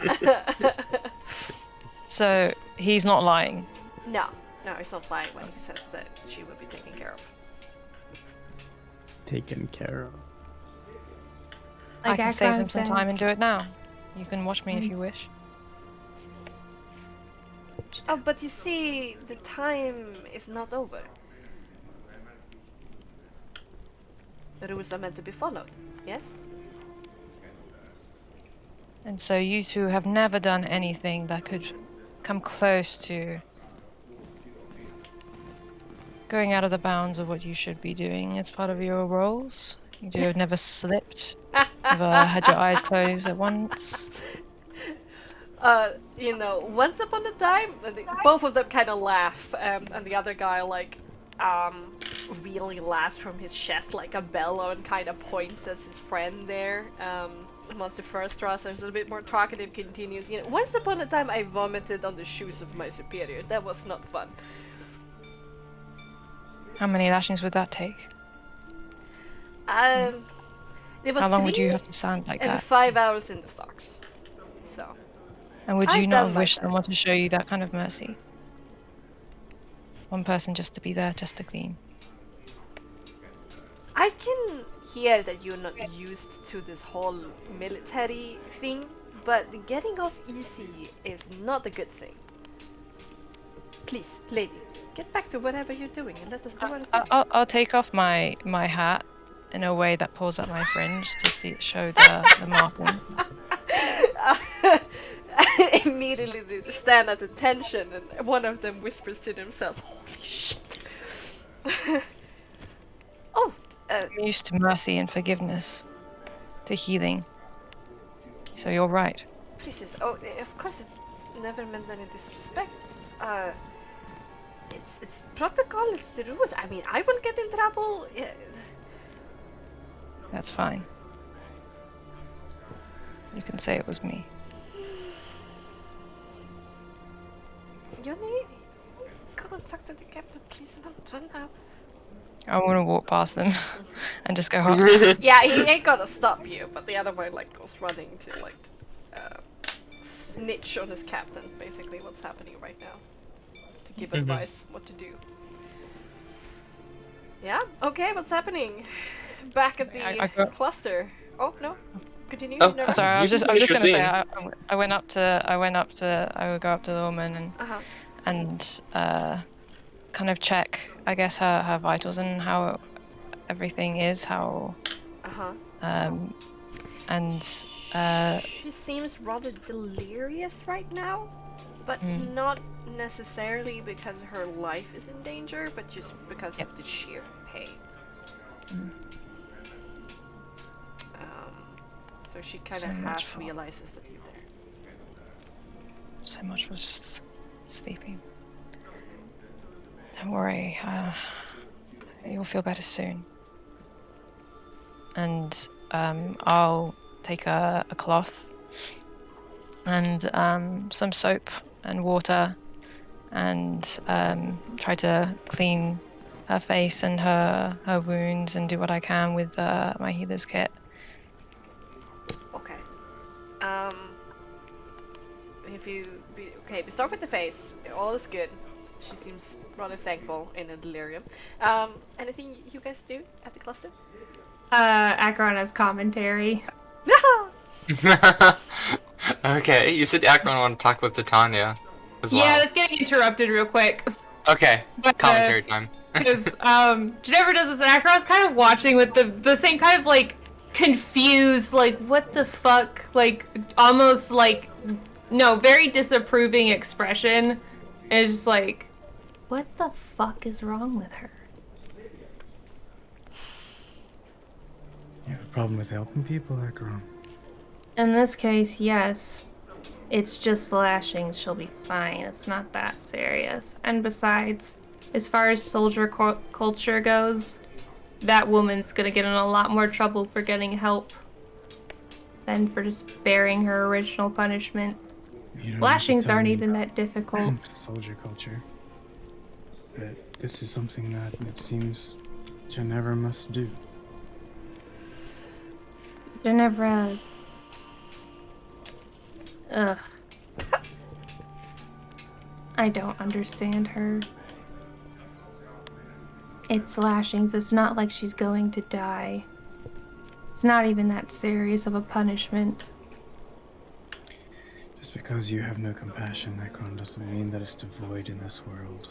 So he's not lying. No, it's not lying when he says that she will be taken care of. Taken care of. I can save Akron them some said. time and do it now. You can watch me if you wish. Oh, but you see, the time is not over. The rules are meant to be followed, yes? And so you two have never done anything that could come close to going out of the bounds of what you should be doing as part of your roles. You two have never slipped, never had your eyes closed at once. Once upon a time, both of them kind of laugh, and the other guy, really laughs from his chest like a bellow and kind of points at his friend there. Once the first Ross is a bit more talkative, continues, once upon a time I vomited on the shoes of my superior. That was not fun. How many lashings would that take? There was How long would you 3 have to sound like and that? 5 hours in the stocks. So, And would I've you done not my wish time. someone to show you that kind of mercy? One person just to be there, just to clean. I can hear that you're not used to this whole military thing, but getting off easy is not a good thing. Please, lady, get back to whatever you're doing and let us do our thing. I'll take off my hat in a way that pulls up my fringe just to show the marking. immediately they stand at attention, and one of them whispers to themselves, "Holy shit!" Oh, I'm used to mercy and forgiveness, to healing. So you're right. Jesus. Oh, of course, it never meant any disrespect. It's protocol. It's the rules. I mean, I will get in trouble. That's fine. You can say it was me. You need. Come and talk to the captain, please. No, run now. I want to walk past them and just go home. Yeah, he ain't gonna stop you, but the other one like goes running to like snitch on his captain. Basically, what's happening right now. To give advice what to do. Yeah. Okay. What's happening? Back at the cluster. Oh no. Continue. Oh, Never- Sorry, I was just Finish your gonna say scene. I would go up to the woman and kind of check, I guess, her vitals and how everything is, how and she seems rather delirious right now, but not necessarily because her life is in danger, but just because of the sheer pain. So she kind of half realizes that you're there. So much for just sleeping. Don't worry, you'll feel better soon. And I'll take a cloth and some soap and water and try to clean her face and her wounds and do what I can with my healer's kit. Okay. We start with the face. All is good. She seems rather thankful in a delirium. Anything you guys do at the cluster? Akron has commentary. Okay, you said Akron wanted to talk with Titania as well. Yeah, that's getting interrupted real quick. Okay, But, commentary time. Because Ginevra does this, and Akron's kind of watching with the same kind of like confused, like what the fuck, like almost like no, very disapproving expression. And it's just like, what the fuck is wrong with her? You have a problem with helping people, Akron? In this case, yes. It's just lashings. She'll be fine. It's not that serious. And besides, as far as soldier culture goes, that woman's gonna get in a lot more trouble for getting help than for just bearing her original punishment. You don't Lashings have to tell aren't me even that difficult. soldier culture. But this is something that it seems Ginevra must do. Ginevra... Ugh. I don't understand her. It's lashings. It's not like she's going to die. It's not even that serious of a punishment. Just because you have no compassion, Akron, doesn't mean that it's devoid in this world.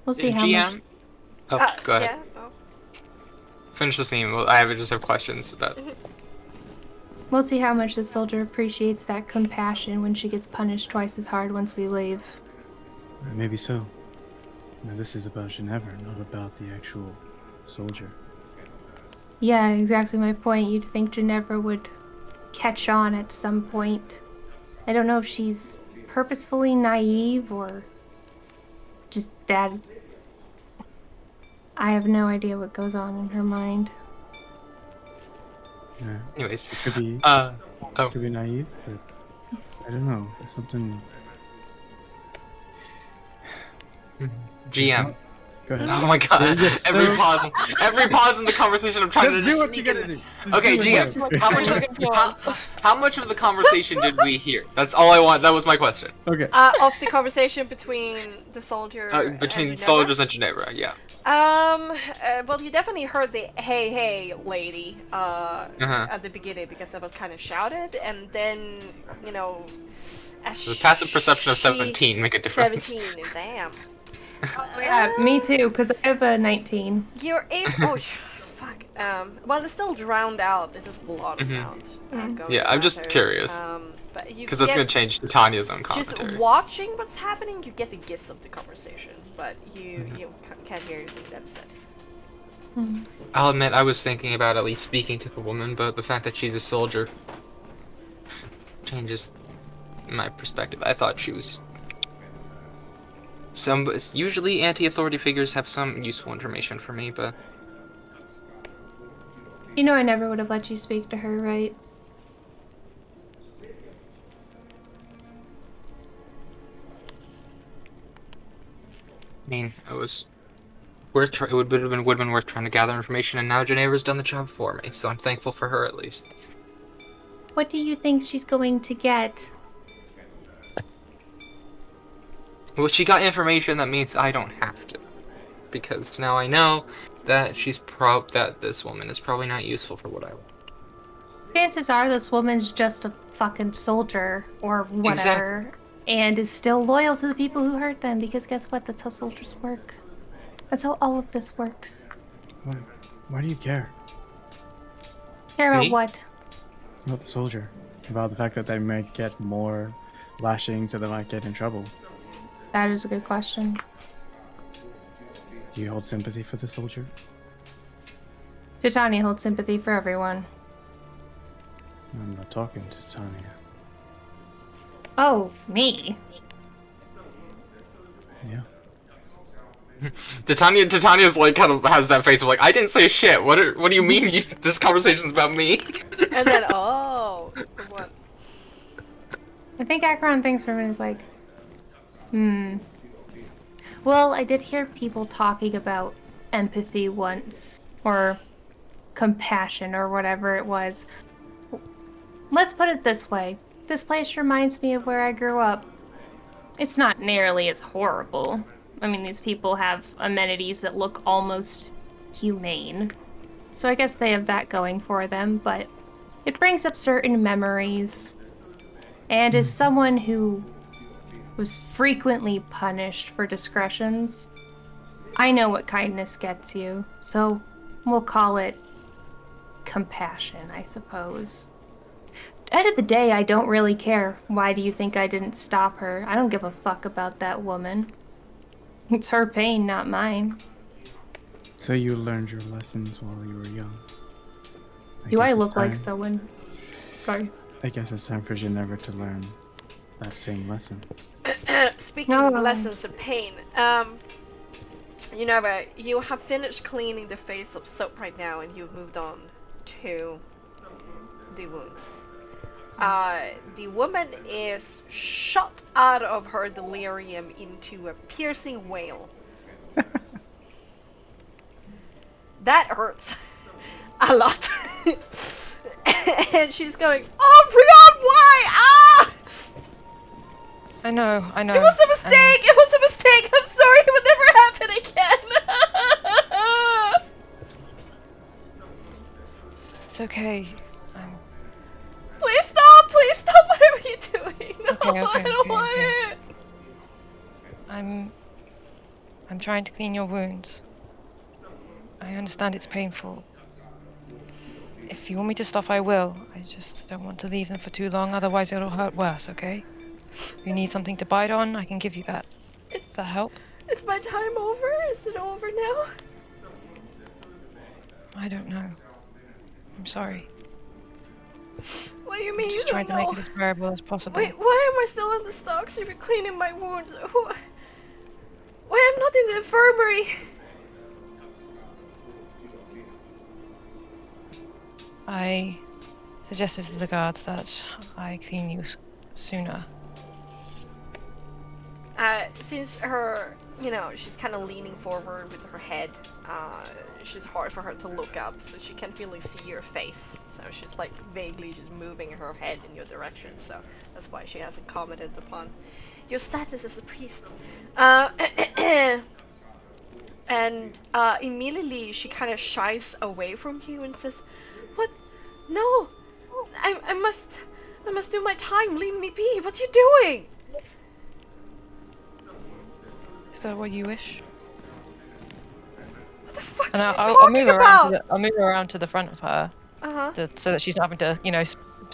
We'll see how GM? much... Oh, go ahead. Yeah. Oh. Finish the scene. Well, I just have questions about. We'll see how much the soldier appreciates that compassion when she gets punished twice as hard once we leave. Maybe so. Now, this is about Ginevra, not about the actual soldier. Yeah, exactly my point. You'd think Ginevra would catch on at some point. I don't know if she's purposefully naive or just that. I have no idea what goes on in her mind. Yeah. Anyways, It could be, could be naive, but I don't know. It's something. GM. Go ahead. Oh my god! You're so- Every pause in the conversation, I'm trying to Just do just what you sneak gotta in. do. Okay, Just do GM. what you How much of the conversation did we hear? That's all I want. That was my question. Okay. Of the conversation between the soldier Between and soldiers and Ginevra, yeah. Well, you definitely heard the hey lady at the beginning because that was kind of shouted, and then as The passive perception of she- 17 make a difference. 17, damn. Yeah, me too, because I have a 19. You're able. Oh, fuck. Well, it's still drowned out. There's just a lot of sound. Going Yeah, I'm around just her. curious. But you Because that's going get- to change Titania's own commentary. Just watching what's happening, you get the gist of the conversation, but you can't hear anything that's said. I'll admit, I was thinking about at least speaking to the woman, but the fact that she's a soldier changes my perspective. I thought she was... Usually anti-authority figures have some useful information for me, but... You know I never would have let you speak to her, right? I mean, it was worth it would have been worth trying to gather information, and now Genevra's done the job for me, so I'm thankful for her at least. What do you think she's going to get? Well, she got information that means I don't have to, because now I know that that this woman is probably not useful for what I want. Chances are this woman's just a fucking soldier or whatever. Exactly. And is still loyal to the people who hurt them, because guess what? That's how soldiers work. That's how all of this works. Why do you care Care about Me? what? about the soldier? About the fact that they might get more lashings, or they might get in trouble. That is a good question. Do you hold sympathy for the soldier? Titania holds sympathy for everyone. I'm not talking to Tanya. Oh, me? Yeah. Titania's like kind of has that face of like, I didn't say shit. What do you mean this conversation's about me? And then, oh, what? I think Akron thinks for a minute is like, Well, I did hear people talking about empathy once, or compassion, or whatever it was. Let's put it this way. This place reminds me of where I grew up. It's not nearly as horrible. I mean, these people have amenities that look almost humane. So I guess they have that going for them, but it brings up certain memories. And as someone who was frequently punished for discretions, I know what kindness gets you. So we'll call it compassion, I suppose. End of the day, I don't really care. Why do you think I didn't stop her? I don't give a fuck about that woman. It's her pain, not mine. So you learned your lessons while you were young. Do I guess it's look like time- someone? Sorry. I guess it's time for Ginevra to learn that same lesson. Speaking No. of lessons of pain, you have finished cleaning the face of soap right now, and you've moved on to the wounds. The woman is shot out of her delirium into a piercing wail. That hurts a lot. And she's going, "Oh, Brian, why? Ah! I know. It was a mistake! It was a mistake! I'm sorry, it would never happen again!" It's okay. Please stop! Please stop! Whatever you're doing! No, Okay, I don't want okay. it! I'm trying to clean your wounds. I understand it's painful. If you want me to stop, I will. I just don't want to leave them for too long, otherwise it'll hurt worse, okay? If you need something to bite on, I can give you that. Does that help? Is my time over? Is it over now? I don't know. I'm sorry. What do you mean I'm you just don't trying to know? make it as bearable as possible. Wait, why am I still in the stocks if you're cleaning my wounds? Why I'm not in the infirmary? I suggested to the guards that I clean you sooner. Since she's kind of leaning forward with her head, she's hard for her to look up, so she can't really see your face. So she's like vaguely just moving her head in your direction, so that's why she hasn't commented upon your status as a priest. And immediately she kind of shies away from you and says, "What? No! I must do my time. Leave me be. What are you doing?" Is that what you wish? What the fuck And are you I'll talking move about? I'll move her around to the front of her, Uh-huh. so that she's not having to,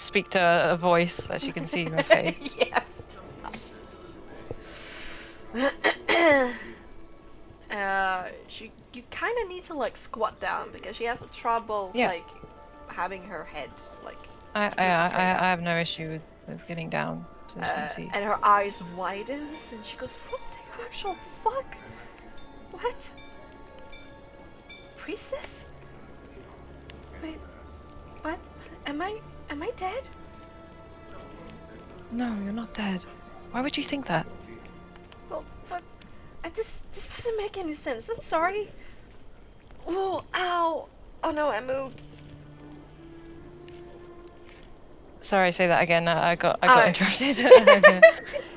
speak to a voice that she can see my face. Yes. You kind of need to like squat down because she has trouble like having her head like. I have no issue with getting down so she can see. And her eyes widens and she goes, "What the actual fuck? What? Priestess? Wait, what? Am I dead?" No, you're not dead. Why would you think that? Well, but this doesn't make any sense. I'm sorry. Oh, ow! Oh no, I moved. Sorry, say that again. I got interrupted.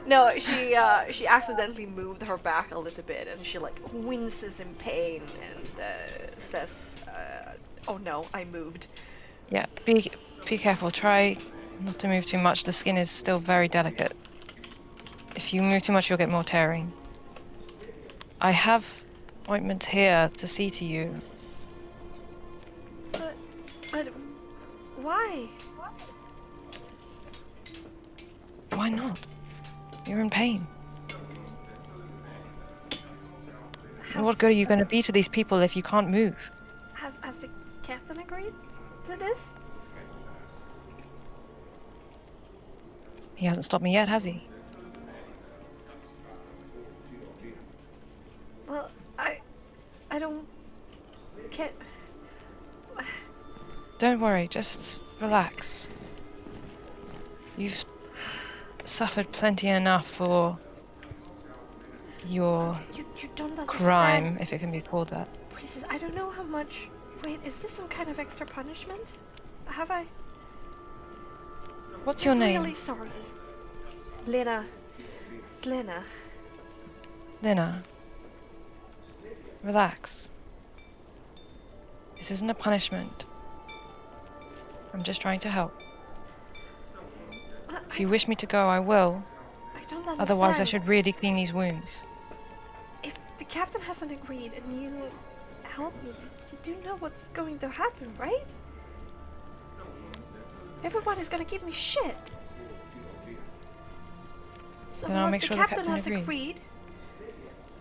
No, she accidentally moved her back a little bit, and she like winces in pain and says, "Oh no, I moved." Yeah, be careful. Try not to move too much. The skin is still very delicate. If you move too much, you'll get more tearing. I have ointment here to see to you. But why? Why not? You're in pain. And what good are you going to be to these people if you can't move? Has the captain agreed to this? He hasn't stopped me yet, has he? Well, I don't... can't... Don't worry, just relax. You've suffered plenty enough for your You don't understand. crime, if it can be called that. Priestess, I don't know how much... Wait, is this some kind of extra punishment? Have I... What's your name? I'm really sorry. Lena. It's Lena. Lena. Relax. This isn't a punishment. I'm just trying to help. If you wish me to go, I will. I don't understand. Otherwise, I should really clean these wounds. If the captain hasn't agreed and you help me, you do know what's going to happen, right? Everybody's gonna give me shit. So Then I'll make unless sure the the captain captain has agrees. agreed,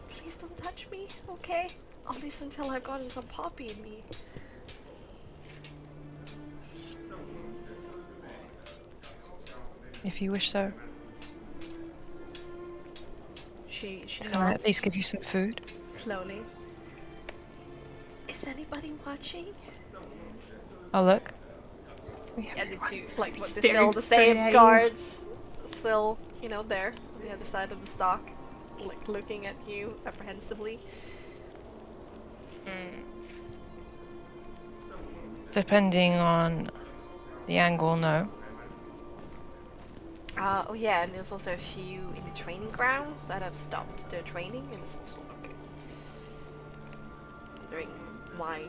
please don't touch me, okay? At least until I've gotten some poppy in me. If you wish so. She Can I at least give you some food? slowly. Is anybody watching? I'll look. Yeah, did you like what? Staring Still the straight same at you. guards, still there on the other side of the stock, like looking at you apprehensively. Depending on the angle, no. Oh yeah, and there's also a few in the training grounds that have stopped their training, and it's also like wondering why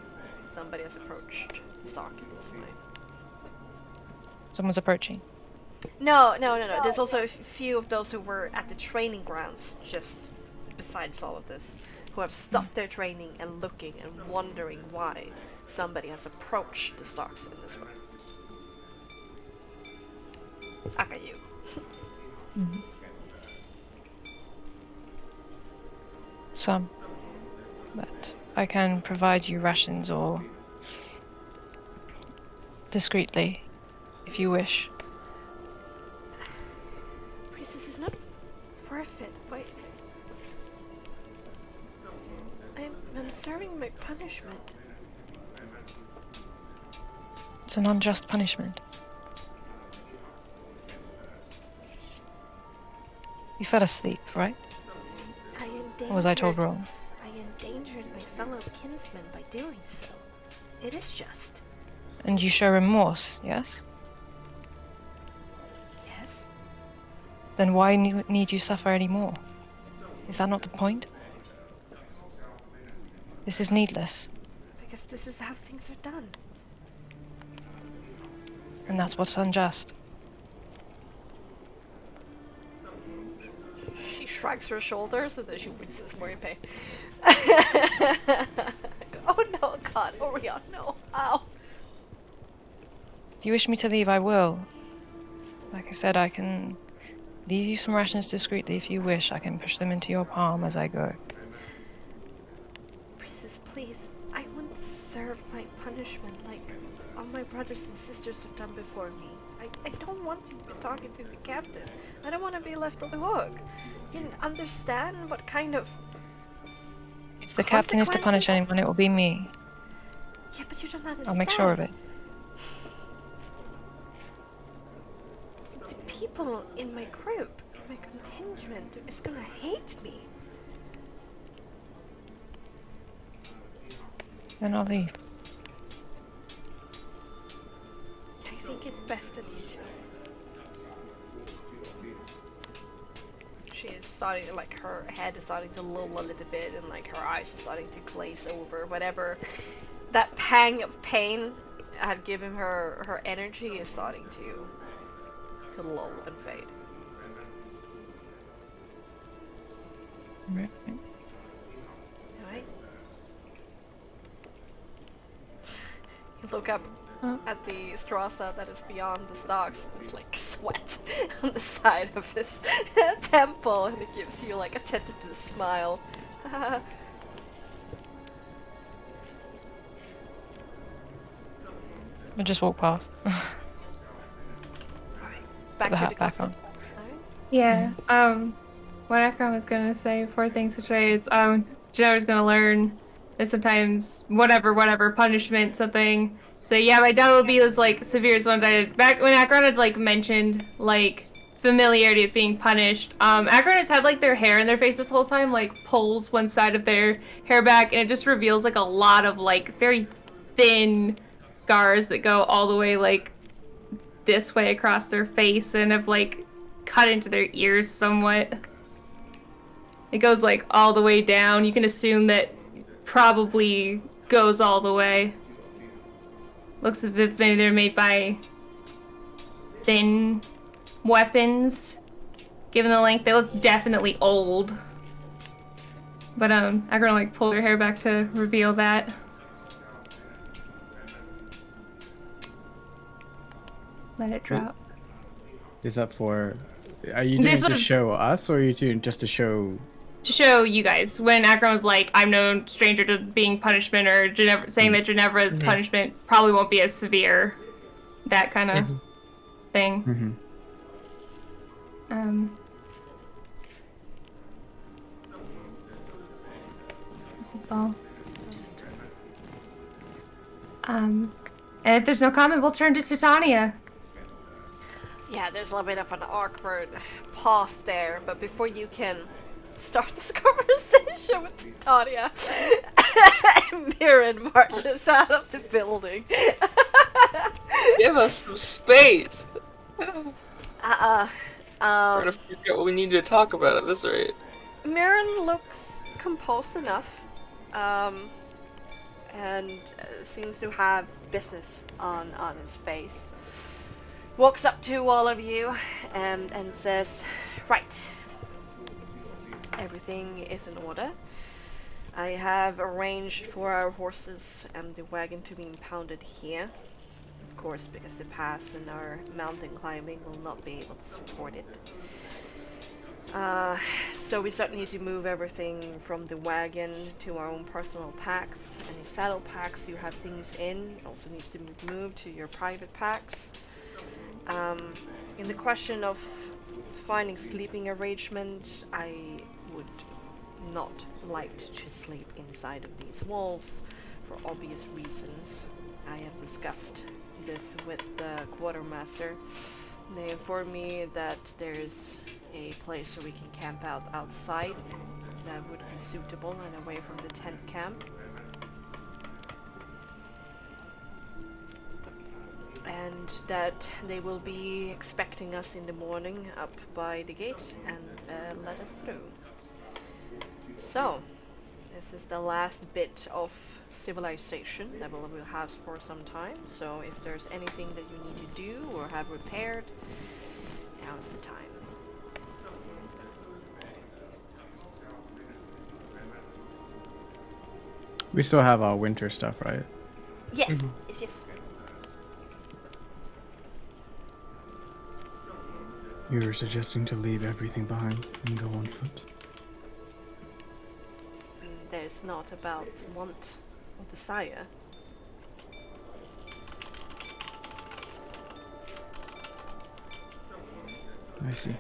somebody has approached the stock in this way. Someone's approaching. No. There's also a few of those who were at the training grounds, just besides all of this, who have stopped their training and looking and wondering why somebody has approached the stocks in this way. Okay, you. Some. But I can provide you rations or discreetly, if you wish. Priestess, is not worth it. Wait. I'm serving my punishment. It's an unjust punishment. You fell asleep, right? Or was I told wrong? I endangered my fellow kinsmen by doing so. It is just. And you show remorse, yes? Yes. Then why need you suffer anymore? Is that not the point? This is needless, Because this is how things are done. and that's what's unjust. She shrugs her shoulders and then she winces more in pain. Oh no, God, Orion, no. Ow. If you wish me to leave, I will. Like I said, I can leave you some rations discreetly if you wish. I can push them into your palm as I go. Princess, please. I want to serve my punishment like all my brothers and sisters have done before me. I don't want you to be talking to the captain. I don't want to be left on the hook. You can understand what kind of... If the captain is to punish consequences? anyone, it will be me. Yeah, but you don't understand. I'll make sure of it. The people in my group, in my contingent, is gonna hate me. Then I'll leave. I think it's best that you do. She is starting, like, her head is starting to lull a little bit, and like her eyes are starting to glaze over. Whatever that pang of pain had given her, her energy is starting to lull and fade. Right. Alright. You look up at the Strasa that is beyond the stocks. There's like sweat on the side of his temple, and it gives you like a tentative smile. I'll just walk past. Back the to hat the back castle. on. Alright. Yeah. What Akron was gonna say before things switch ways, Jennifer's gonna learn that sometimes whatever punishment something. So yeah, my dad will be as like severe as one I did back when Akron had like mentioned like familiarity of being punished. Akron has had like their hair in their face this whole time, like pulls one side of their hair back, and it just reveals like a lot of like very thin scars that go all the way like this way across their face and have like cut into their ears somewhat. It goes like all the way down. You can assume that probably goes all the way. Looks as if maybe they're made by thin weapons. Given the length, they look definitely old. But I'm gonna like pull her hair back to reveal that. Let it drop. Is that for? Are you doing This it to was- show us, or are you doing just to show? To show you guys, when Akron was like, I'm no stranger to being punishment, or Ginevra, saying that Ginevra's punishment probably won't be as severe. That kind of thing. That's a ball. Just. And if there's no comment, we'll turn to Titania. Yeah, there's a little bit of an awkward pause there, but before you can start this conversation with Titania, Mirren marches out of the building. Give us some space. Um, We're gonna forget what we need to talk about at this rate. Mirren looks composed enough, and seems to have business on his face. Walks up to all of you and says, right, everything is in order. I have arranged for our horses and the wagon to be impounded here. Of course, because the pass and our mountain climbing will not be able to support it. So we start need to move everything from the wagon to our own personal packs. Any saddle packs you have things in also needs to be moved to your private packs. In the question of finding sleeping arrangement, I would not like to sleep inside of these walls for obvious reasons. I have discussed this with the quartermaster. They informed me that there's a place where we can camp out outside that would be suitable and away from the tent camp. And that they will be expecting us in the morning up by the gate and let us through. So, this is the last bit of civilization that we'll have for some time. So if there's anything that you need to do or have repaired, now is the time. We still have our winter stuff, right? Yes, yes. You're suggesting to leave everything behind and go on foot? There's not about want or desire. I see.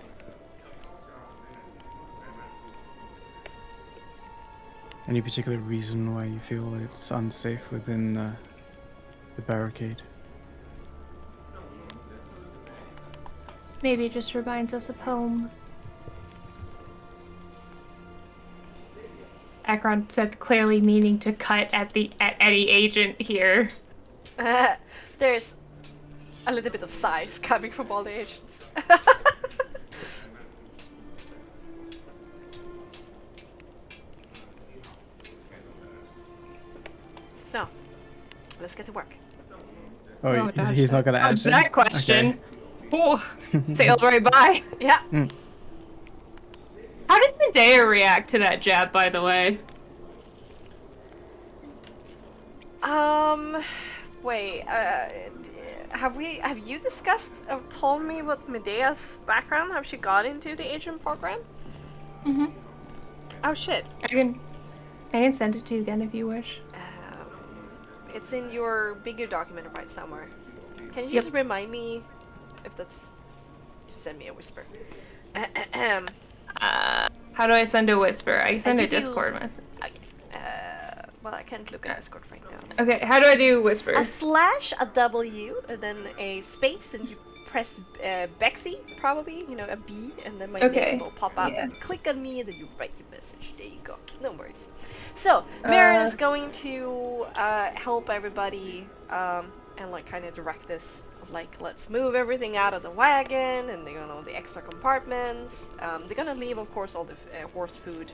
Any particular reason why you feel it's unsafe within the barricade? Maybe it just reminds us of home. Akron said, clearly meaning to cut at any agent here. There's a little bit of sighs coming from all the agents. So, let's get to work. Oh, he's not going to answer that question. Okay. Oh, sailed right by. Yeah. How did Medea react to that jab, by the way? Wait, have you discussed, told me what Medea's background, how she got into the agent program? Mm-hmm. Oh shit. I can send it to you again if you wish. It's in your bigger document right somewhere. Can you just remind me if that's... Just send me a whisper. How do I send a whisper? I send a Discord message. Well, I can't look at Discord right now. Okay, how do I do whisper? A slash, a W, and then a space, and you press Bexxy, probably, you know, a B, and then my name will pop up. Yeah. And you click on me, and then you write your message. There you go. No worries. So, Meulen is going to help everybody and like kind of direct this. Like, let's move everything out of the wagon, and you know, the extra compartments. They're gonna leave, of course, all the horse food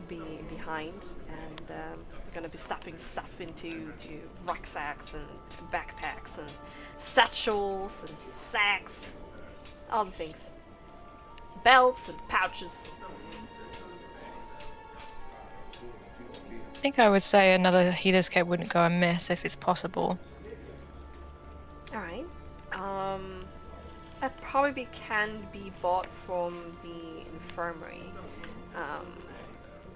behind, and they're gonna be stuffing stuff into rucksacks and backpacks and satchels and sacks, all the things, belts and pouches. I think I would say another heat escape wouldn't go amiss if it's possible. Alright. That probably can be bought from the infirmary.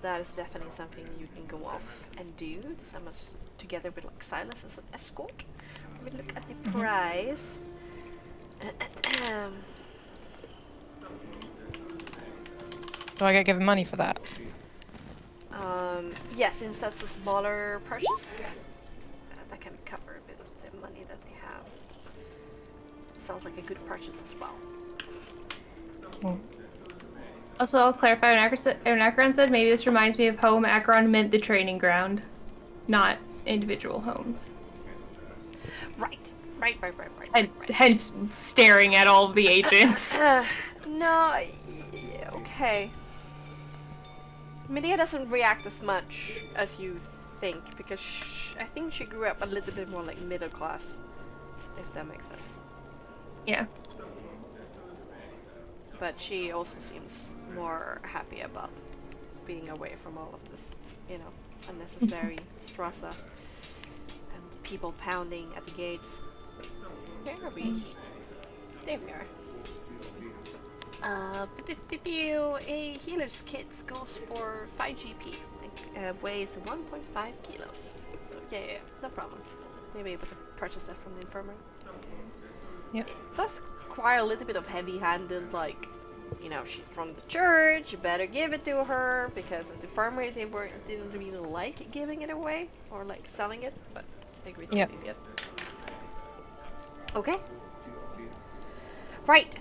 That is definitely something you can go off and do. This I must, together with like Silas as an escort. Let me look at the price. Do I get given money for that? Yes, since that's a smaller purchase, that can cover a bit of the money that they have. Sounds like a good purchase as well. Also, I'll clarify, when Akron said maybe this reminds me of home, Akron meant the training ground, not individual homes. Right. And hence staring at all of the agents. No, okay. Medea doesn't react as much as you think, because I think she grew up a little bit more like middle class, if that makes sense. Yeah. But she also seems more happy about being away from all of this, you know, unnecessary stress and people pounding at the gates. Where are we? There we are. A healer's kit goes for 5 GP and weighs 1.5 kilos. So yeah, no problem. You'll be able to purchase that from the infirmary. Yep. It does require a little bit of heavy-handed, like, you know, she's from the church, you better give it to her, because at the infirmary they didn't really like giving it away, or like selling it, but they agreed to do it. Okay. Right.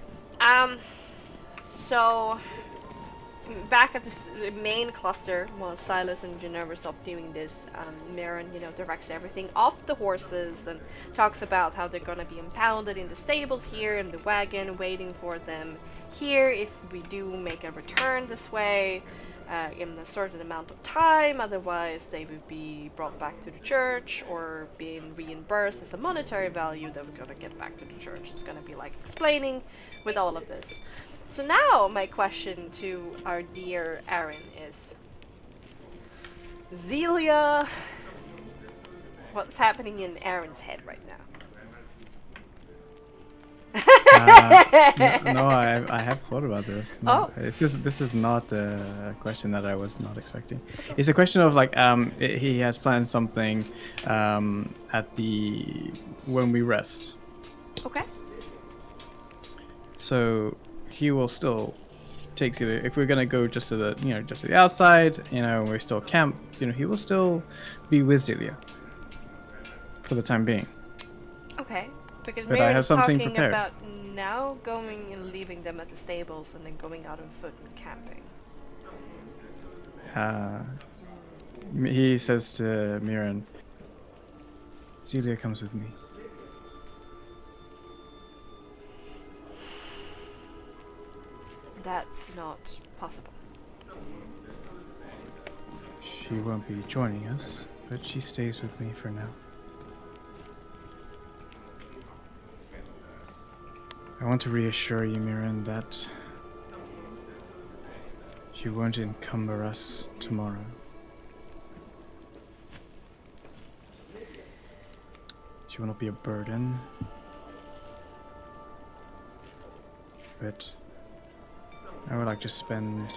So back at the main cluster, while Silas and Geneva off doing this, Meulen, you know, directs everything off the horses and talks about how they're gonna be impounded in the stables here in the wagon, waiting for them here if we do make a return this way in a certain amount of time. Otherwise, they would be brought back to the church or being reimbursed as a monetary value that we're gonna get back to the church. It's gonna be like explaining with all of this. So now my question to our dear Aaron is, Zelia, what's happening in Aaron's head right now? No, I have thought about this. No, this is not a question that I was not expecting. It's a question of like he has planned something at the when we rest. Okay. So he will still take Celia. If we're gonna go just to the just to the outside, we still camp. He will still be with Celia for the time being. Okay. Because But I Mary have is something talking prepared. about now going and leaving them at the stables and then going out on foot and camping. He says to Mirren, Celia comes with me. That's not possible. She won't be joining us, but she stays with me for now. I want to reassure you, Mirren, that she won't encumber us tomorrow. She will not be a burden. But I would like to spend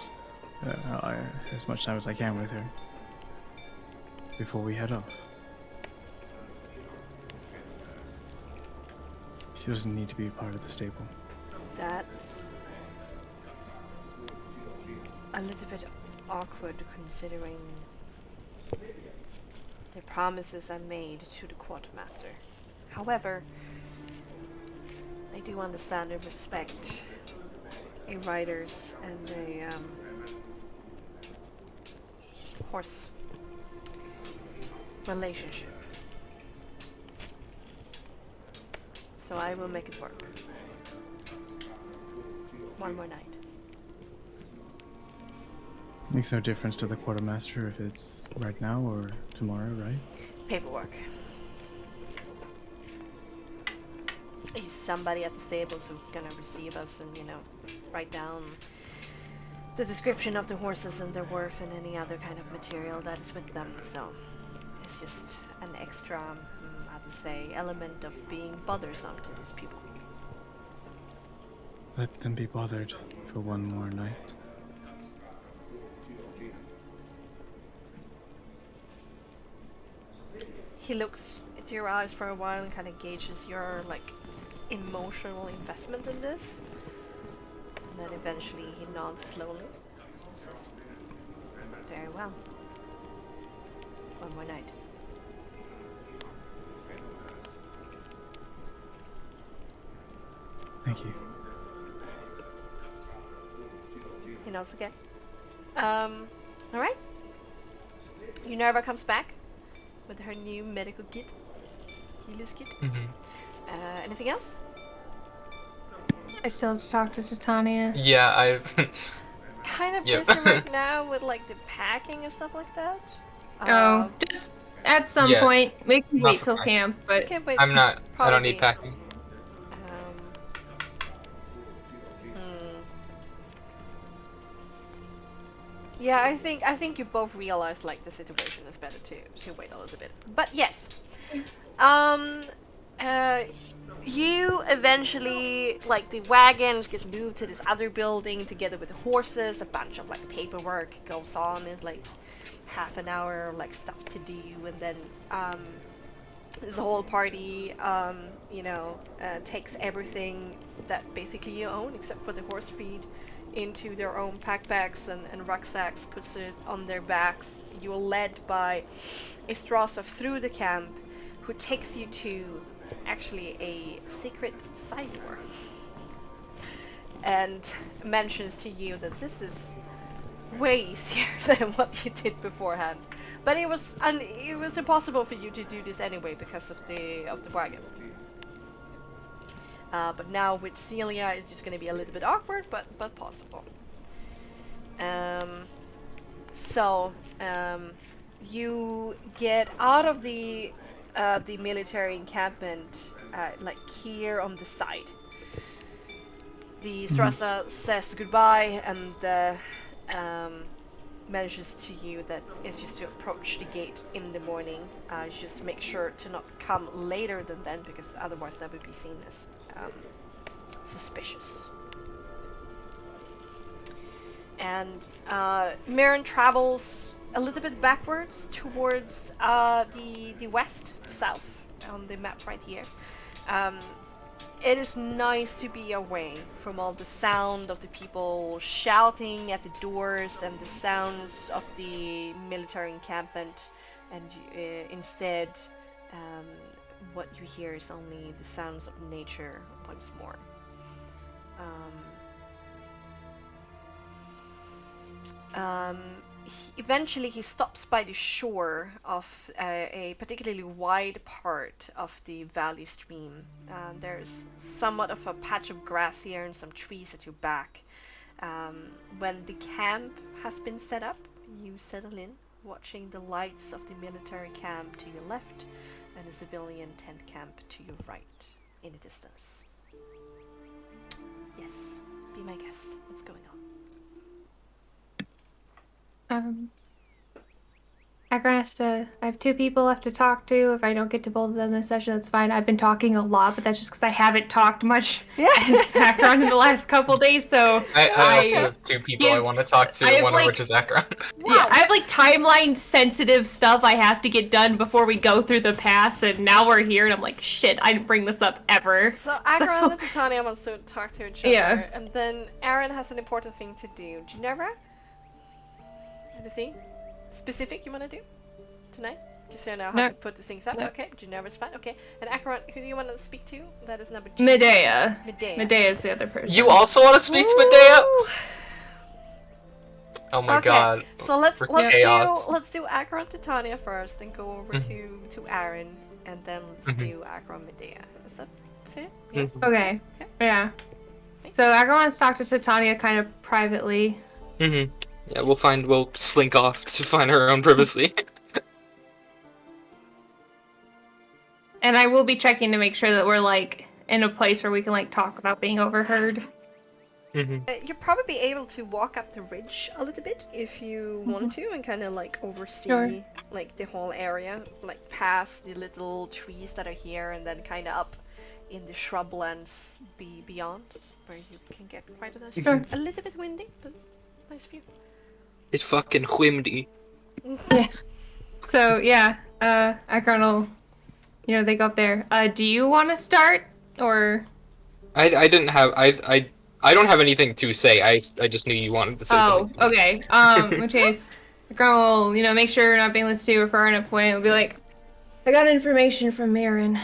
as much time as I can with her before we head off. She doesn't need to be a part of the stable. That's a little bit awkward considering the promises I made to the quartermaster. However, I do understand and respect a rider's and a horse relationship. So I will make it work. One more night. Makes no difference to the quartermaster if it's right now or tomorrow, right? Paperwork. He's somebody at the stables who's gonna receive us and, write down the description of the horses and their worth and any other kind of material that is with them. So it's just an extra, element of being bothersome to these people. Let them be bothered for one more night. He looks into your eyes for a while and kind of gauges your, emotional investment in this. And then eventually he nods slowly and says, very well. One more night. Thank you. He nods again. Alright. Minerva comes back with her new medical kit. Healer's kit. Anything else? I still have to talk to Titania. Yeah, I've. Kind of Yep. busy right now with the packing and stuff like that. Just at some Yeah. point. We can Not wait for till packing. camp, but Okay, wait. I'm not. I don't Probably. need packing. Yeah, I think you both realize the situation is better to wait a little bit. But yes. You eventually the wagon gets moved to this other building together with the horses, a bunch of paperwork goes on, is half an hour of stuff to do, and then this whole party takes everything that basically you own except for the horse feed into their own pack bags and rucksacks, puts it on their backs. You're led by a Strasser through the camp, who takes you to actually a secret side door and mentions to you that this is way easier than what you did beforehand. But it was impossible for you to do this anyway because of the wagon. But now with Celia, it's just going to be a little bit awkward, but possible. You get out of the military encampment, here on the side. The Strasser says goodbye and mentions to you that it's just to approach the gate in the morning. Just make sure to not come later than then, because otherwise that would be seen as suspicious. And Meulen travels a little bit backwards towards the west, south on the map right here. It is nice to be away from all the sound of the people shouting at the doors and the sounds of the military encampment, and instead what you hear is only the sounds of nature once more. Eventually he stops by the shore of a particularly wide part of the valley stream. There's somewhat of a patch of grass here and some trees at your back. When the camp has been set up, you settle in, watching the lights of the military camp to your left and the civilian tent camp to your right in the distance. Yes, be my guest. What's going on? I have 2 people left to talk to. If I don't get to both of them this session, that's fine. I've been talking a lot, but that's just because I haven't talked much as background in the last couple days, so... I also have 2 people I want to talk to, one of which is Akron. Wow. Yeah, I have like timeline-sensitive stuff I have to get done before we go through the past, and now we're here, and I'm like, shit, I didn't bring this up ever. So Akron and Titania wants to talk to each other, Yeah. and then Aaron has an important thing to do. Ginevra? Anything specific you want to do tonight? Because you know how to put the things up. No. Okay, Ginevra's fine. Okay, and Akron, who do you want to speak to? That is number 2. Medea. Medea. Medea's the other person. You also want to speak to Medea? Oh my god. So let's chaos. let's do Akron Titania first, and go over to Aaron, and then let's do Akron Medea. Is that fair? Yeah. Okay. Yeah. So Akron wants to talk to Titania kind of privately. Yeah, we'll slink off to find our own privacy. And I will be checking to make sure that we're like in a place where we can like talk without being overheard. You'll probably be able to walk up the ridge a little bit if you want to, and kind of like oversee like the whole area, like past the little trees that are here, and then kind of up in the shrublands beyond, where you can get quite a nice view. A little bit windy, but nice view. It's fucking windy. So yeah, Akron will, they go up there. Do you want to start or? I don't have anything to say. I just knew you wanted to say something. Oh, okay. In which case, Akron will, make sure you're not being listened to or far enough away. It'll be like, I got information from Meulen.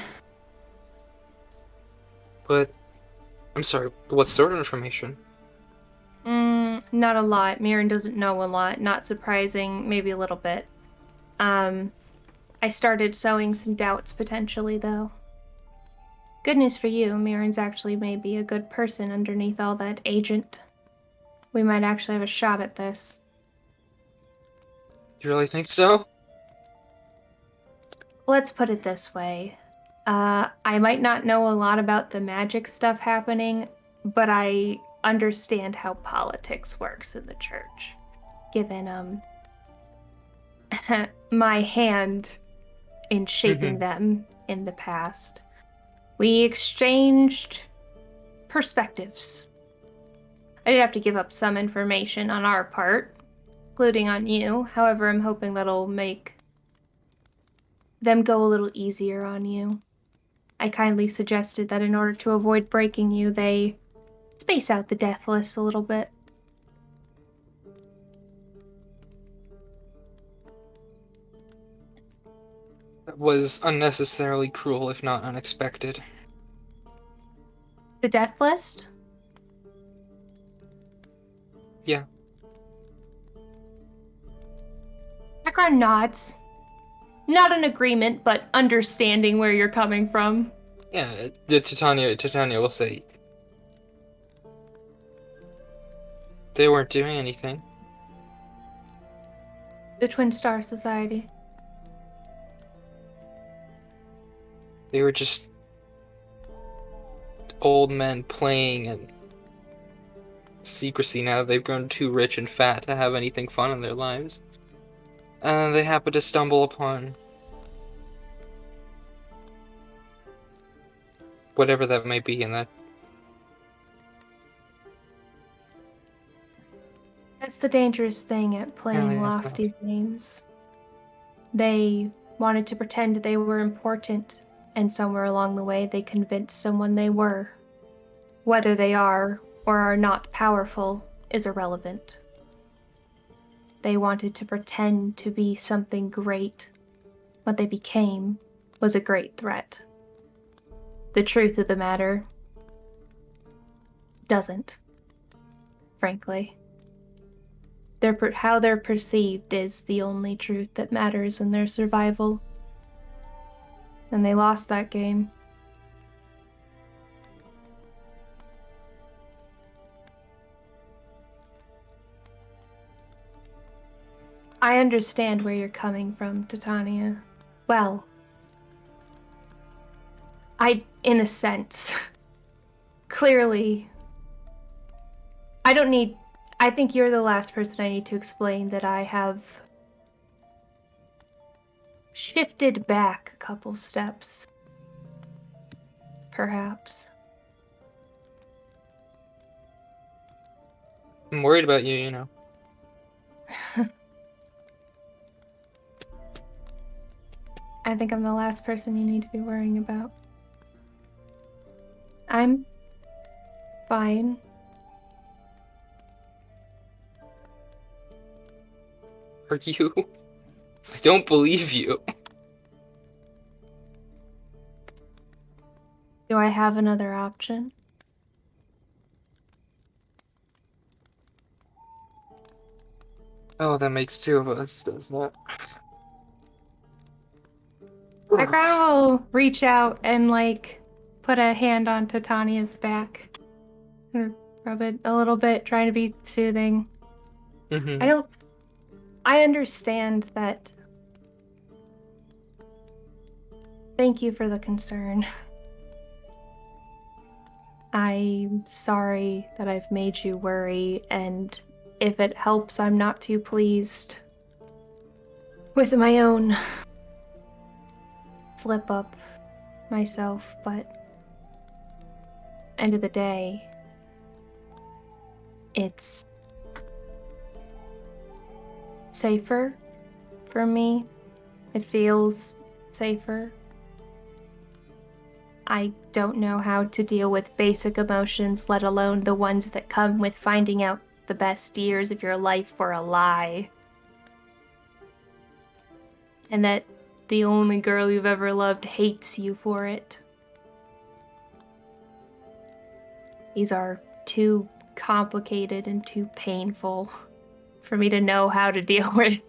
But I'm sorry. What sort of information? Not a lot. Meulen doesn't know a lot. Not surprising. Maybe a little bit. I started sowing some doubts potentially, though. Good news for you. Meulen's actually maybe a good person underneath all that agent. We might actually have a shot at this. You really think so? Let's put it this way. I might not know a lot about the magic stuff happening, but I understand how politics works in the church. Given, my hand in shaping them in the past. We exchanged perspectives. I did have to give up some information on our part, including on you. However, I'm hoping that'll make them go a little easier on you. I kindly suggested that in order to avoid breaking you, they space out the deathless a little bit. That was unnecessarily cruel, if not unexpected. The death list? Yeah. Akron nods. Not an agreement, but understanding where you're coming from. Yeah, the Titania will say they weren't doing anything. The Twin Star Society. They were just old men playing in secrecy now that they've grown too rich and fat to have anything fun in their lives. And they happened to stumble upon whatever that might be, and that That's the dangerous thing at playing Really is lofty games. They wanted to pretend they were important, and somewhere along the way they convinced someone they were. Whether they are or are not powerful is irrelevant. They wanted to pretend to be something great. What they became was a great threat. The truth of the matter doesn't, frankly. How they're perceived is the only truth that matters in their survival. And they lost that game. I understand where you're coming from, Titania. Well, in a sense. Clearly, I think you're the last person I need to explain that I have shifted back a couple steps. Perhaps. I'm worried about you, you know. I think I'm the last person you need to be worrying about. I'm fine. Are you? I don't believe you. Do I have another option? Oh, that makes two of us, doesn't it? I will reach out and, put a hand on Titania's back. And rub it a little bit, trying to be soothing. Mm-hmm. I understand that. Thank you for the concern. I'm sorry that I've made you worry, and if it helps, I'm not too pleased with my own slip up myself, but end of the day, it's safer for me. It feels safer. I don't know how to deal with basic emotions, let alone the ones that come with finding out the best years of your life for a lie. And that the only girl you've ever loved hates you for it. These are too complicated and too painful for me to know how to deal with.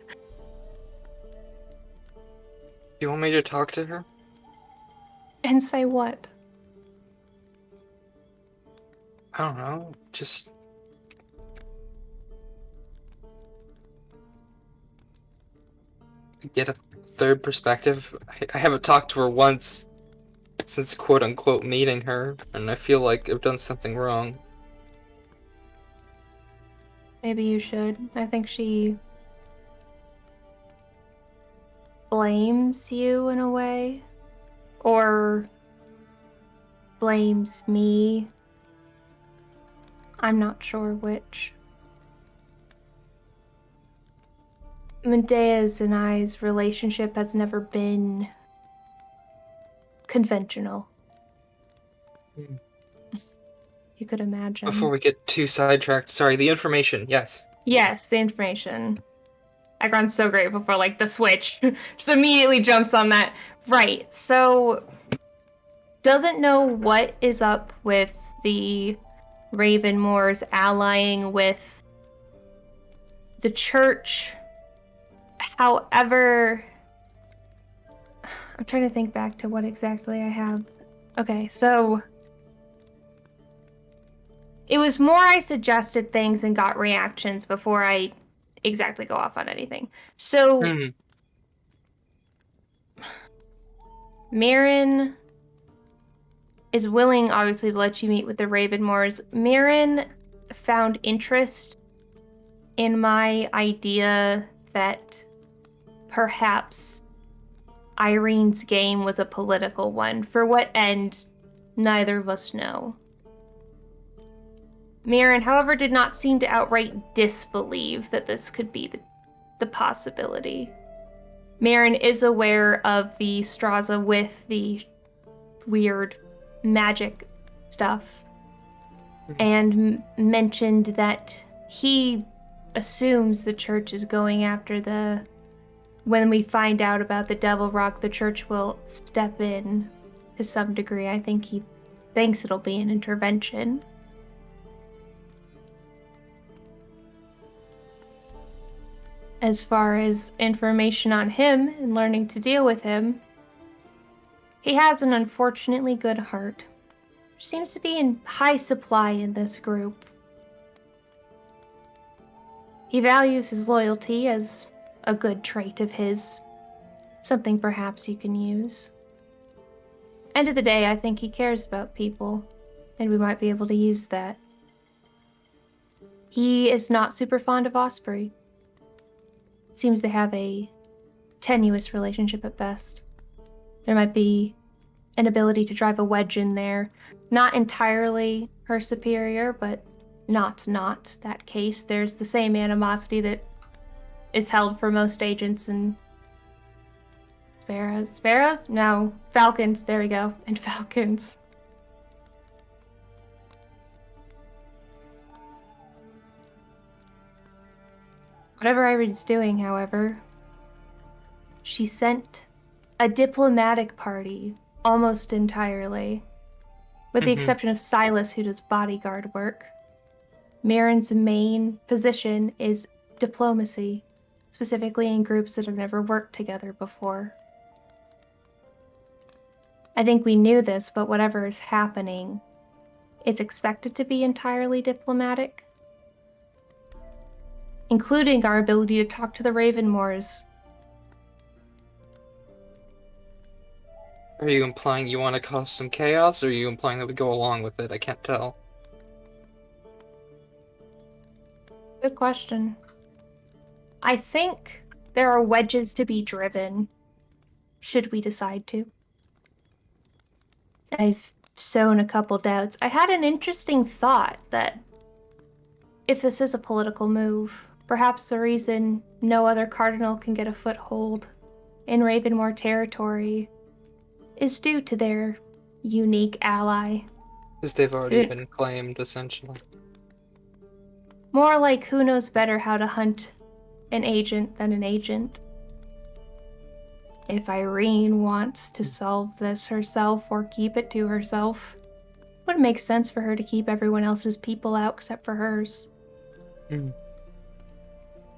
You want me to talk to her? And say what? I don't know, just... get a third perspective. I haven't talked to her once since quote-unquote meeting her, and I feel like I've done something wrong. Maybe you should. I think she blames you in a way. Or blames me. I'm not sure which. Medea's and I's relationship has never been conventional. You could imagine. Before we get too sidetracked, sorry, the information, yes. Yes, the information. Agron's so grateful for, the switch. Just immediately jumps on that. Right, so... doesn't know what is up with the Ravenmoors allying with the church. However... I'm trying to think back to what exactly I have. Okay, so... it was more I suggested things and got reactions before I exactly go off on anything. So... Mirren is willing, obviously, to let you meet with the Ravenmoors. Mirren found interest in my idea that perhaps Irene's game was a political one. For what end, neither of us know. Mirren, however, did not seem to outright disbelieve that this could be the possibility. Mirren is aware of the Straza with the weird magic stuff, and mentioned that he assumes the church is going after when we find out about the Devil Rock, the church will step in to some degree. I think he thinks it'll be an intervention. As far as information on him and learning to deal with him, he has an unfortunately good heart. Seems to be in high supply in this group. He values his loyalty as a good trait of his, something perhaps you can use. End of the day, I think he cares about people, and we might be able to use that. He is not super fond of Osprey. Seems to have a tenuous relationship at best. There might be an ability to drive a wedge in there. Not entirely her superior, but not that case. There's the same animosity that is held for most agents and sparrows? No, falcons, there we go, and falcons. Whatever Irene's doing, however, she sent a diplomatic party almost entirely, with the exception of Silas, who does bodyguard work. Mirren's main position is diplomacy, specifically in groups that have never worked together before. I think we knew this, but whatever is happening, it's expected to be entirely diplomatic, including our ability to talk to the Ravenmoors. Are you implying you want to cause some chaos, or are you implying that we go along with it? I can't tell. Good question. I think there are wedges to be driven, should we decide to. I've sown a couple doubts. I had an interesting thought that if this is a political move, perhaps the reason no other cardinal can get a foothold in Ravenmoor territory is due to their unique ally. Because they've already been claimed, essentially. More like who knows better how to hunt an agent than an agent. If Irene wants to solve this herself or keep it to herself, it would make sense for her to keep everyone else's people out except for hers.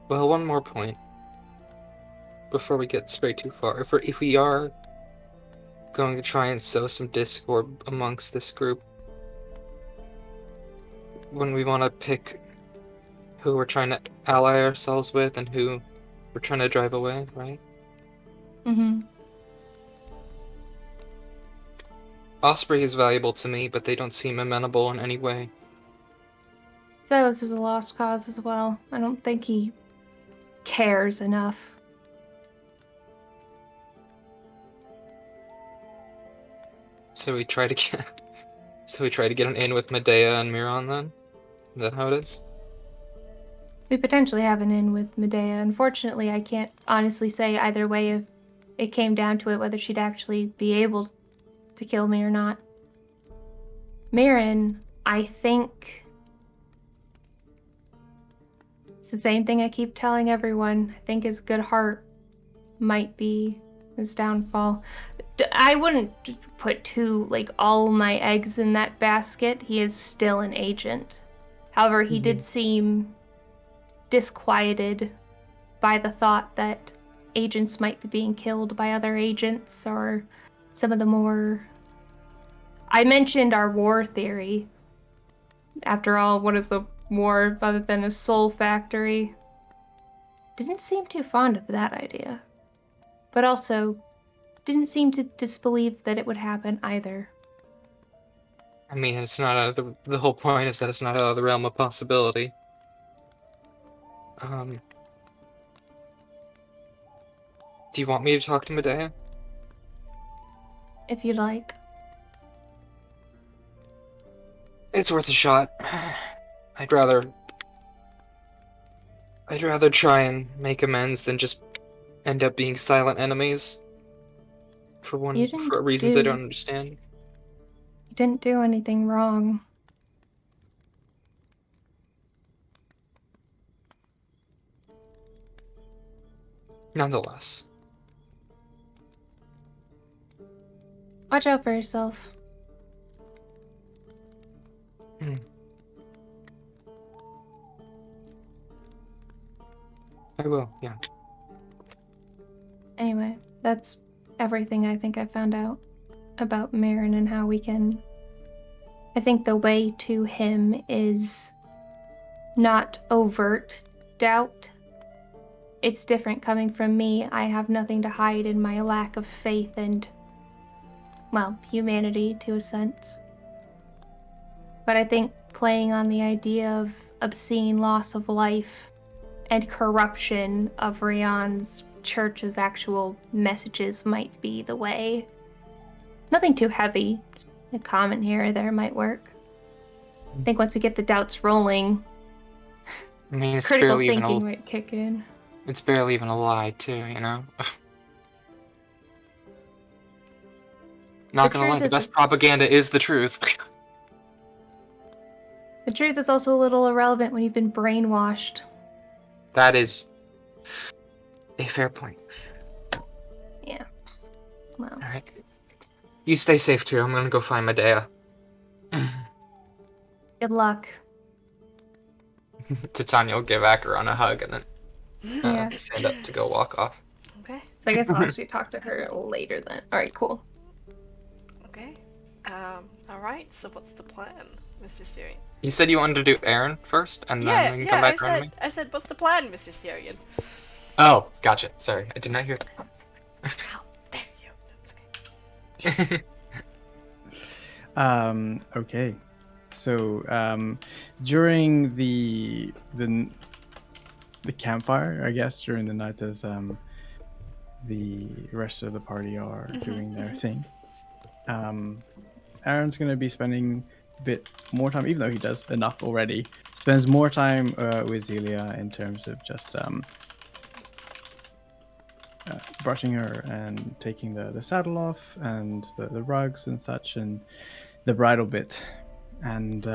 Well, one more point before we get straight too far. If we are going to try and sow some discord amongst this group, when we want to pick who we're trying to ally ourselves with and who we're trying to drive away, right? Osprey is valuable to me, but they don't seem amenable in any way. Silas is a lost cause as well. I don't think he cares enough. So we try to get an in with Medea and Miron then? Is that how it is? We potentially have an in with Medea. Unfortunately, I can't honestly say either way if it came down to it whether she'd actually be able to kill me or not. Mirren, I think it's the same thing I keep telling everyone. I think his good heart might be his downfall. I wouldn't put all my eggs in that basket. He is still an agent. However, he did seem disquieted by the thought that agents might be being killed by other agents, or some of the more... I mentioned our war theory. After all, what is a war other than a soul factory? Didn't seem too fond of that idea. But also, didn't seem to disbelieve that it would happen either. I mean, it's not out of the whole point is that it's not out of the realm of possibility. Do you want me to talk to Medea? If you'd like. It's worth a shot. I'd rather try and make amends than just end up being silent enemies for reasons I don't understand. You didn't do anything wrong. Nonetheless. Watch out for yourself. I will, yeah. Anyway, that's everything I think I found out about Marin and how we can... I think the way to him is not overt doubt. It's different coming from me. I have nothing to hide in my lack of faith and, well, humanity to a sense. But I think playing on the idea of obscene loss of life and corruption of Rion's church's actual messages might be the way. Nothing too heavy. A comment here or there might work. I think once we get the doubts rolling, I mean, it's critical barely thinking might kick in. It's barely even a lie, too, you know? Not gonna lie, the best propaganda is the truth. The truth is also a little irrelevant when you've been brainwashed. That is a fair point. Yeah. Well. Alright. You stay safe, too. I'm gonna go find Medea. Good luck. Titania will give Acheron a hug and then Yeah. stand up to go walk off. Okay. So I guess I'll actually talk to her later then. Alright, cool. Okay. Alright, so what's the plan, Mr. Styrian? You said you wanted to do Aaron first, and then we can come back around to me? I said, what's the plan, Mr. Styrian? Oh, gotcha. Sorry, I did not hear that. How dare you? No, it's okay. Okay. So, during the campfire, I guess, during the night as the rest of the party are doing their thing, Aaron's going to be spending a bit more time, even though he does enough already, spends more time with Zelia in terms of just brushing her and taking the saddle off and the rugs and such and the bridle bit. And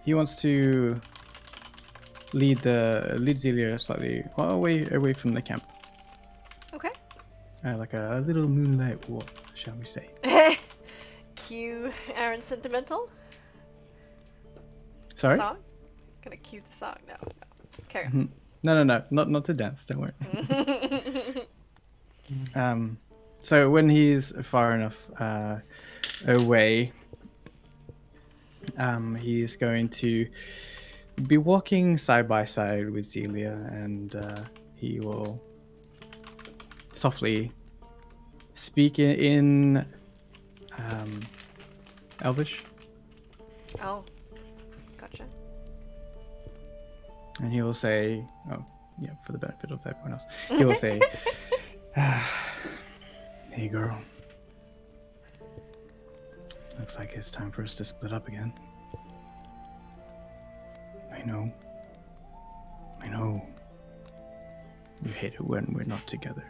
he wants to lead Zelia slightly away from the camp. Okay. Like a little moonlight walk, shall we say. Cue Aaron Sentimental? Sorry? Song? Gonna cue the song? No. Carry on. No, not to dance, don't worry. So when he's far enough away, he's going to be walking side by side with Zelia, and he will softly speak in Elvish. Oh. Gotcha. And he will say, for the benefit of everyone else, he will say, "Hey girl, looks like it's time for us to split up again. I know. You hate it when we're not together.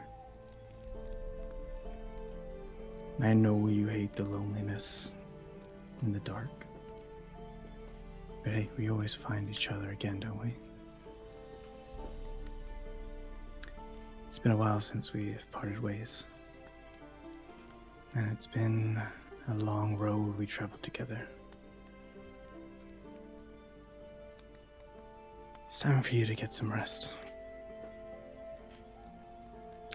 I know you hate the loneliness and the dark. But hey, we always find each other again, don't we? It's been a while since we've parted ways. And it's been a long road we traveled together. It's time for you to get some rest.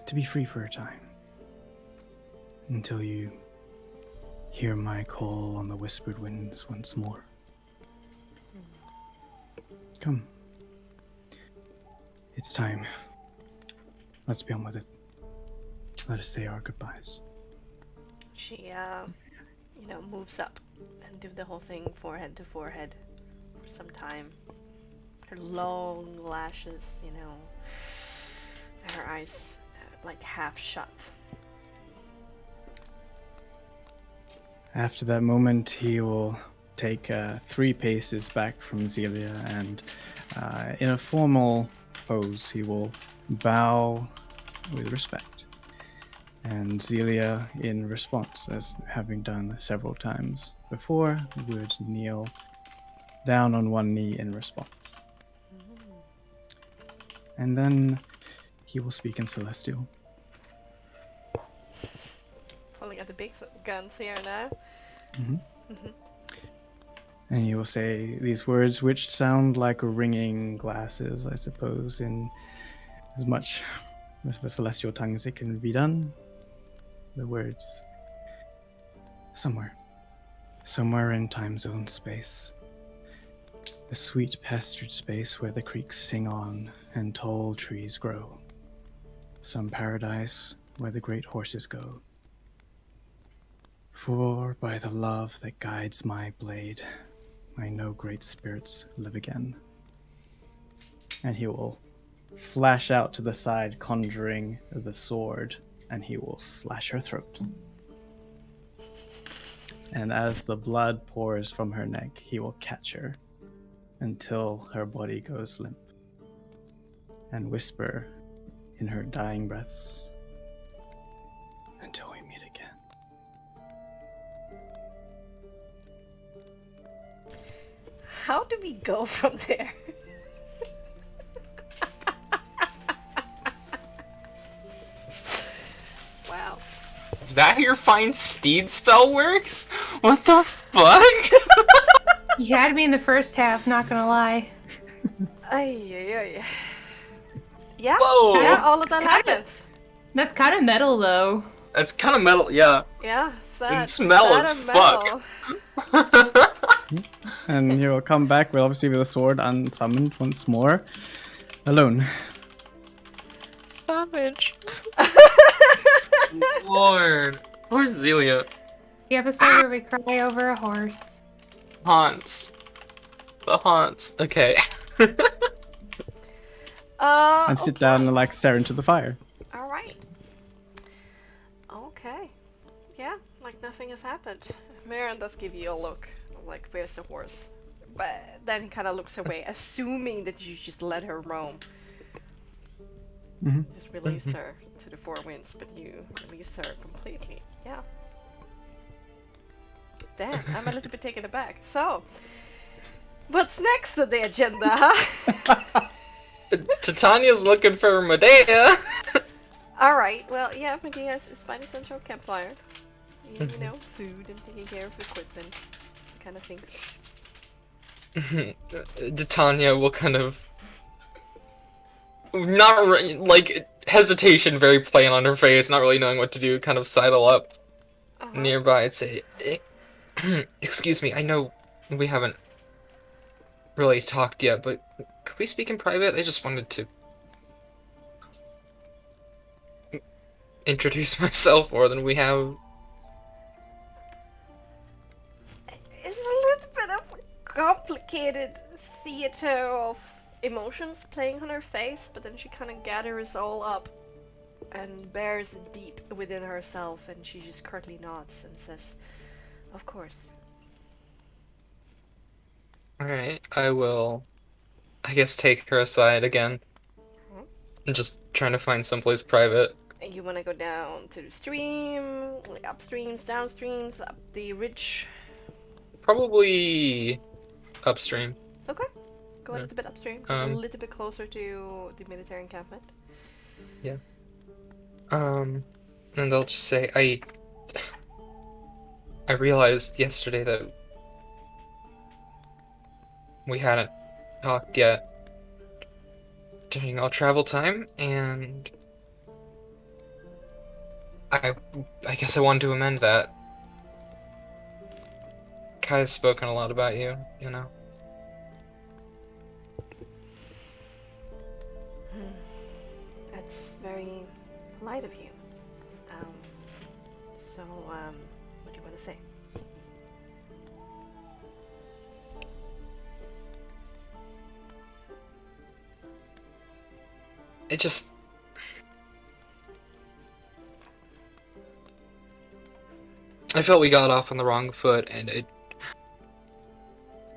To be free for a time. Until you hear my call on the whispered winds once more. Come. It's time. Let's be on with it. Let us say our goodbyes. She, moves up and do the whole thing forehead to forehead for some time. Her long lashes, and her eyes like half shut. After that moment, he will take 3 paces back from Zelia, and in a formal pose, he will bow with respect. And Zelia, in response, as having done several times before, would kneel down on one knee in response. And then he will speak in Celestial. Pulling at the big guns here now. And he will say these words, which sound like ringing glasses, I suppose, in as much of a celestial tongue as it can be done. The words, somewhere in time zone space. The sweet pastured space where the creeks sing on and tall trees grow. Some paradise where the great horses go. For by the love that guides my blade, I know great spirits live again. And he will flash out to the side, conjuring the sword, and he will slash her throat. And as the blood pours from her neck, he will catch her until her body goes limp, and whisper in her dying breaths, until we meet again. How do we go from there? Wow. Is that how your Find Steed spell works? What the fuck? You had me in the first half, not gonna lie. Ay. Yeah, Whoa. yeah, all of that It's kinda- happens. That's kind of metal, though. That's kind of metal, yeah. Yeah, sad. It's metal sad as and fuck. metal. And he will come back, with obviously with a sword unsummoned once more, alone. Savage. Lord. Where's Zelia? The episode where we cry over a horse. Haunts. The haunts. Okay. And sit down and like stare into the fire. All right. Okay. Yeah, like nothing has happened. Meulen does give you a look, like where's the horse? But then he kind of looks away, assuming that you just let her roam. Mhm. Just released her to the 4 winds, but you released her completely. Yeah. Damn, I'm a little bit taken aback. So, what's next on the agenda, huh? Titania's looking for Medea. Alright, well, yeah, Medea's is by the central campfire. You know, food and taking care of equipment, kind of things. Titania will kind of not like hesitation very plain on her face, not really knowing what to do, kind of sidle up nearby and say, "Excuse me, I know we haven't really talked yet, but could we speak in private? I just wanted to introduce myself more than we have." It's a little bit of a complicated theater of emotions playing on her face, but then she kind of gathers all up and bears it deep within herself, and she just curtly nods and says, "Of course." Alright, I will, I guess, take her aside again. And just trying to find someplace private. And you want to go down to the stream, like upstreams, downstreams, up the ridge. Probably upstream. Okay. Go a little bit upstream, a little bit closer to the military encampment. Yeah. And I'll just say, I realized yesterday that we hadn't talked yet during our travel time, and I guess I wanted to amend that. Kai's spoken a lot about you, you know. That's very polite of you. So, what do you want to say? It just... I felt we got off on the wrong foot, and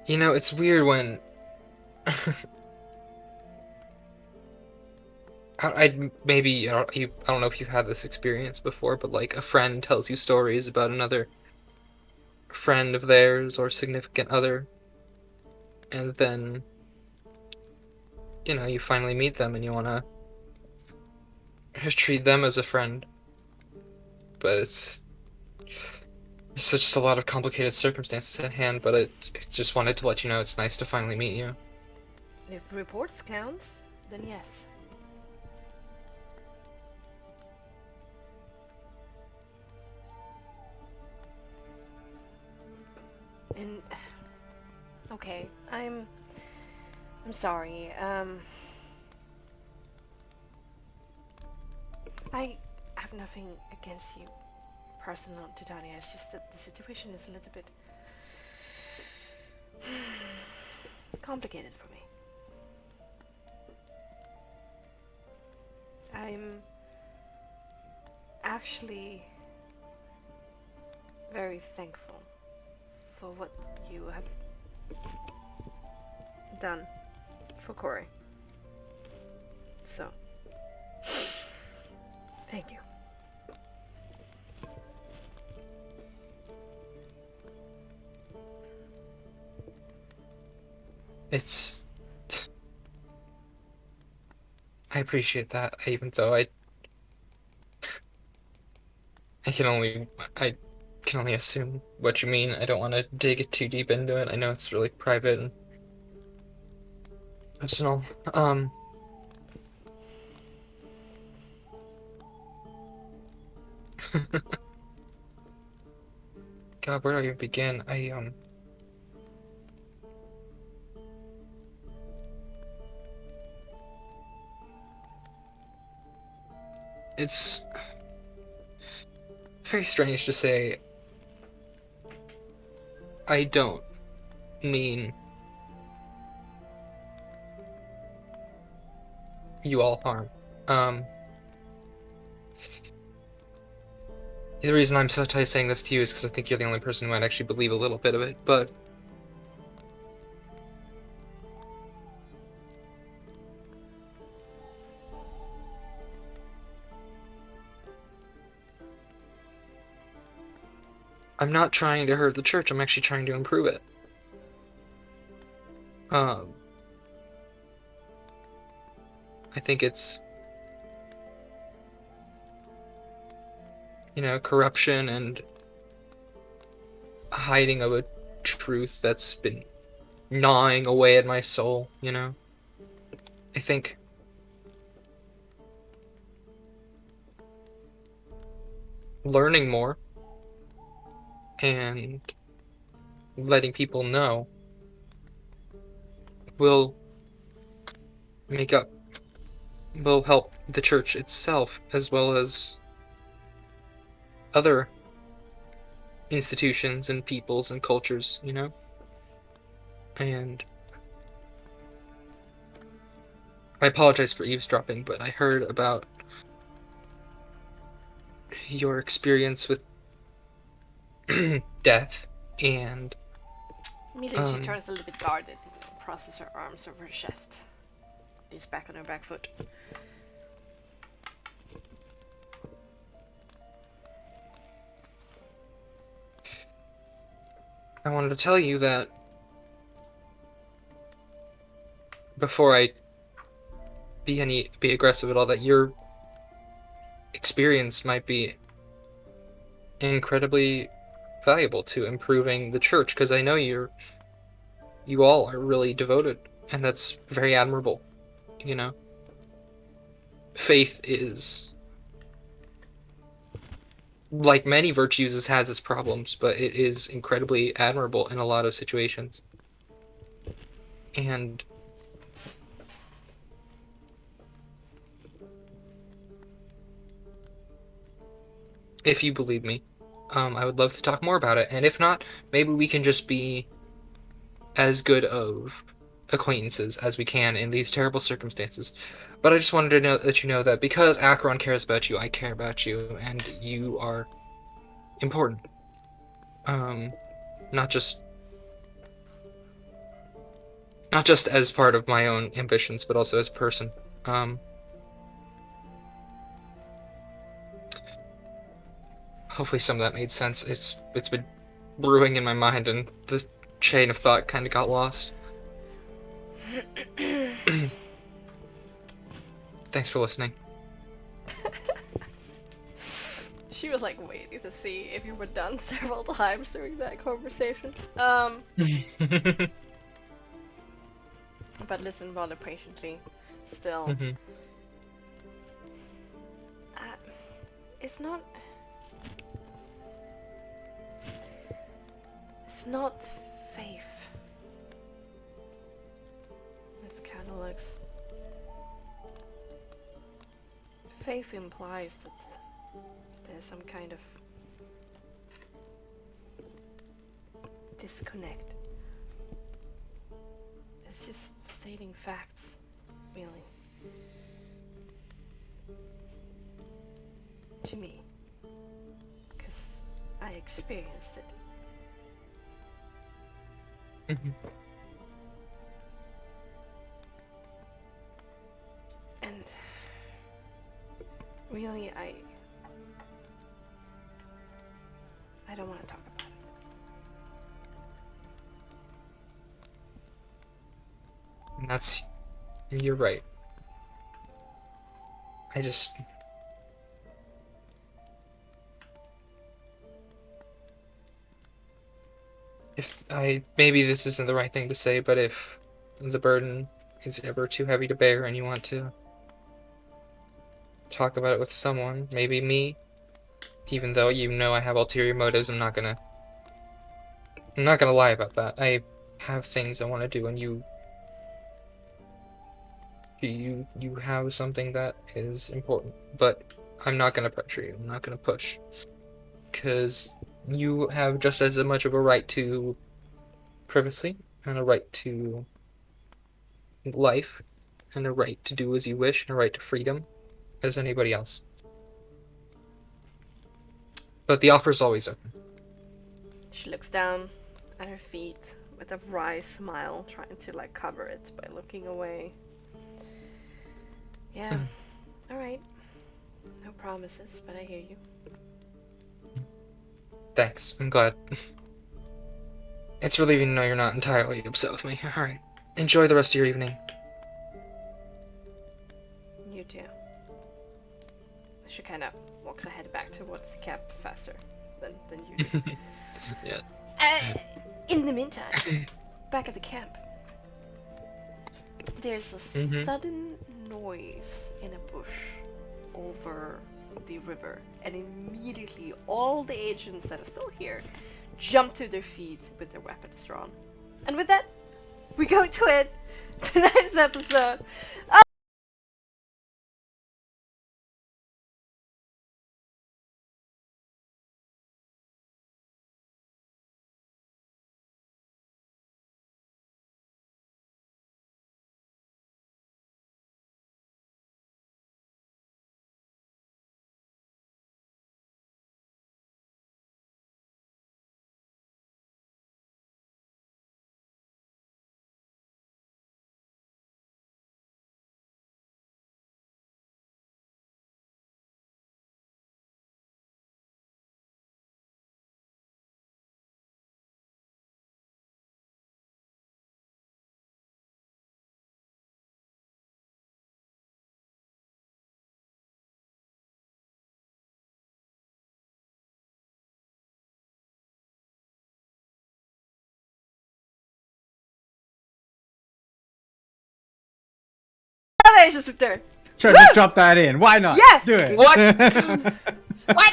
You know, it's weird when maybe I don't know if you've had this experience before, but like a friend tells you stories about another friend of theirs or significant other, and then you finally meet them and you want to just treat them as a friend, but there's just a lot of complicated circumstances at hand. But I just wanted to let you know it's nice to finally meet you. If reports count, then yes. And okay, I'm sorry. I have nothing against you, personal, Titania. It's just that the situation is a little bit complicated for me. I'm actually very thankful for what you have done for Corey. So, thank you. I appreciate that, even though I can only assume what you mean. I don't want to dig too deep into it. I know it's really private and personal. God, where do I even begin? It's very strange to say. I don't mean you all harm. The reason I'm so tight saying this to you is because I think you're the only person who might actually believe a little bit of it, but I'm not trying to hurt the church, I'm actually trying to improve it. I think it's, corruption and hiding of a truth that's been gnawing away at my soul, I think learning more and letting people know will help the church itself as well as other institutions and peoples and cultures, And I apologize for eavesdropping, but I heard about your experience with death, and Immediately she turns a little bit guarded, crosses her arms over her chest, leans back on her back foot. I wanted to tell you that before I be aggressive at all, that your experience might be incredibly valuable to improving the church, because I know you all are really devoted, and that's very admirable. Faith is, like many virtues, it has its problems, but it is incredibly admirable in a lot of situations. And if you believe me, I would love to talk more about it. And if not, maybe we can just be as good of acquaintances as we can in these terrible circumstances. But I just wanted to let you know that because Acheron cares about you, I care about you, and you are important. Not just Not just as part of my own ambitions, but also as a person. Hopefully some of that made sense. It's been brewing in my mind, and the chain of thought kind of got lost. Thanks for listening. She was like waiting to see if you were done several times during that conversation. But listen rather patiently. Still, it's not. It's not faith. This kind of looks. Faith implies that there's some kind of disconnect. It's just stating facts, really. To me. Because I experienced it. And really, I don't want to talk about it. And you're right. Maybe this isn't the right thing to say, but if the burden is ever too heavy to bear and you want to talk about it with someone, maybe me, even though you know I have ulterior motives, I'm not gonna lie about that. I have things I want to do, and you have something that is important, but I'm not gonna pressure you. I'm not gonna push, because you have just as much of a right to privacy and a right to life and a right to do as you wish and a right to freedom as anybody else. But the offer is always open. She looks down at her feet with a wry smile, trying to like cover it by looking away. Yeah, alright. No promises, but I hear you. Thanks, I'm glad. It's relieving to know you're not entirely upset with me. Alright, enjoy the rest of your evening. You too. She kind of walks ahead back towards the camp faster than you do. Yeah. In the meantime, back at the camp, there's a sudden noise in a bush over the river, and immediately all the agents that are still here jump to their feet with their weapons drawn. And with that, we go to end tonight's episode. Salvation's return. Sure, just drop that in. Why not? Yes! Do it. What? What?